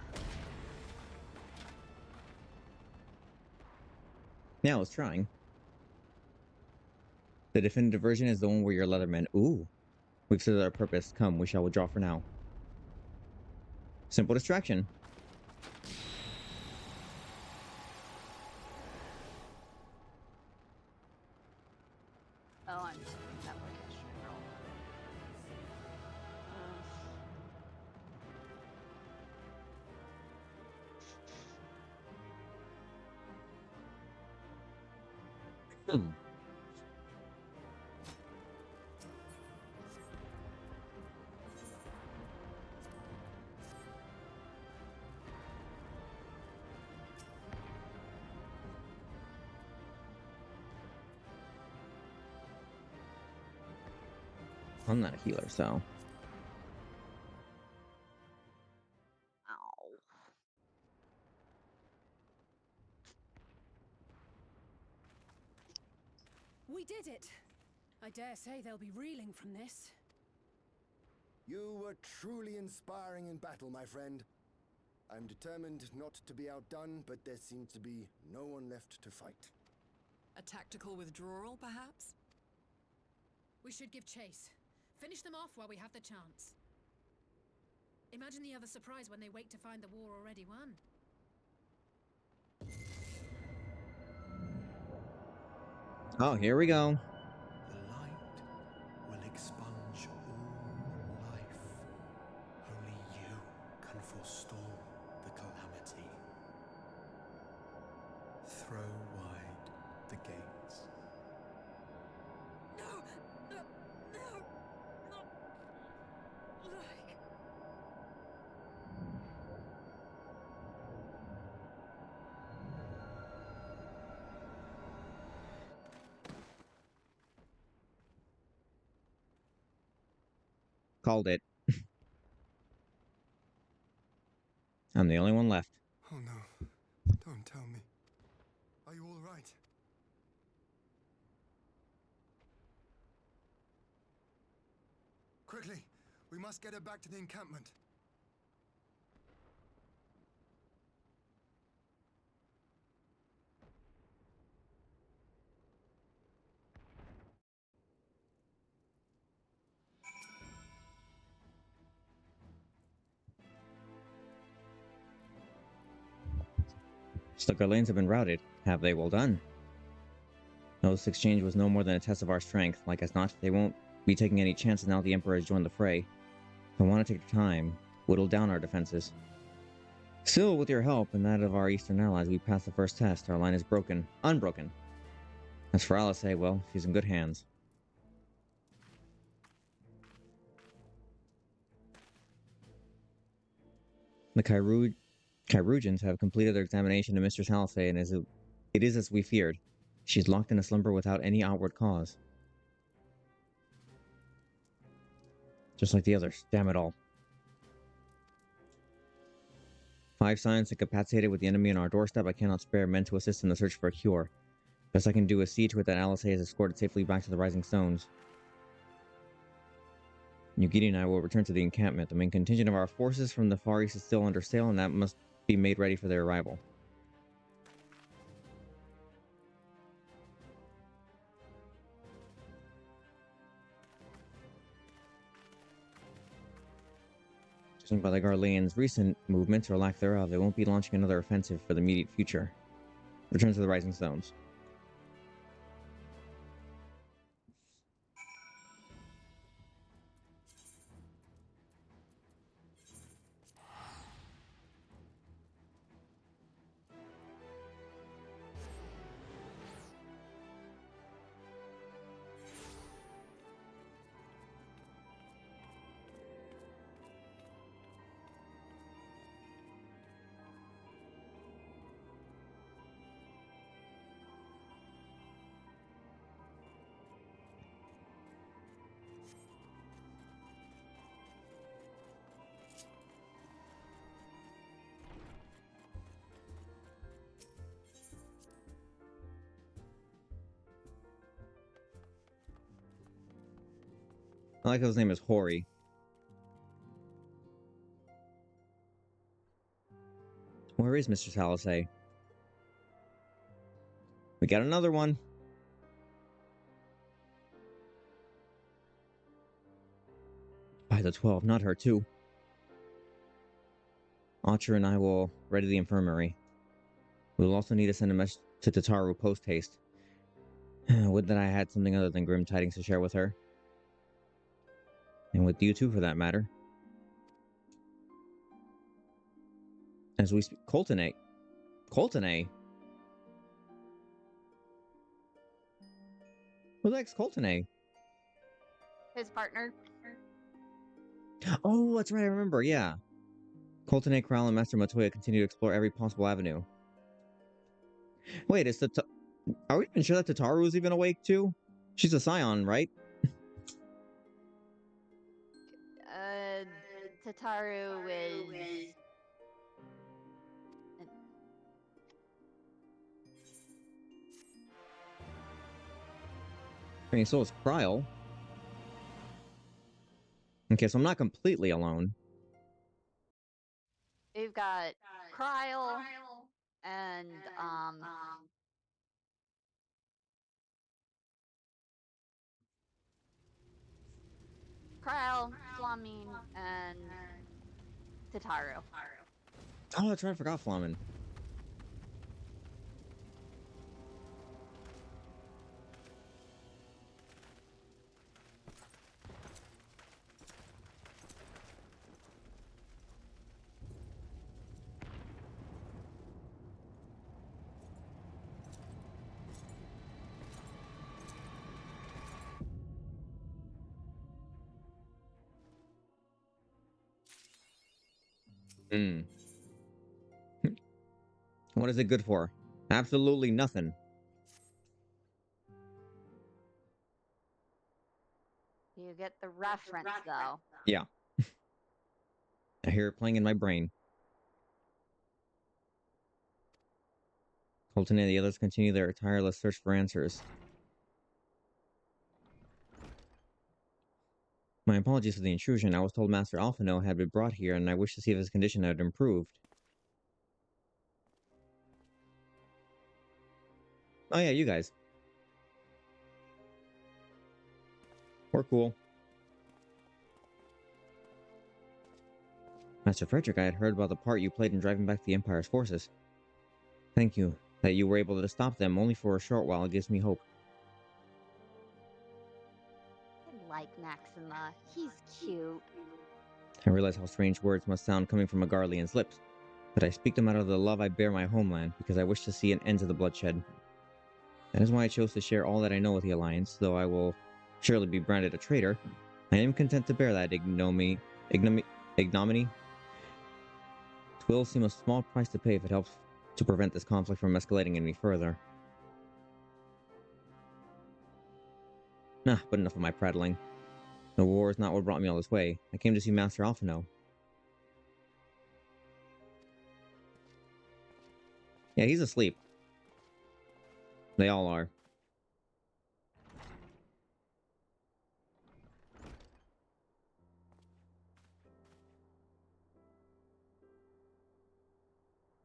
Yeah, I was trying. The definitive version is the one where you're Leatherman. Ooh. We've said our purpose. Come, we shall withdraw for now. Simple distraction. Oh, I'm just that location roll. I'm not a healer, so. Ow. We did it! I dare say they'll be reeling from this. You were truly inspiring in battle, my friend. I'm determined not to be outdone, but there seems to be no one left to fight. A tactical withdrawal, perhaps? We should give chase. Finish them off while we have the chance. Imagine the other surprise when they wake to find the war already won. Oh, here we go. The light will expunge all life. Only you can forestall the calamity. Throw wide the gates. No! No! No! Not like... Called it. I'm the only one left. Oh no. Don't tell me. Are you all right? Quickly! We must get her back to the encampment. Stuck lanes have been routed. Have they? Well done. No, this exchange was no more than a test of our strength. Like as not, they won't be taking any chances now the Emperor has joined the fray. I want to take the time, whittle down our defenses. Still, with your help and that of our eastern allies, we passed the first test. Our line is broken. Unbroken. As for Alice, well, she's in good hands. The Kyrugians have completed their examination of Mistress Halsey, and it is as we feared. She's locked in a slumber without any outward cause. Just like the others. Damn it all. 5 science incapacitated with the enemy on our doorstep. I cannot spare men to assist in the search for a cure. Best I can do is see to it that Alice is escorted safely back to the Rising Stones. Yugiri and I will return to the encampment. The main contingent of our forces from the Far East is still under sail, and that must be made ready for their arrival. Judging by the Garleans' recent movements or lack thereof, they won't be launching another offensive for the immediate future. Return to the Rising Stones. I like how his name is Hori. Where is Mr. Salisay? We got another one. By the 12, not her too. Archer and I will ready the infirmary. We will also need to send a message to Tataru post-haste. Would that I had something other than grim tidings to share with her. And with you too, for that matter. As we speak, Coltonay. Coltonay? Who the heck's Coltonay? His partner. Oh, that's right, I remember, yeah. Coltonay, Corral, and Master Matoya continue to explore every possible avenue. Wait, are we even sure that Tataru is even awake too? She's a Scion, right? Tataru is... I mean, so is Kryl. Okay, so I'm not completely alone. We've got Kryl and Kryl, Flamine, and Tataru. Oh, that's right, I forgot Flamin. What is it good for? Absolutely nothing. You get the reference, though. Yeah. I hear it playing in my brain. Colton and the others continue their tireless search for answers. My apologies for the intrusion. I was told Master Alphino had been brought here, and I wish to see if his condition had improved. Oh yeah, you guys. We're cool. Master Frederick, I had heard about the part you played in driving back the Empire's forces. Thank you. That you were able to stop them only for a short while gives me hope. I like Maxima. He's cute. I realize how strange words must sound coming from a Garlean's lips, but I speak them out of the love I bear my homeland because I wish to see an end to the bloodshed. That is why I chose to share all that I know with the Alliance, though I will surely be branded a traitor. I am content to bear that ignominy. It will seem a small price to pay if it helps to prevent this conflict from escalating any further. Nah, but enough of my prattling. The war is not what brought me all this way. I came to see Master Alphino. Yeah, he's asleep. They all are.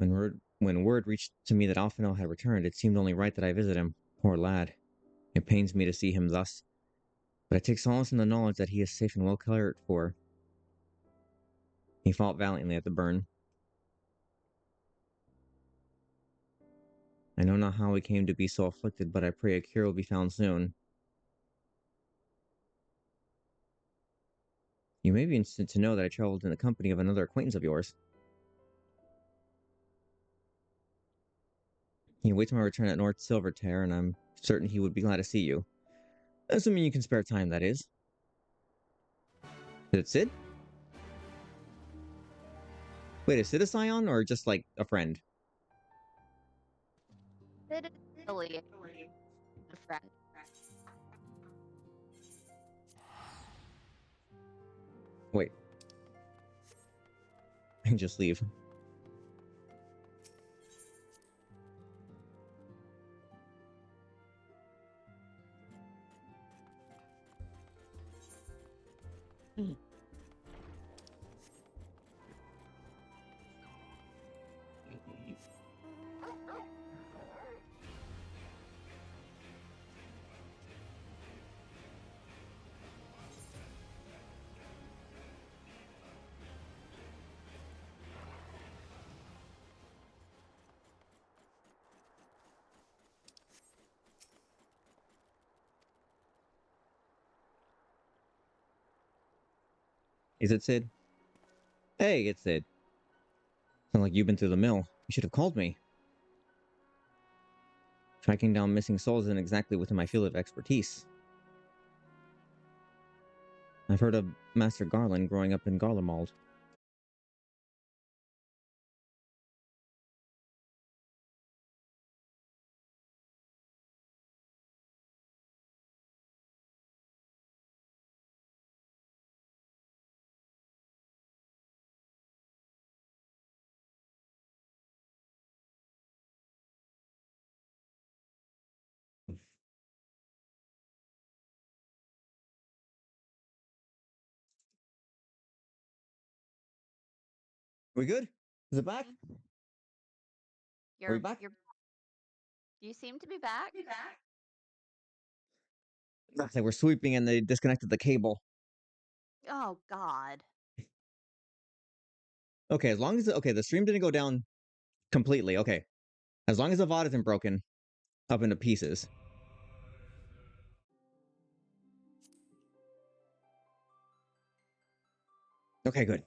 When word reached to me that Alphinaud had returned, it seemed only right that I visit him. Poor lad. It pains me to see him thus, but I take solace in the knowledge that he is safe and well cared for. He fought valiantly at the burn. I know not how he came to be so afflicted, but I pray a cure will be found soon. You may be interested to know that I traveled in the company of another acquaintance of yours. He awaits my return at North Silvertear, and I'm certain he would be glad to see you. Assuming you can spare time, that is. Is it Sid? Wait, is Sid a scion or just like a friend? It is really a friend. Wait. I can just leave. Is it Sid? Hey, it's Sid. Sound like you've been through the mill. You should have called me. Tracking down missing souls isn't exactly within my field of expertise. I've heard of Master Garland growing up in Garlemald. We good? Is it back? Are we back? You seem to be back. They were sweeping and they disconnected the cable. Oh God. Okay, as long as the stream didn't go down completely. Okay, as long as the VOD isn't broken up into pieces. Okay, good.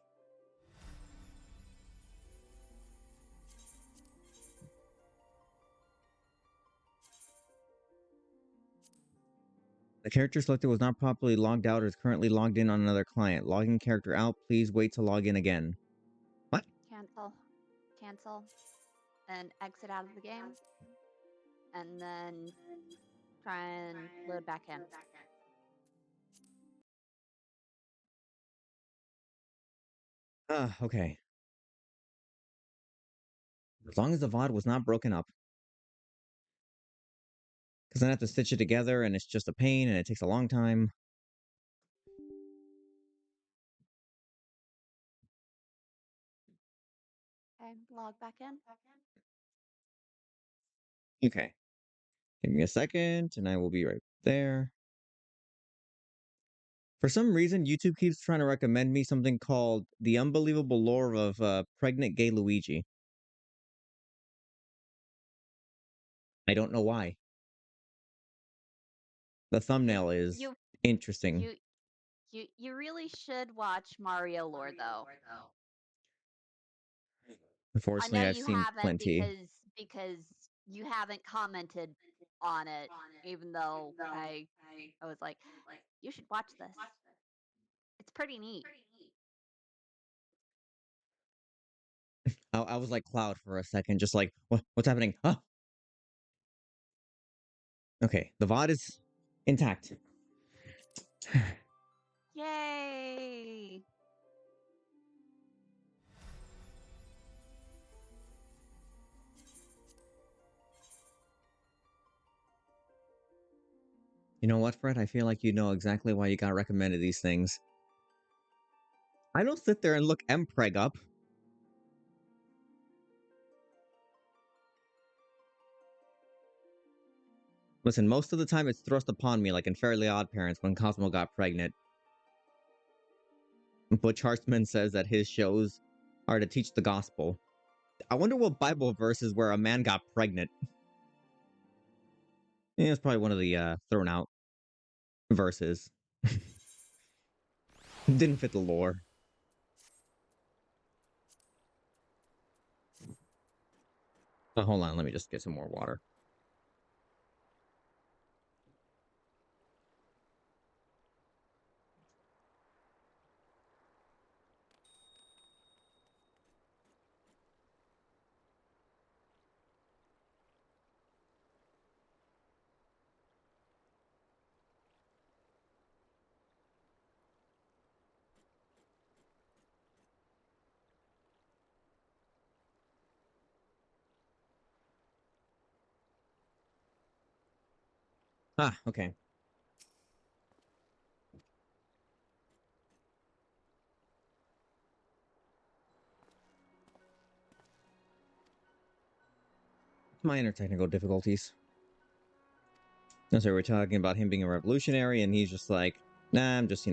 The character selected was not properly logged out or is currently logged in on another client. Logging character out. Please wait to log in again. What? Cancel, and exit out of the game, and then try and load back in. Okay. As long as the VOD was not broken up. Because then I have to stitch it together and it's just a pain and it takes a long time. Okay, log back in. Okay. Give me a second and I will be right there. For some reason, YouTube keeps trying to recommend me something called The Unbelievable Lore of Pregnant Gay Luigi. I don't know why. The thumbnail is interesting. You really should watch Mario Lore though. Unfortunately, I know I've you seen haven't plenty. because you haven't commented on it, even though I was like, you should watch this. It's pretty neat. I was like Cloud for a second, just like, what's happening? Huh? Okay, the VOD is intact. Yay! You know what, Fred? I feel like you know exactly why you got recommended these things. I don't sit there and look Mpreg up. Listen, most of the time it's thrust upon me like in Fairly Odd Parents when Cosmo got pregnant. Butch Hartman says that his shows are to teach the gospel. I wonder what Bible verse is where a man got pregnant. Yeah, it's probably one of the thrown out verses. Didn't fit the lore. But hold on, let me just get some more water. Ah, okay. Minor technical difficulties. And so we're talking about him being a revolutionary, and he's just like, nah, I'm just,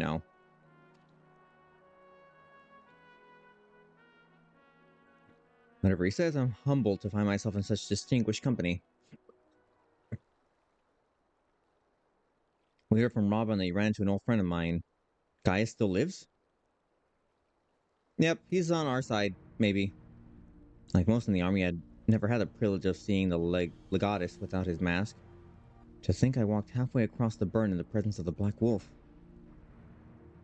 whatever he says, I'm humbled to find myself in such distinguished company. We heard from Robin that he ran into an old friend of mine. Gaius still lives? Yep, he's on our side, maybe. Like most in the army, I'd never had the privilege of seeing the legatus without his mask. To think I walked halfway across the burn in the presence of the Black Wolf.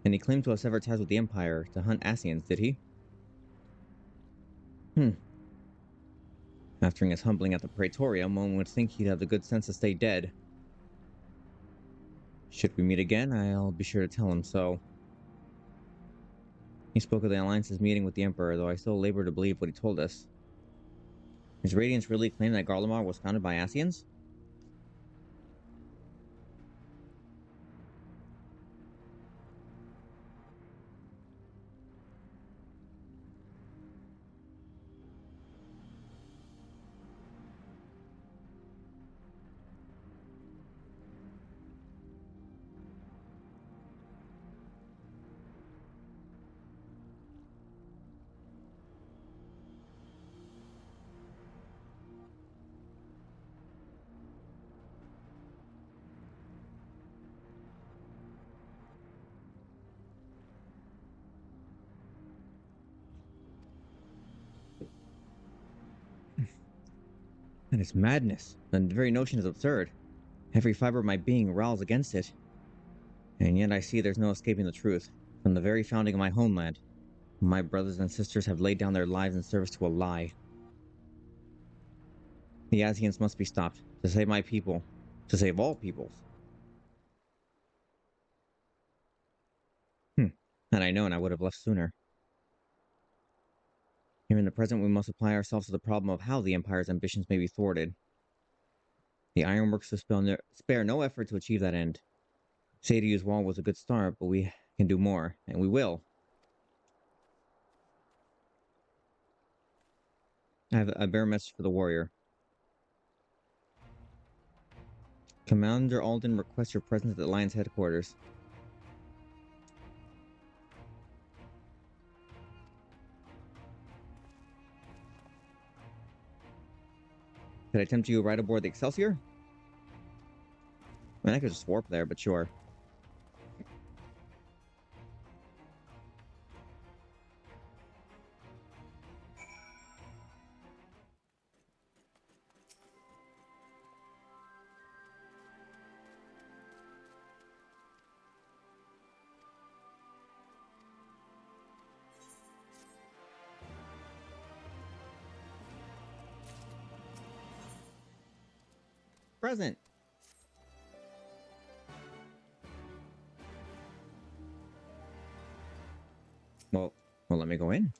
And he claimed to have severed ties with the Empire to hunt Asians, did he? After his humbling at the Praetorium, one would think he'd have the good sense to stay dead. Should we meet again, I'll be sure to tell him so. He spoke of the Alliance's meeting with the Emperor, though I still labor to believe what he told us. His Radiance really claimed that Garlemald was founded by Asians? That is madness. The very notion is absurd. Every fiber of my being riles against it. And yet I see there's no escaping the truth. From the very founding of my homeland, my brothers and sisters have laid down their lives in service to a lie. The Asians must be stopped, to save my people, to save all peoples. Had I known, I would have left sooner. Here in the present, we must apply ourselves to the problem of how the Empire's ambitions may be thwarted. The Ironworks will spare no effort to achieve that end. Sadio's wall was a good start, but we can do more, and we will. I have a bear message for the warrior. Commander Alden requests your presence at the Alliance headquarters. Could I tempt you right aboard the Excelsior? I mean, I could just warp there, but sure. Present. Well, let me go in.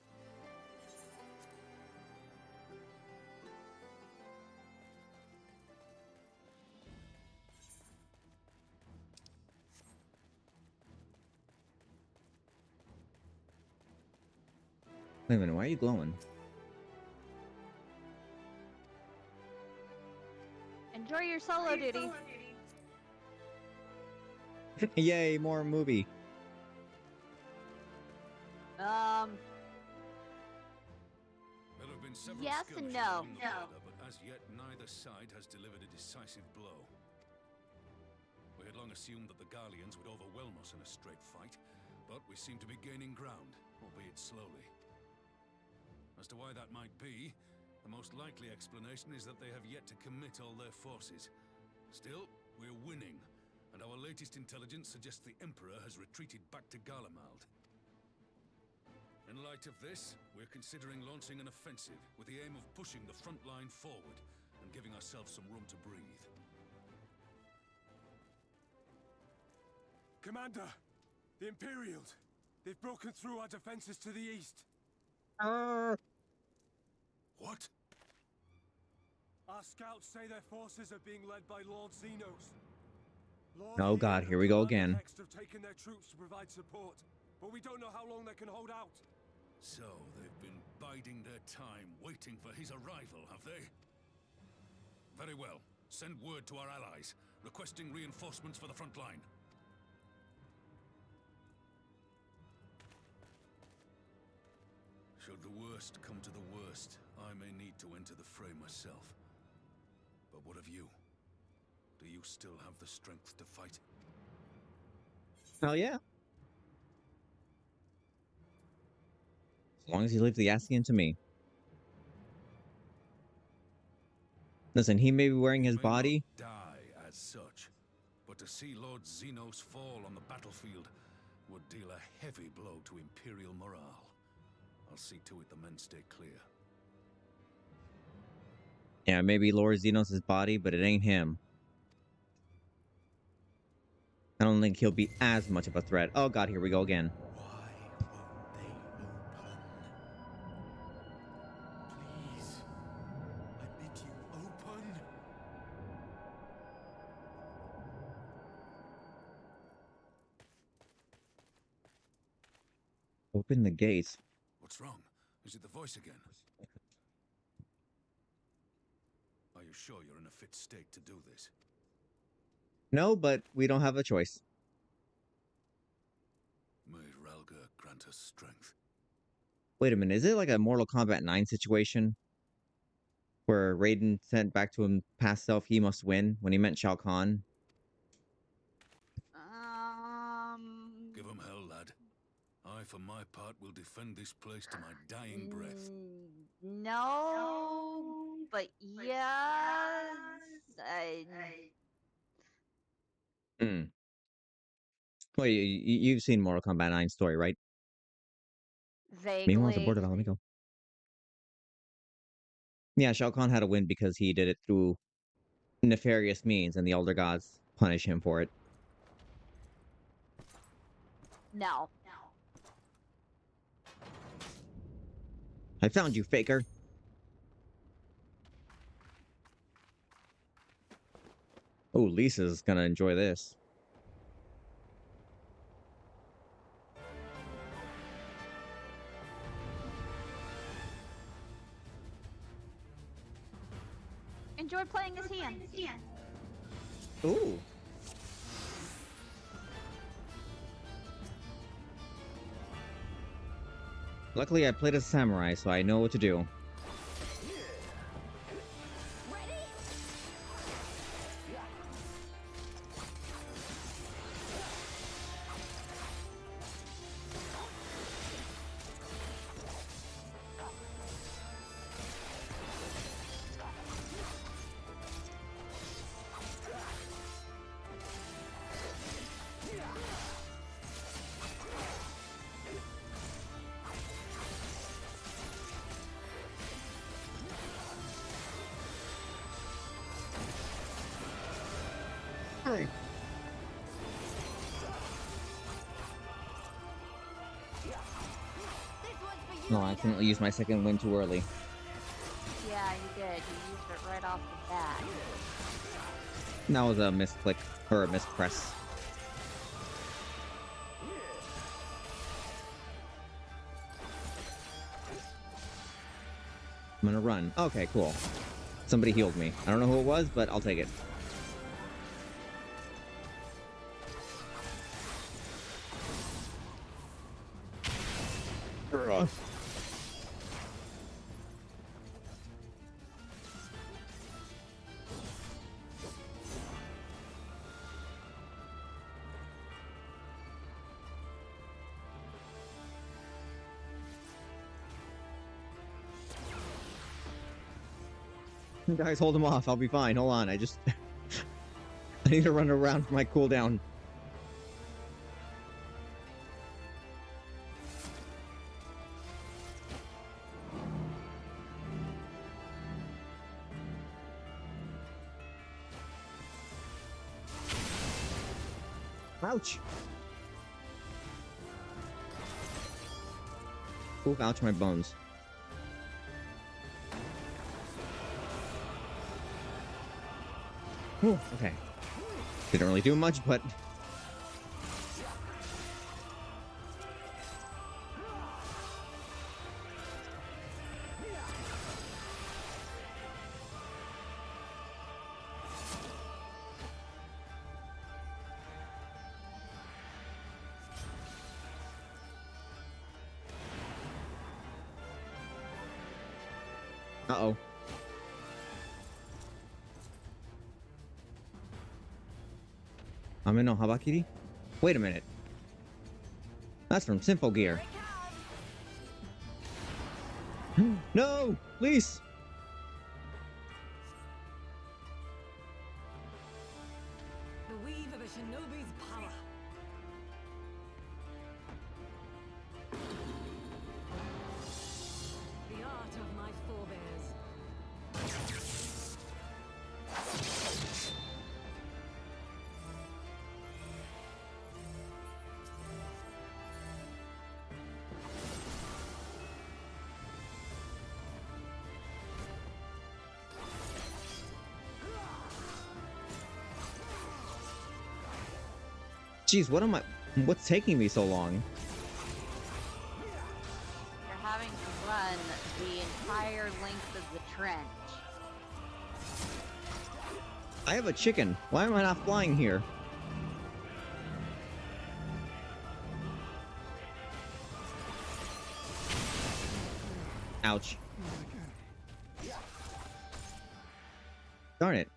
Wait a minute, why are you glowing? Enjoy your solo duty. Yay, more movie. There have been several Yes and skirmishes no. along the border, but as yet neither side has delivered a decisive blow. We had long assumed that the Garleans would overwhelm us in a straight fight, but we seem to be gaining ground, albeit slowly. As to why that might be, the most likely explanation is that they have yet to commit all their forces. Still, we're winning, and our latest intelligence suggests the Emperor has retreated back to Garlemald. In light of this, we're considering launching an offensive with the aim of pushing the front line forward and giving ourselves some room to breathe. Commander, the Imperials. They've broken through our defenses to the east. What? Our scouts say their forces are being led by Lord Xenos. Lord Oh Ian god, and here we go Commander again. Hext have taken their troops to provide support, but we don't know how long they can hold out. So, they've been biding their time, waiting for his arrival, have they? Very well. Send word to our allies, requesting reinforcements for the front line. Should the worst come to the worst, I may need to enter the fray myself. But what of you? Do you still have the strength to fight? Hell yeah. As long as you leave the Ascian to me. Listen, he may be wearing his body. Die as such, but to see Lord Xenos fall on the battlefield would deal a heavy blow to Imperial morale. I'll see to it the men stay clear. Yeah, maybe Lord Xenos' body, but it ain't him. I don't think he'll be as much of a threat. Oh god, here we go again. Please, I bid you open. Open the gates. What's wrong? Is it the voice again? Are you sure you're in a fit state to do this? No, but we don't have a choice. May Ralga grant us strength. Wait a minute, is it like a Mortal Kombat 9 situation? Where Raiden sent back to him past self, he must win, when he meant Shao Kahn? Give him hell, lad. I, for my part, will defend this place to my dying breath. No, but yes. Hmm. Well, you've seen Mortal Kombat 9 story, right? Meanwhile, it's Vaguely. aborted. Let me go. Yeah, Shao Kahn had to win because he did it through nefarious means, and the Elder Gods punish him for it. No. I found you, faker. Oh, Lisa's gonna enjoy this. Enjoy playing his hand. Ooh. Luckily, I played as a samurai, so I know what to do. No, I accidentally used my second win too early. Yeah, you did. You used it right off the bat. That was a misclick, or a mispress. I'm gonna run. Okay, cool. Somebody healed me. I don't know who it was, but I'll take it. Ugh. Guys, hold him off. I'll be fine. Hold on. I need to run around for my cooldown. Ouch. Ooh, ouch, my bones. Ooh, okay. Didn't really do much, but... Uh-oh. I'm in no Habakiri? Wait a minute. That's from Symphogear. No! Please! The weave of a shinobi's power. The art of my forebears. Jeez, what's taking me so long? You're having to run the entire length of the trench. I have a chicken. Why am I not flying here? Ouch. Darn it.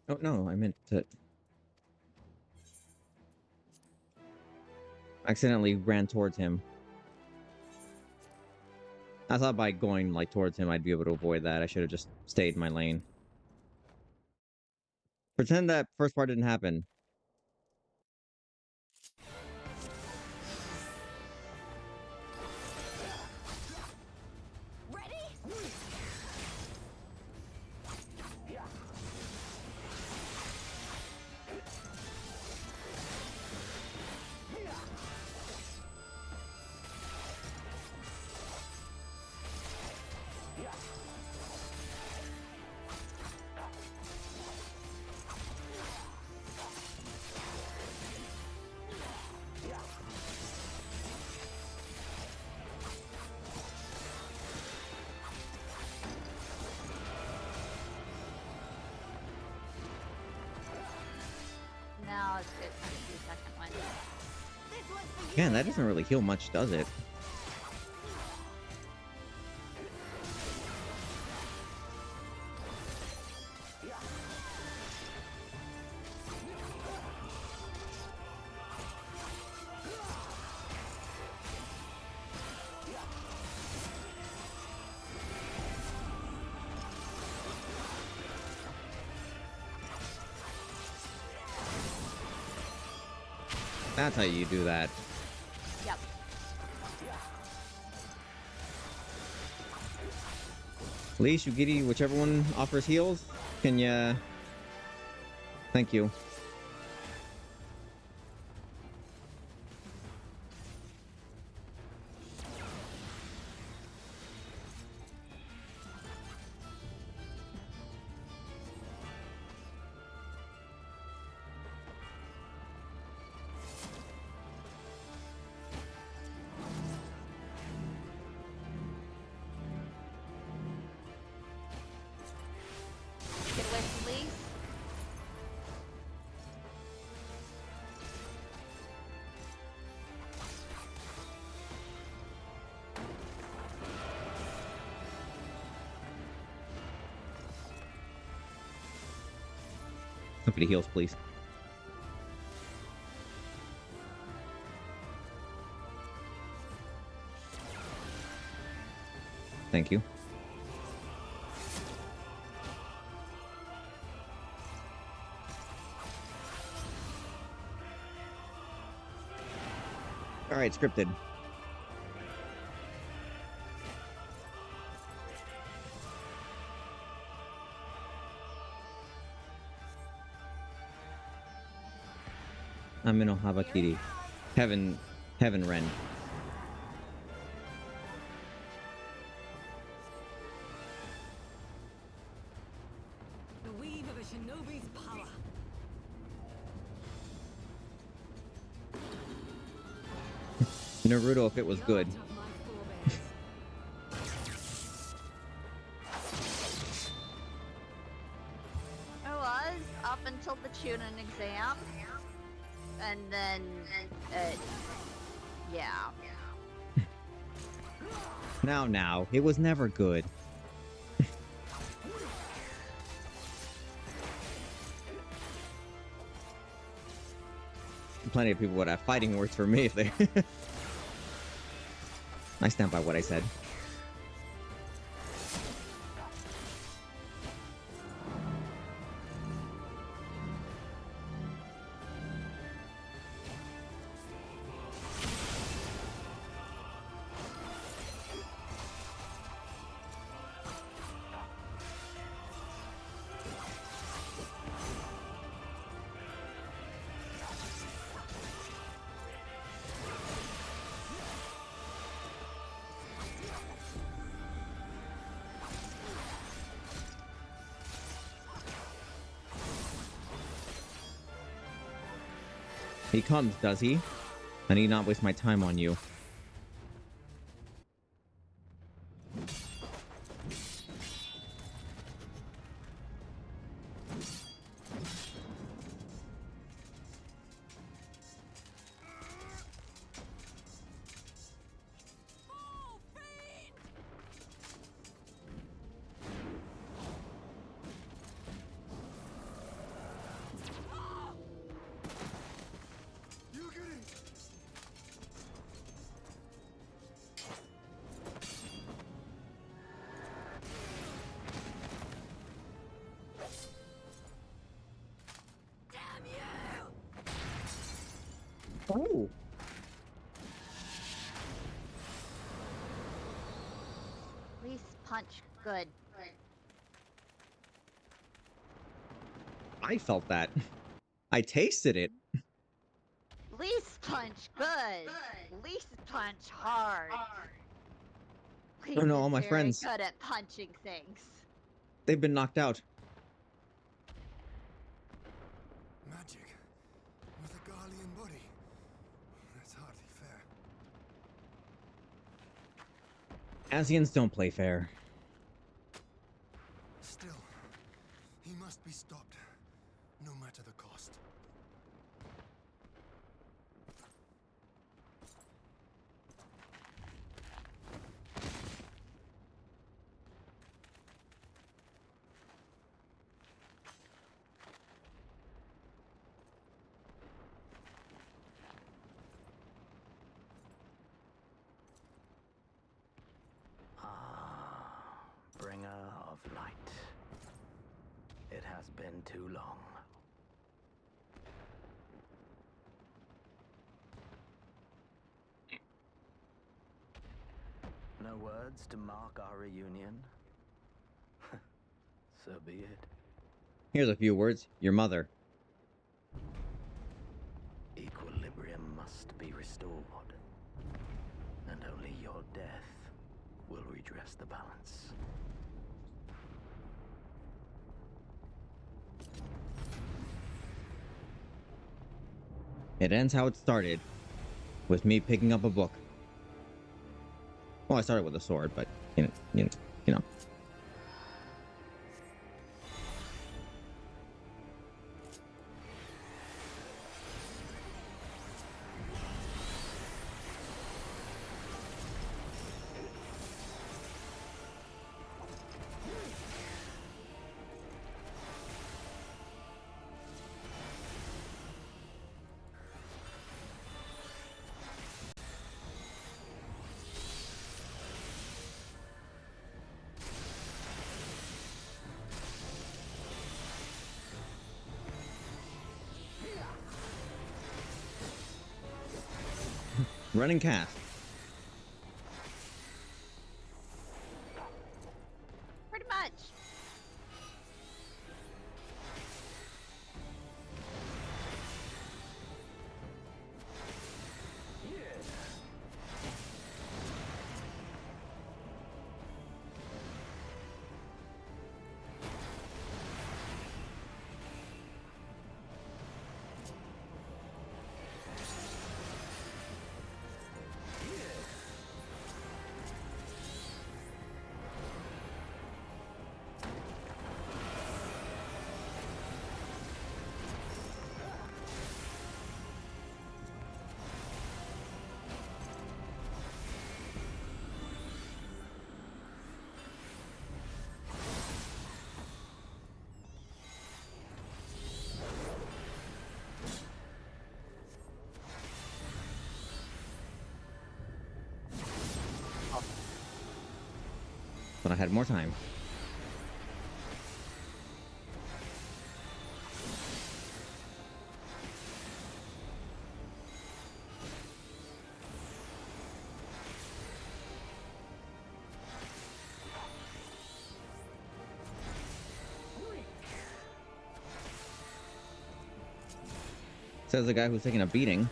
Oh, no, I meant to... accidentally ran towards him. I thought by going, like, towards him, I'd be able to avoid that. I should have just stayed in my lane. Pretend that first part didn't happen. Now it's good for the second one. Man, that doesn't really heal much, does it? That's how you do that. Yep. Lee, Shugiri, whichever one offers heals, can ya... Thank you. Get away from Lee. Somebody heals, please. Thank you. All right, scripted. I'm in Ohabakiri. Heaven Ren. The weave of a shinobi's power. Naruto if it was good. It was up until the Chunin exam. And then yeah. Now, it was never good. Plenty of people would have fighting words for me if they... I stand by what I said. He comes, does he? I need not waste my time on you. Oh. Least punch good. I felt that. I tasted it. Least punch good. Least punch hard. Oh no, all Least my is very friends. good at punching things. They've been knocked out. Magic with a Garlean body. That's hardly fair. Asians don't play fair. Still, he must be stopped, no matter the cost. Bringer of light. It has been too long. No words to mark our reunion? So be it. Here's a few words. Your mother. Equilibrium must be restored. And only your death will redress the balance. It ends how it started, with me picking up a book. Well, I started with a sword, but you know. Running cast. Pretty much. But I had more time. Says the guy who's taking a beating.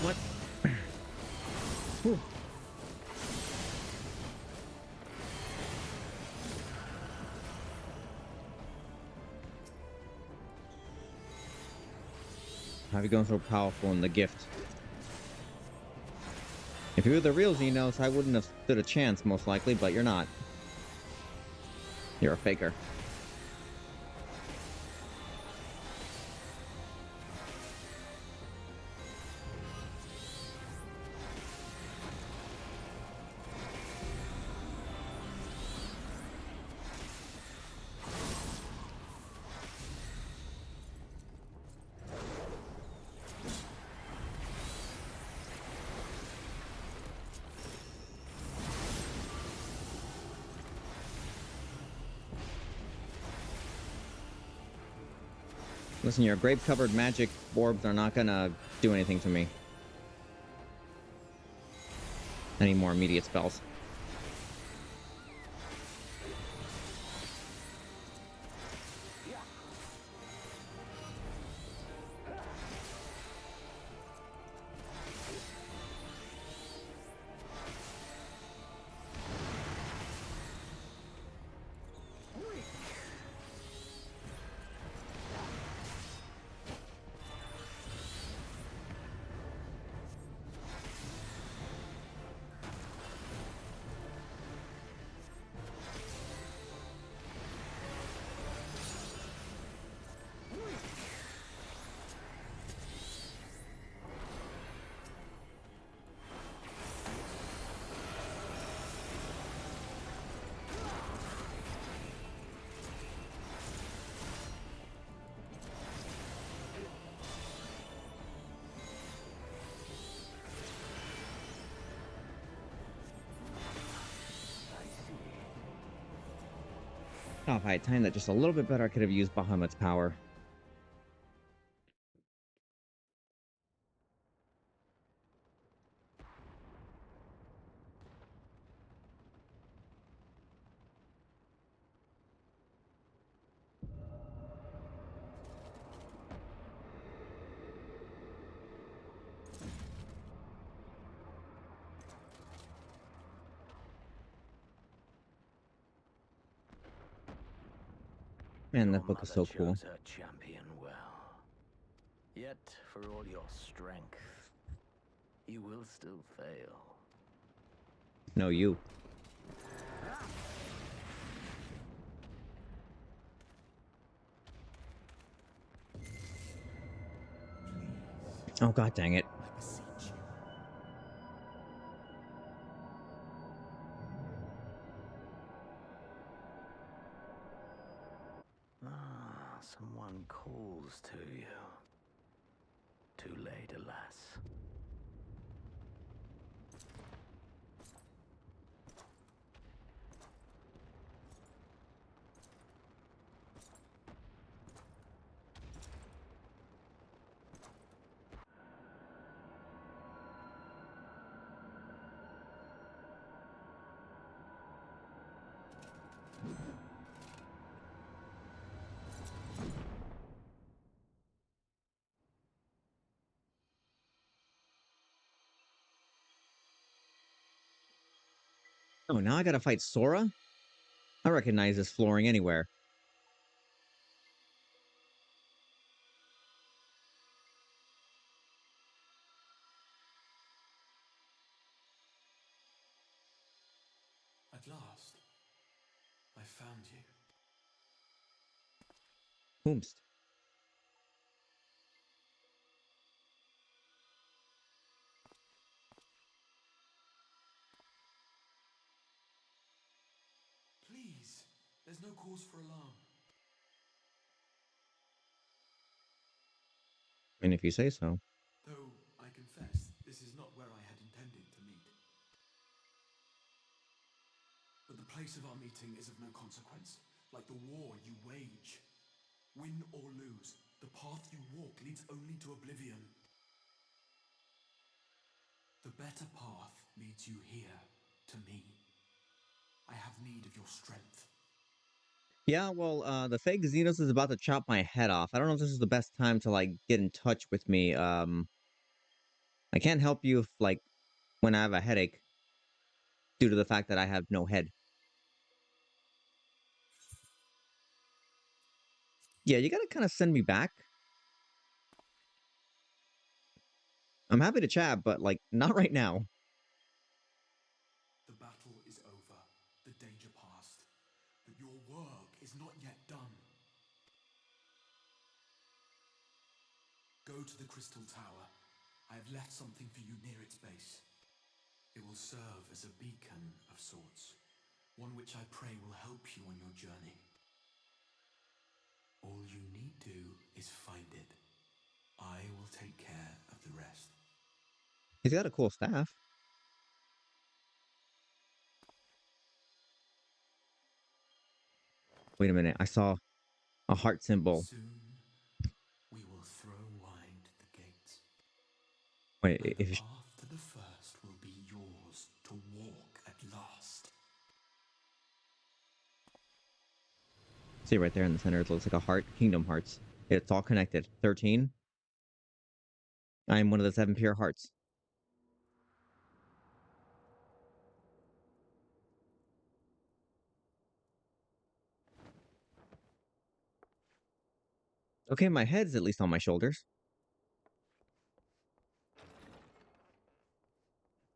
What? Whew. How have you gone so powerful in the gift? If you were the real Xenos, I wouldn't have stood a chance, most likely, but you're not. You're a faker. Listen, your grape-covered magic orbs are not gonna do anything to me. Any more immediate spells. Oh, if I had timed that just a little bit better, I could have used Bahamut's power. Man, that book is so cool. Chose her champion well. Yet, for all your strength, you will still fail. No, you. Oh, god dang it. I beseech calls to you. Too late, alas. Oh, now I gotta fight Sora? I recognize this flooring anywhere. At last, I found you. Whomst. Please, there's no cause for alarm. And if you say so. Though, I confess, this is not where I had intended to meet. But the place of our meeting is of no consequence, like the war you wage. Win or lose, the path you walk leads only to oblivion. The better path leads you here, to me. I have need of your strength. Yeah, well, the fake Xenos is about to chop my head off. I don't know if this is the best time to, like, get in touch with me. I can't help you if, like, when I have a headache. Due to the fact that I have no head. Yeah, you gotta kind of send me back. I'm happy to chat, but, like, not right now. The battle is over, the danger past. But your work is not yet done. Go to the Crystal Tower. I have left something for you near its base. It will serve as a beacon of sorts. One which I pray will help you on your journey. All you need do is find it. I will take care of the rest. He's got a cool staff. Wait a minute, I saw a heart symbol. Soon, we will throw wide the gates. Wait, And if the path to the first will be yours to walk at last. see right there in the center, it looks like a heart. Kingdom Hearts. It's all connected. 13. I am one of the 7 pure hearts. Okay, my head's at least on my shoulders.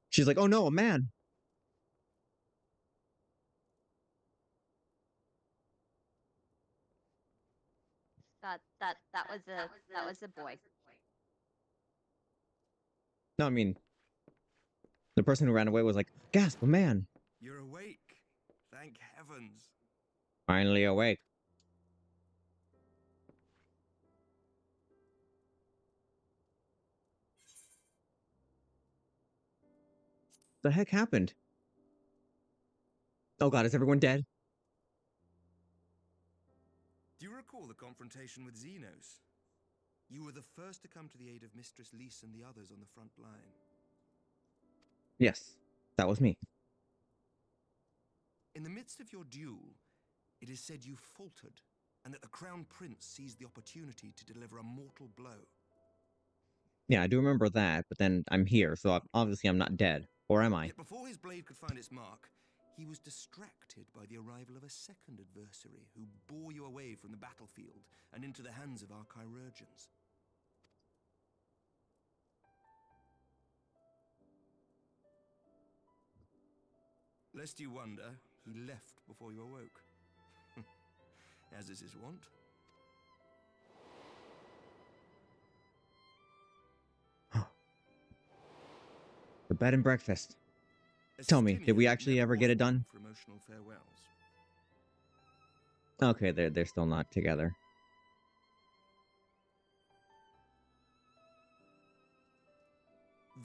She's like, oh no, a man. That was a boy. No, I mean, the person who ran away was like, gasp, a man. You're awake. Thank heavens. Finally awake. The heck happened? Oh god, is everyone dead? Do you recall the confrontation with Xenos? You were the first to come to the aid of Mistress Lys and the others on the front line. Yes, that was me. In the midst of your duel, it is said you faltered, and that the Crown Prince seized the opportunity to deliver a mortal blow. Yeah, I do remember that, but then I'm here, so obviously I'm not dead. Or am I? Yet before his blade could find its mark, he was distracted by the arrival of a second adversary who bore you away from the battlefield and into the hands of our chirurgeons. Lest you wonder, he left before you awoke. As is his wont. The bed and breakfast. Tell me, did we actually ever get it done? For emotional farewells. Okay, they're still not together.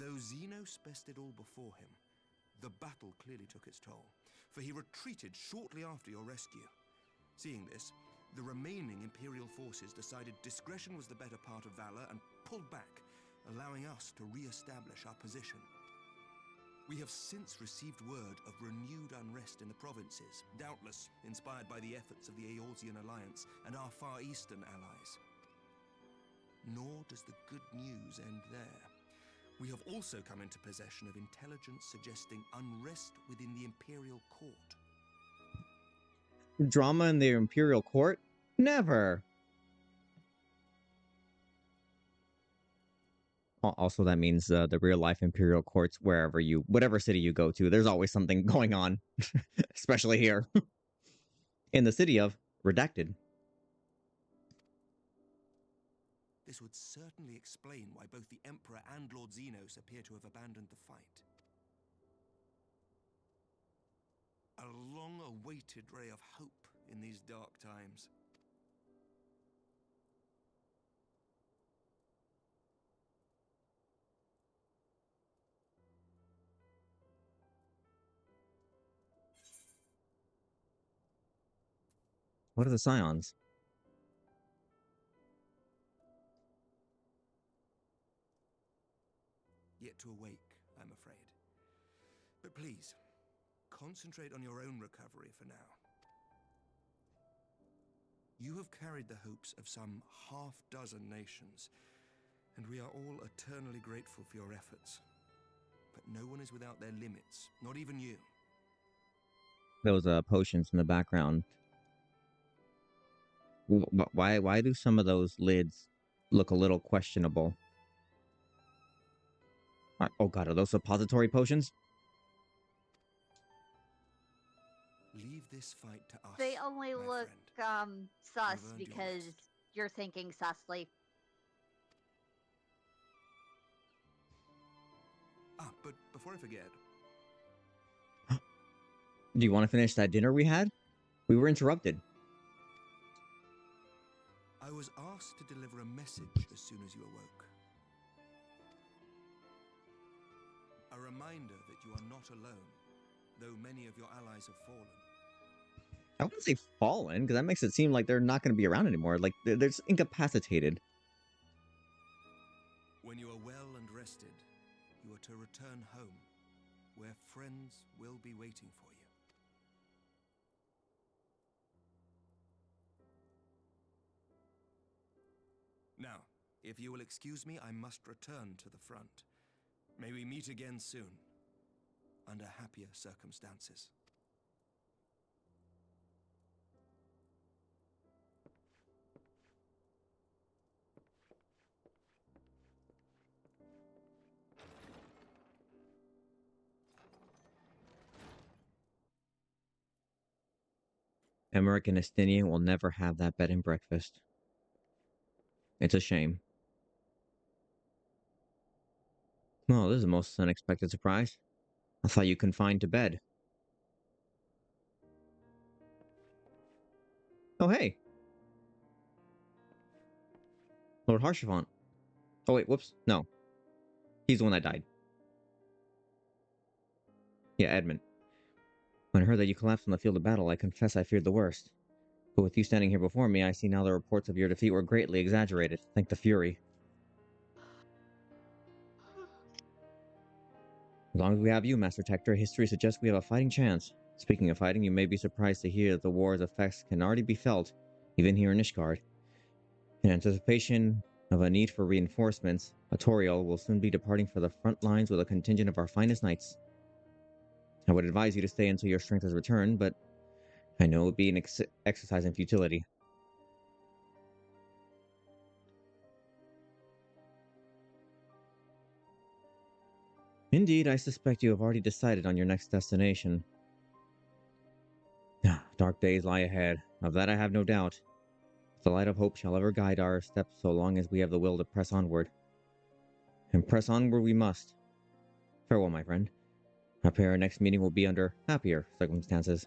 Though Xenos bested all before him, the battle clearly took its toll, for he retreated shortly after your rescue. Seeing this, the remaining Imperial forces decided discretion was the better part of valor and pulled back, allowing us to re-establish our position. We have since received word of renewed unrest in the provinces, doubtless inspired by the efforts of the Eorzean Alliance and our Far Eastern allies. Nor does the good news end there. We have also come into possession of intelligence suggesting unrest within the Imperial Court. Drama in the Imperial Court? Never! Also, that means the real-life Imperial Courts, whatever city you go to, there's always something going on. Especially here. In the city of Redacted. This would certainly explain why both the Emperor and Lord Xenos appear to have abandoned the fight. A long-awaited ray of hope in these dark times. What are the Scions? Yet to awake, I'm afraid. But please, concentrate on your own recovery for now. You have carried the hopes of some half-dozen nations, and we are all eternally grateful for your efforts. But no one is without their limits, not even you. Those potions in the background. Why do some of those lids look a little questionable? Oh god, are those suppository potions? Leave this fight to us. They only look sus because you're thinking susly. But before I forget, Do you want to finish that dinner we had? We were interrupted. I was asked to deliver a message as soon as you awoke. A reminder that you are not alone, though many of your allies have fallen. I wouldn't say fallen, because that makes it seem like they're not going to be around anymore. Like, they're just incapacitated. When you are well and rested, you are to return home, where friends will be waiting for you. Now, if you will excuse me, I must return to the front. May we meet again soon, under happier circumstances. Emmerich and Estinian will never have that bed and breakfast. It's a shame. Well, this is the most unexpected surprise. I thought you confined to bed. Oh, hey. Lord Harshavant. Oh, wait, whoops. No. He's the one that died. Yeah, Edmund. When I heard that you collapsed on the field of battle, I confess I feared the worst. But with you standing here before me, I see now the reports of your defeat were greatly exaggerated. Thank the Fury. As long as we have you, Master Tector, history suggests we have a fighting chance. Speaking of fighting, you may be surprised to hear that the war's effects can already be felt, even here in Ishgard. In anticipation of a need for reinforcements, Atoriel will soon be departing for the front lines with a contingent of our finest knights. I would advise you to stay until your strength has returned, but I know it would be an exercise in futility. Indeed, I suspect you have already decided on your next destination. Dark days lie ahead, of that I have no doubt. The light of hope shall ever guide our steps so long as we have the will to press onward. And press onward we must. Farewell, my friend. I pray our next meeting will be under happier circumstances.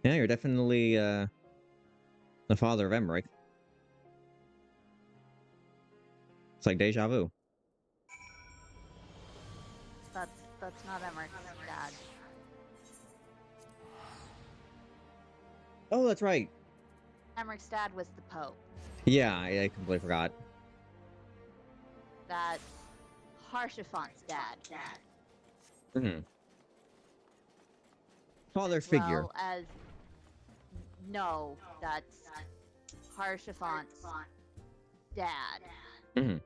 Yeah, you're definitely, the father of Emmerich. It's like deja vu. that's not Emmerich's dad. Oh, that's right. Emmerich's dad was the Pope. Yeah, I completely forgot. That's Harshafont's dad. Hmm. Father figure. Well as no, that's Harshafont's dad. Hmm.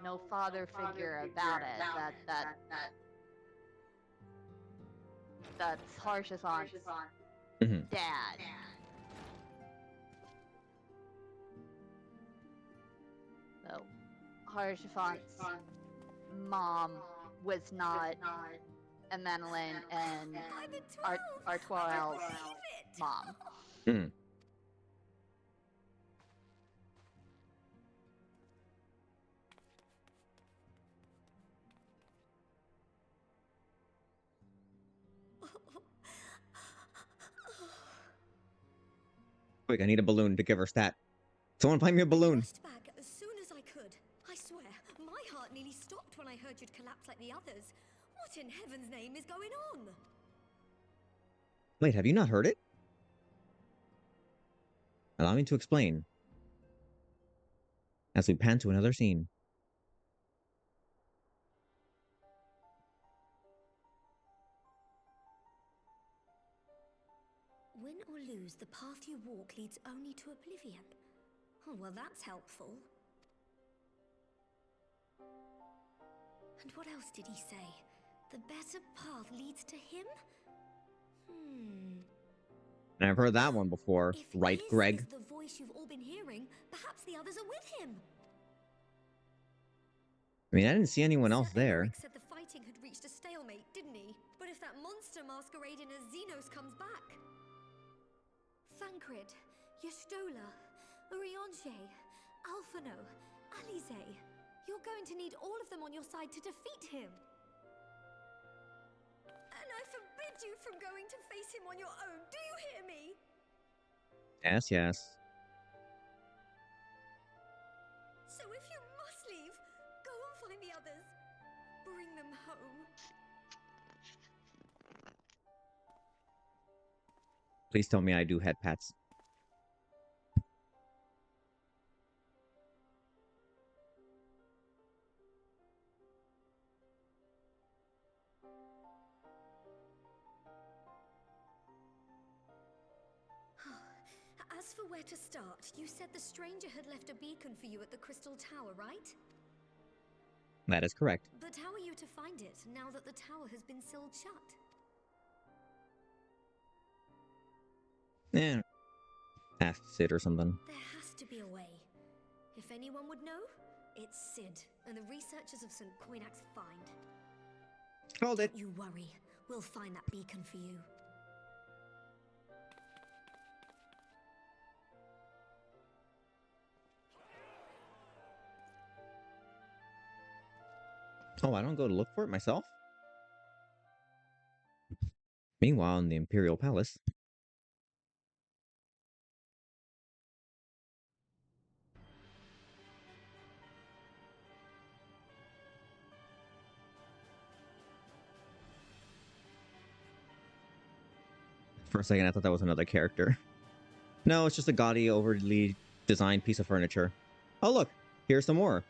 No father figure about it. That's Harshafont's Hmm. dad. So Harshafont's mom was not Amenelin and Artoire's mom. Hmm. Quick, I need a balloon to give her stat. Someone find me a balloon. Rushed back as soon as I could. I swear, my heart nearly stopped when I heard you'd collapse like the others. What in heaven's name is going on? Wait, have you not heard it? Allow me to explain. As we pan to another scene. Win or lose, the path you walk leads only to oblivion. Oh, well, that's helpful. And what else did he say? The better path leads to him? And I've heard that one before. Right, Greg? Is the voice you've all been hearing, perhaps the others are with him. I mean, I didn't see anyone else Sir there. Emeric said the fighting had reached a stalemate, didn't he? But if that monster masquerading as Xenos comes back... Thancred, Yestola, Urianger, Alphino, Alize. You're going to need all of them on your side to defeat him. And I forbid you from going to face him on your own. Do you hear me? Yes, yes. So if you must leave, go and find the others. Bring them home. Please tell me I do head pats. As for where to start, you said the stranger had left a beacon for you at the Crystal Tower, right? That is correct. But how are you to find it, now that the tower has been sealed shut? Eh. Ask Sid or something. There has to be a way. If anyone would know, it's Sid, and the researchers of St. Coinac's find. Called it. Don't you worry. We'll find that beacon for you. Oh, I don't go to look for it myself? Meanwhile, in the Imperial Palace... For a second, I thought that was another character. No, it's just a gaudy, overly designed piece of furniture. Oh, look! Here's some more.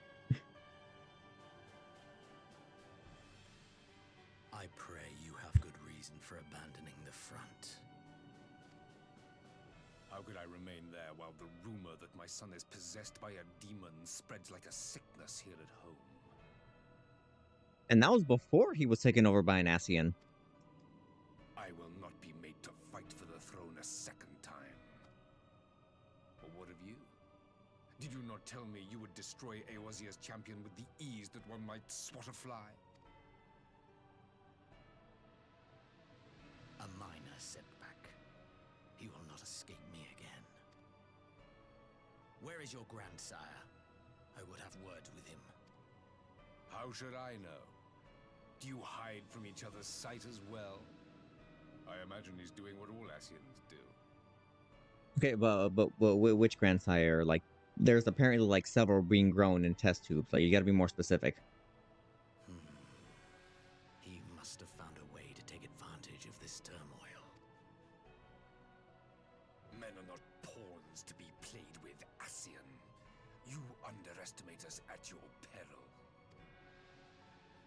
I pray you have good reason for abandoning the front. How could I remain there while the rumor that my son is possessed by a demon spreads like a sickness here at home? And that was before he was taken over by an Ascian. I will not be made to fight for the throne a second time. Or what of you? Did you not tell me you would destroy Eorzea's champion with the ease that one might swat a fly? A minor setback. He will not escape me again. Where is your grandsire? I would have words with him. How should I know? Do you hide from each other's sight as well? I imagine he's doing what all Asians do. Okay, but which grandsire? Like, there's apparently like several being grown in test tubes. Like, you got to be more specific. He must have found a way to take advantage of this turmoil. Men are not pawns to be played with, Asian. You underestimate us at your peril.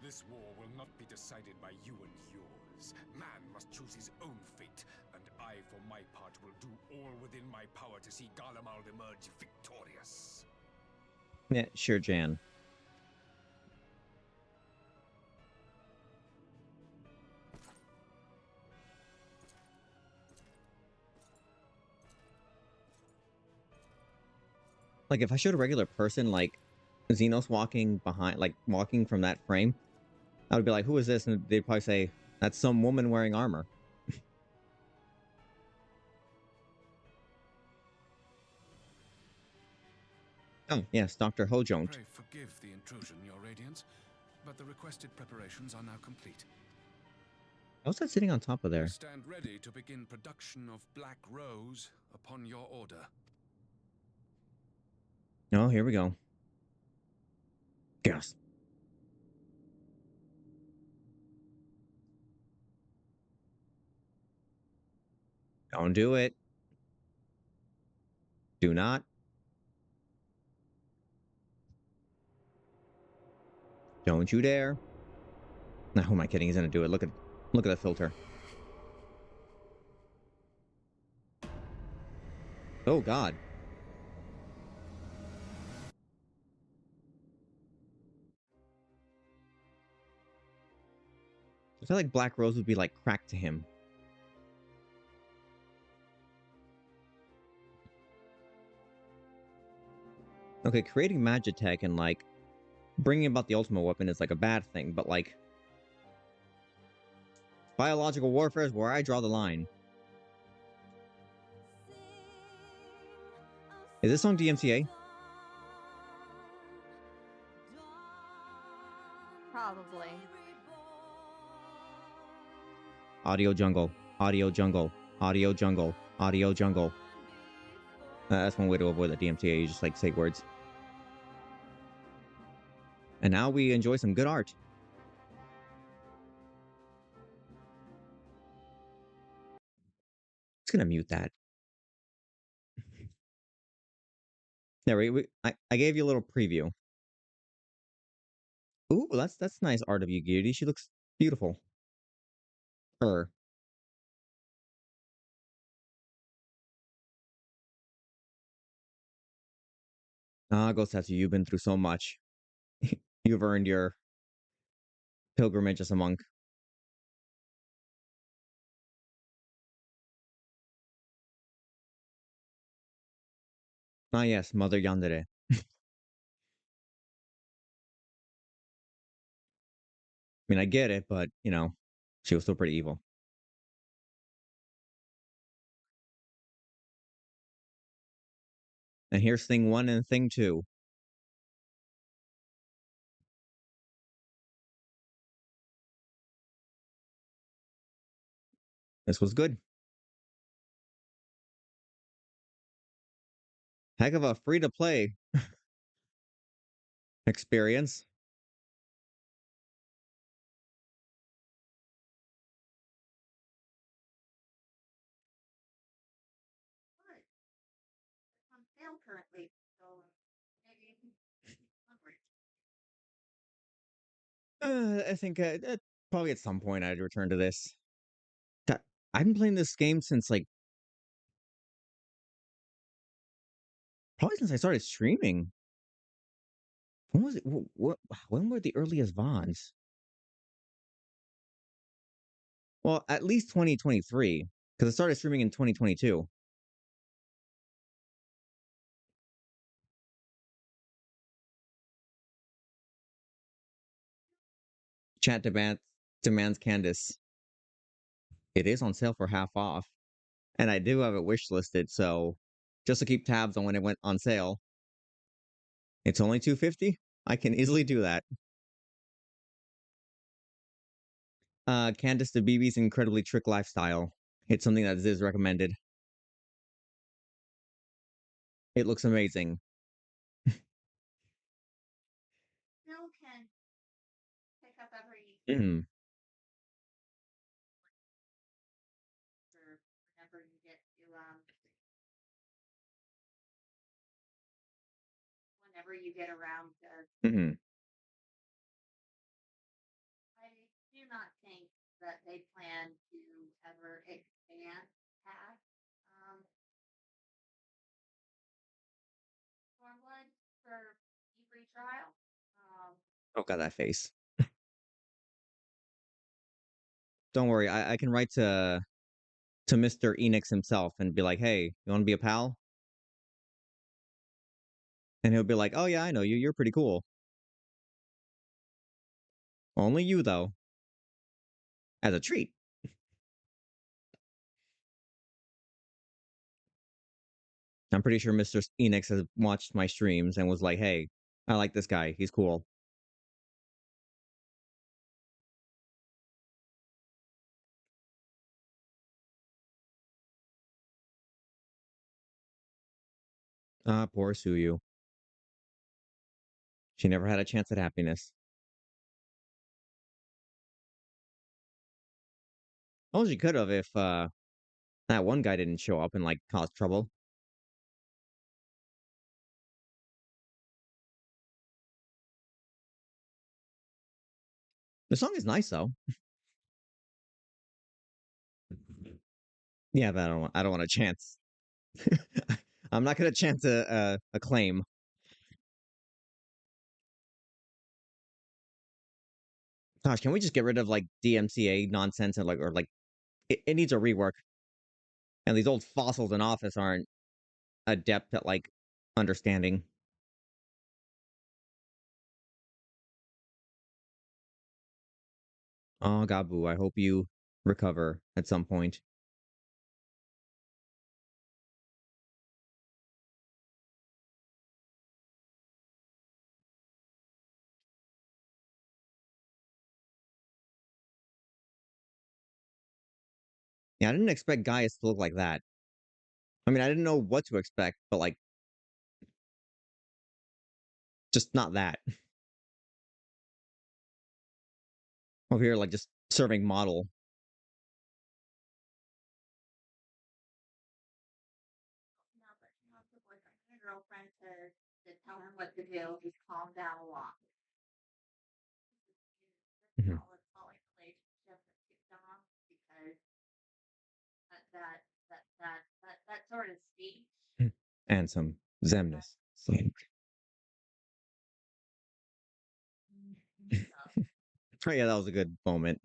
This war will not be decided by you and yours. Man must choose his own fate, and I, for my part, will do all within my power to see Garlemald emerge victorious. Yeah, sure, Jan. Like, if I showed a regular person, like, Xenos walking behind, like, walking from that frame, I would be like, who is this? And they'd probably say, that's some woman wearing armor. Oh, yes, Dr. Hojoint. Pray forgive the intrusion, Your Radiance, but the requested preparations are now complete. How's that sitting on top of We there? stand ready to begin production of Black Rose upon your order. Oh, here we go. Yes. Don't do it. Do not. Don't you dare. Now, who am I kidding? He's gonna do it. Look at the filter. Oh God. I feel like Black Rose would be like crack to him. Okay, creating Magitech and like bringing about the ultimate weapon is like a bad thing, but like biological warfare is where I draw the line. Is this song DMCA? Probably. Audio jungle, audio jungle, audio jungle, audio jungle. That's one way to avoid the DMCA. You just like say words. And now we enjoy some good art. Just gonna mute that. There, I gave you a little preview. Ooh, that's nice art of you, Giddy. She looks beautiful. Her. Ah, Gosatsu, you've been through so much. You've earned your pilgrimage as a monk. Ah, yes, Mother Yandere. I mean, I get it, but, you know, she was still pretty evil. And here's thing 1 and thing 2. This was good. Heck of a free-to-play experience. On sale currently, so maybe I think probably at some point I'd return to this. I've been playing this game since like probably since I started streaming. When was it? When were the earliest VODs? Well, at least 2023, because I started streaming in 2022. Chat demands Candace. It is on sale for half off, and I do have it wish listed, so just to keep tabs on when it went on sale. It's only $250. I can easily do that. Candace DeBeebe's Incredibly Trick Lifestyle. It's something that Ziz recommended. It looks amazing. Still can pick up every Mm. for whenever you get to whenever you get around to. Mm-hmm. I do not think that they plan to ever expand past Stormblood for free trial. Oh god, that face. Don't worry, I can write to Mr. Enix himself and be like, hey, you want to be a pal? And he'll be like, oh yeah, I know you. You're pretty cool. Only you though. As a treat. I'm pretty sure Mr. Enix has watched my streams and was like, hey, I like this guy. He's cool. Ah, poor Suyu. She never had a chance at happiness. Well, she could have if that one guy didn't show up and like cause trouble. The song is nice though. Yeah, but I don't want a chance. I'm not gonna chance a claim. Gosh, can we just get rid of like DMCA nonsense and like or like it needs a rework. And these old fossils in office aren't adept at like understanding. Oh, Gabu, I hope you recover at some point. Yeah, I didn't expect Gaius to look like that. I mean, I didn't know what to expect, but like, just not that. Over here, like, just serving model. No, but she wants a boyfriend and a girlfriend to tell him what to do. Just calm down a lot. Mhm. Solid relationship that kicked off because that sort of speech. And some Zemnis. Oh yeah, that was a good moment.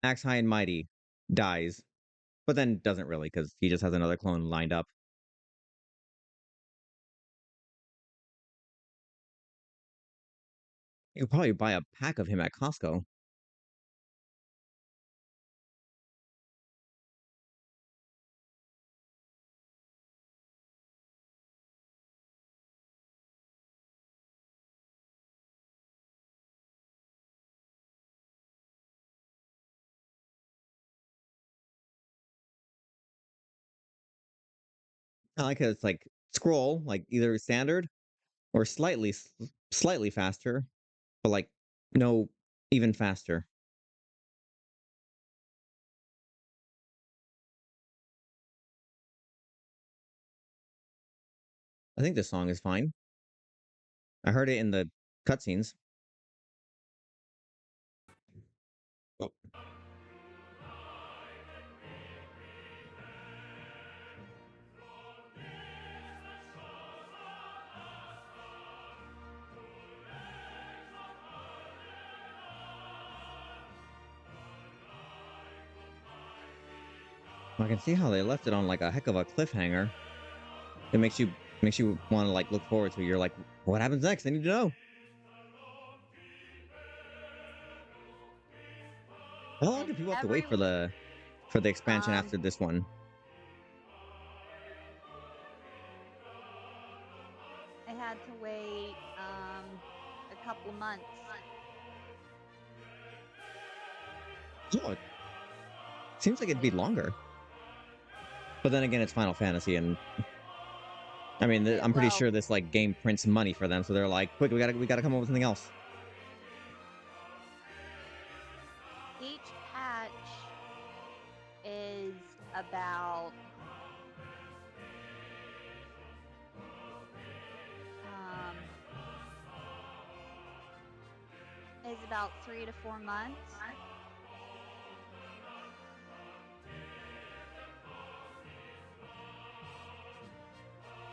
Axe High and Mighty dies, but then doesn't really because he just has another clone lined up. You could probably buy a pack of him at Costco. I like how it's like scroll, like either standard or slightly faster, but like no even faster. I think this song is fine. I heard it in the cutscenes. Oh. I can see how they left it on like a heck of a cliffhanger. It makes you want to like look forward to it. You're like, what happens next? I need to know. How long do people have to wait for the expansion after this one? I had to wait a couple months. Oh, it seems like it'd be longer. But then again, it's Final Fantasy, and I mean, I'm pretty sure this like game prints money for them, so they're like, quick, we gotta come up with something else. Each patch is about is about 3 to 4 months.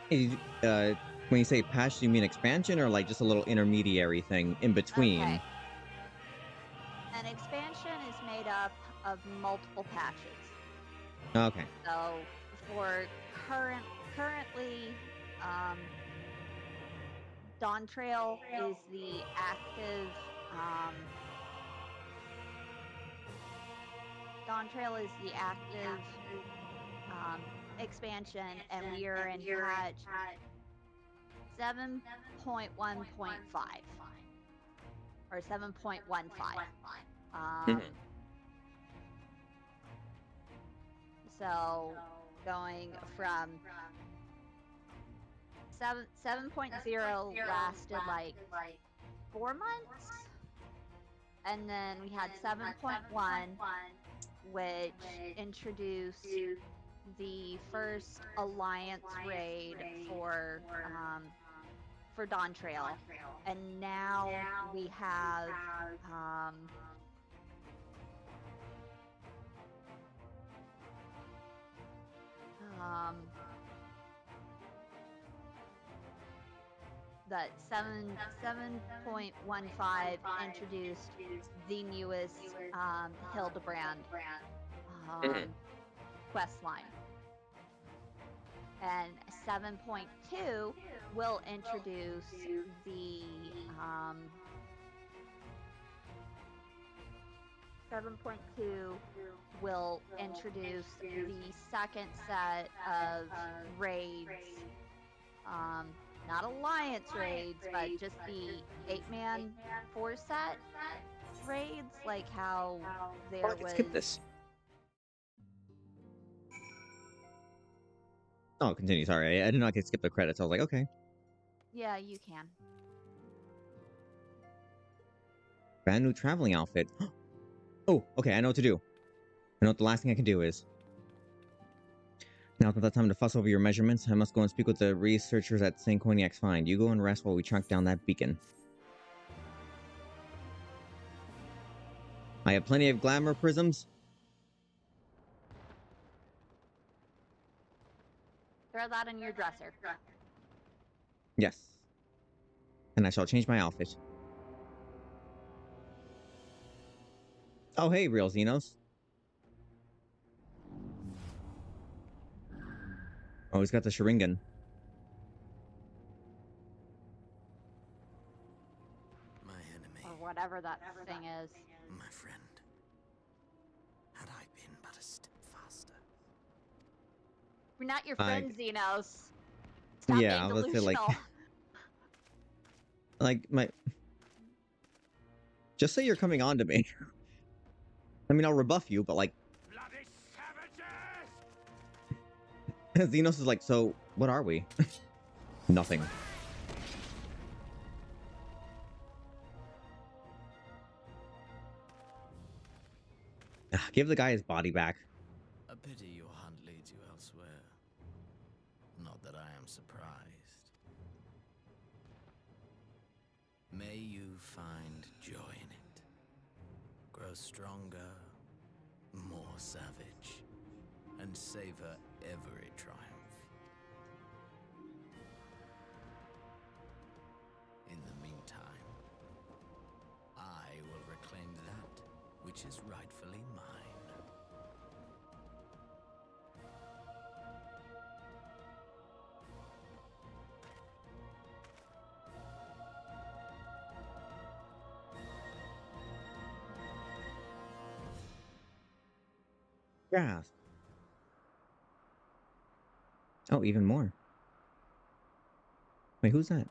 When you say patch, do you mean expansion or like just a little intermediary thing in between? Okay. An expansion is made up of multiple patches. Okay. So for currently, Dawn Trail is the active expansion, and we are in patch 7.1.5 or 7.15. So going from 7.0 lasted like 4 months, and then we had 7.1, which introduced the first alliance raid for Dawn Trail, and now we have that 7.15 introduced the newest Hildebrand quest line. And 7.2 will introduce the 7.2 will introduce the second set of raids, not alliance raids, but just the 8-man 4-set raids, like how there was. Skip this. Oh, continue. Sorry, I did not get skip the credits. I was like, okay. Yeah, you can. Brand new traveling outfit. Oh, okay. I know what to do. I know what the last thing I can do is. Now's not the time to fuss over your measurements. I must go and speak with the researchers at St. Cognac Find. You go and rest while we track down that beacon. I have plenty of glamour prisms. Throw that in your dresser. Yes. And I shall change my outfit. Oh, hey, real Xenos. Oh, he's got the Sharingan. My enemy. Or whatever that thing is. My friend. Had I been but a step faster. We're not your friend, Xenos. Stop being let's say delusional. like my. Just say you're coming on to me. I mean, I'll rebuff you, but like. Bloody savages! Xenos is like, so what are we? Nothing. Give the guy his body back. A pity your hunt leads you elsewhere. Not that I am surprised. May you find joy in it. Grow stronger, more savage, and savor every triumph. In the meantime, I will reclaim that which is rightfully mine. Yeah. Oh, even more. Wait, who's that?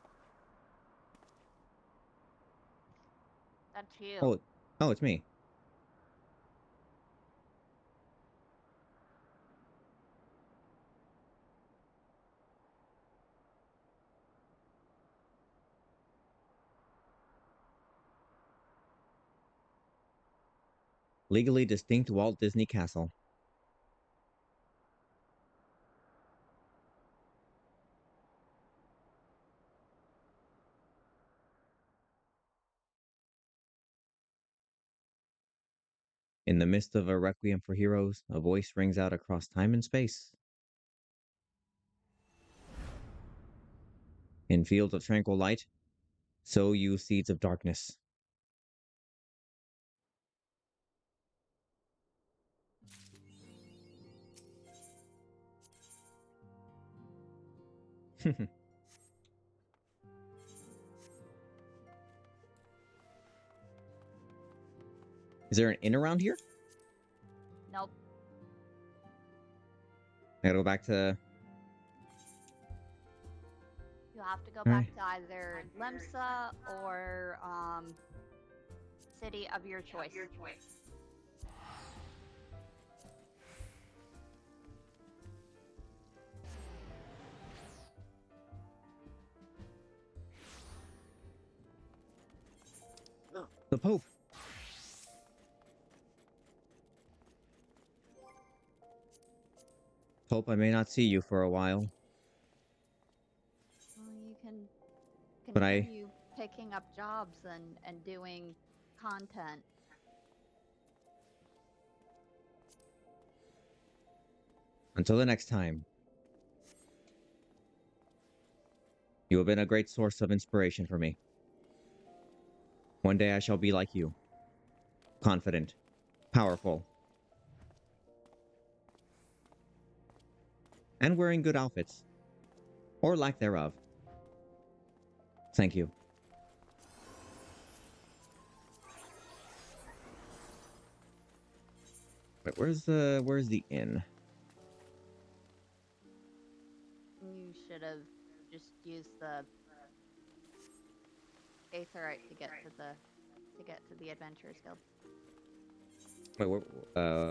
That's you. Oh, it's me. Legally distinct Walt Disney Castle. In the midst of a requiem for heroes, a voice rings out across time and space. In fields of tranquil light, sow you seeds of darkness. Is there an inn around here? Nope. I gotta go back to... You have to go Alright. back to either Lemsa or city of your choice. The Pope! Pope, I may not see you for a while. Well, you can But I- continue picking up jobs and doing content. Until the next time. You have been a great source of inspiration for me. One day I shall be like you. Confident. Powerful. And wearing good outfits. Or lack thereof. Thank you. Wait, where's the inn? You should have just used the Aetherite to get to the Adventurers Guild. Wait,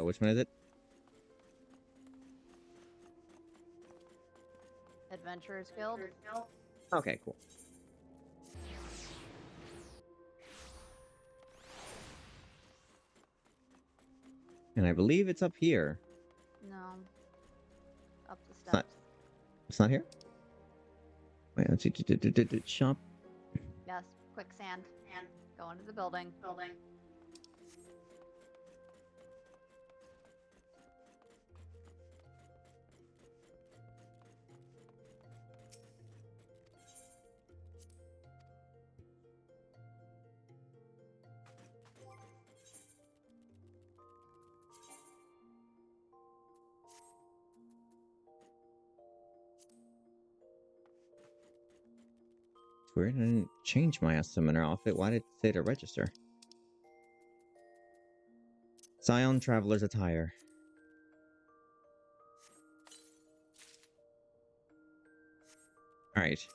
which one is it? Adventurers Guild. Okay, cool. And I believe it's up here. No. Up the It's not. steps. It's not here. Wait, let's see. Shop. Yes. Quicksand. Go into the building. It's weird. I didn't change my summoner outfit. Why did it say to register? Scion Traveler's Attire. Alright.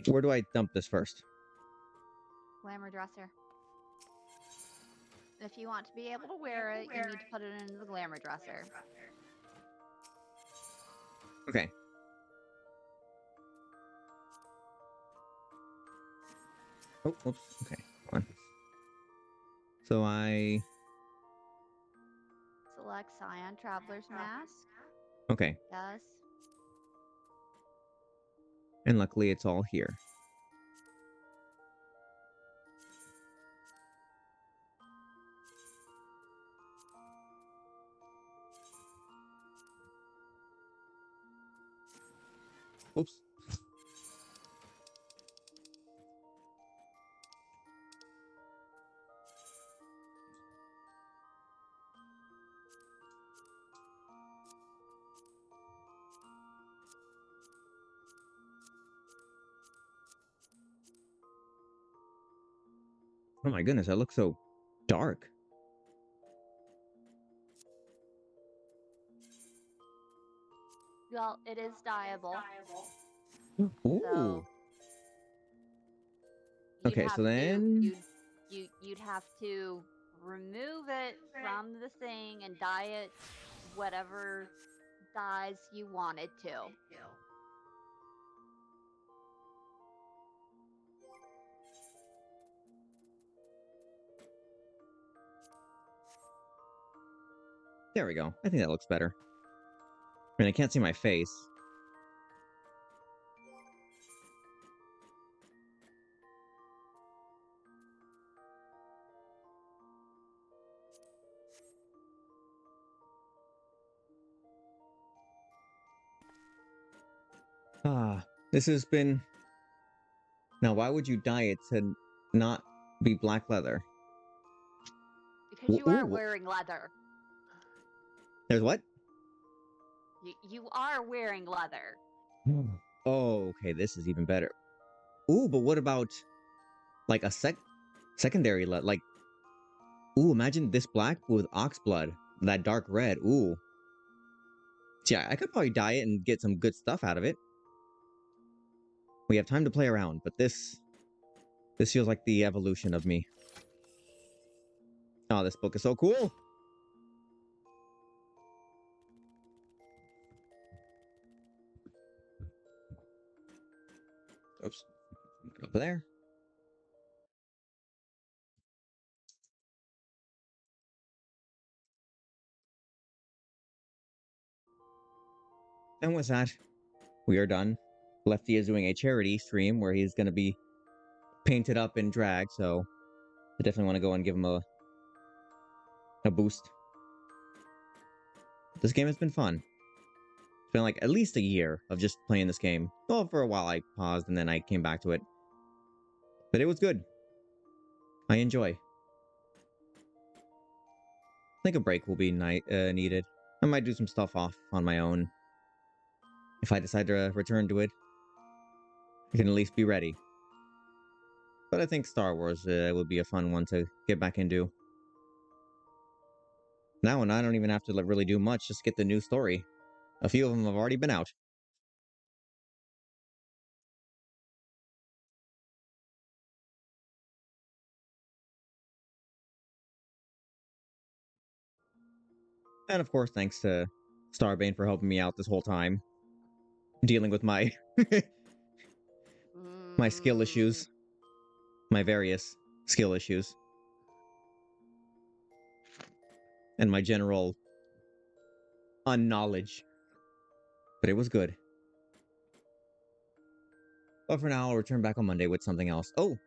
Where do I dump this first? Glamour dresser. If you want to be able to wear it, you need to put it into the glamour dresser. Okay. Oh, oops. Okay. Hold on. So I... Select Scion Traveler's Mask. Okay. Yes. And luckily it's all here. Oops. Oh my goodness, I look so dark. Well, it is dyeable. Ooh. So Okay, so then... you'd have to remove it from the thing and dye it whatever dyes you wanted to. There we go. I think that looks better. I mean, I can't see my face. This has been... Now, why would you dye it to not be black leather? Because you are Ooh, wearing leather. there's what? You are wearing leather. Oh, okay, this is even better. Ooh, but what about like a secondary like? Ooh, imagine this black with ox blood, that dark red. Ooh, yeah, I could probably dye it and get some good stuff out of it. We have time to play around, but this feels like the evolution of me. Oh, this book is so cool. Oops, over there. And with that, we are done. Lefty is doing a charity stream where he's going to be painted up in drag, so I definitely want to go and give him a boost. This game has been fun. It's been like at least a year of just playing this game. Well, for a while I paused and then I came back to it. But it was good. I enjoy. I think a break will be needed. I might do some stuff off on my own. If I decide to return to it, I can at least be ready. But I think Star Wars would be a fun one to get back into. That one, I don't even have to really do much, just get the new story. A few of them have already been out. And of course, thanks to Starbane for helping me out this whole time. Dealing with my my skill issues. My various skill issues. And my general unknowledge. But it was good. But for now, I'll return back on Monday with something else. Oh,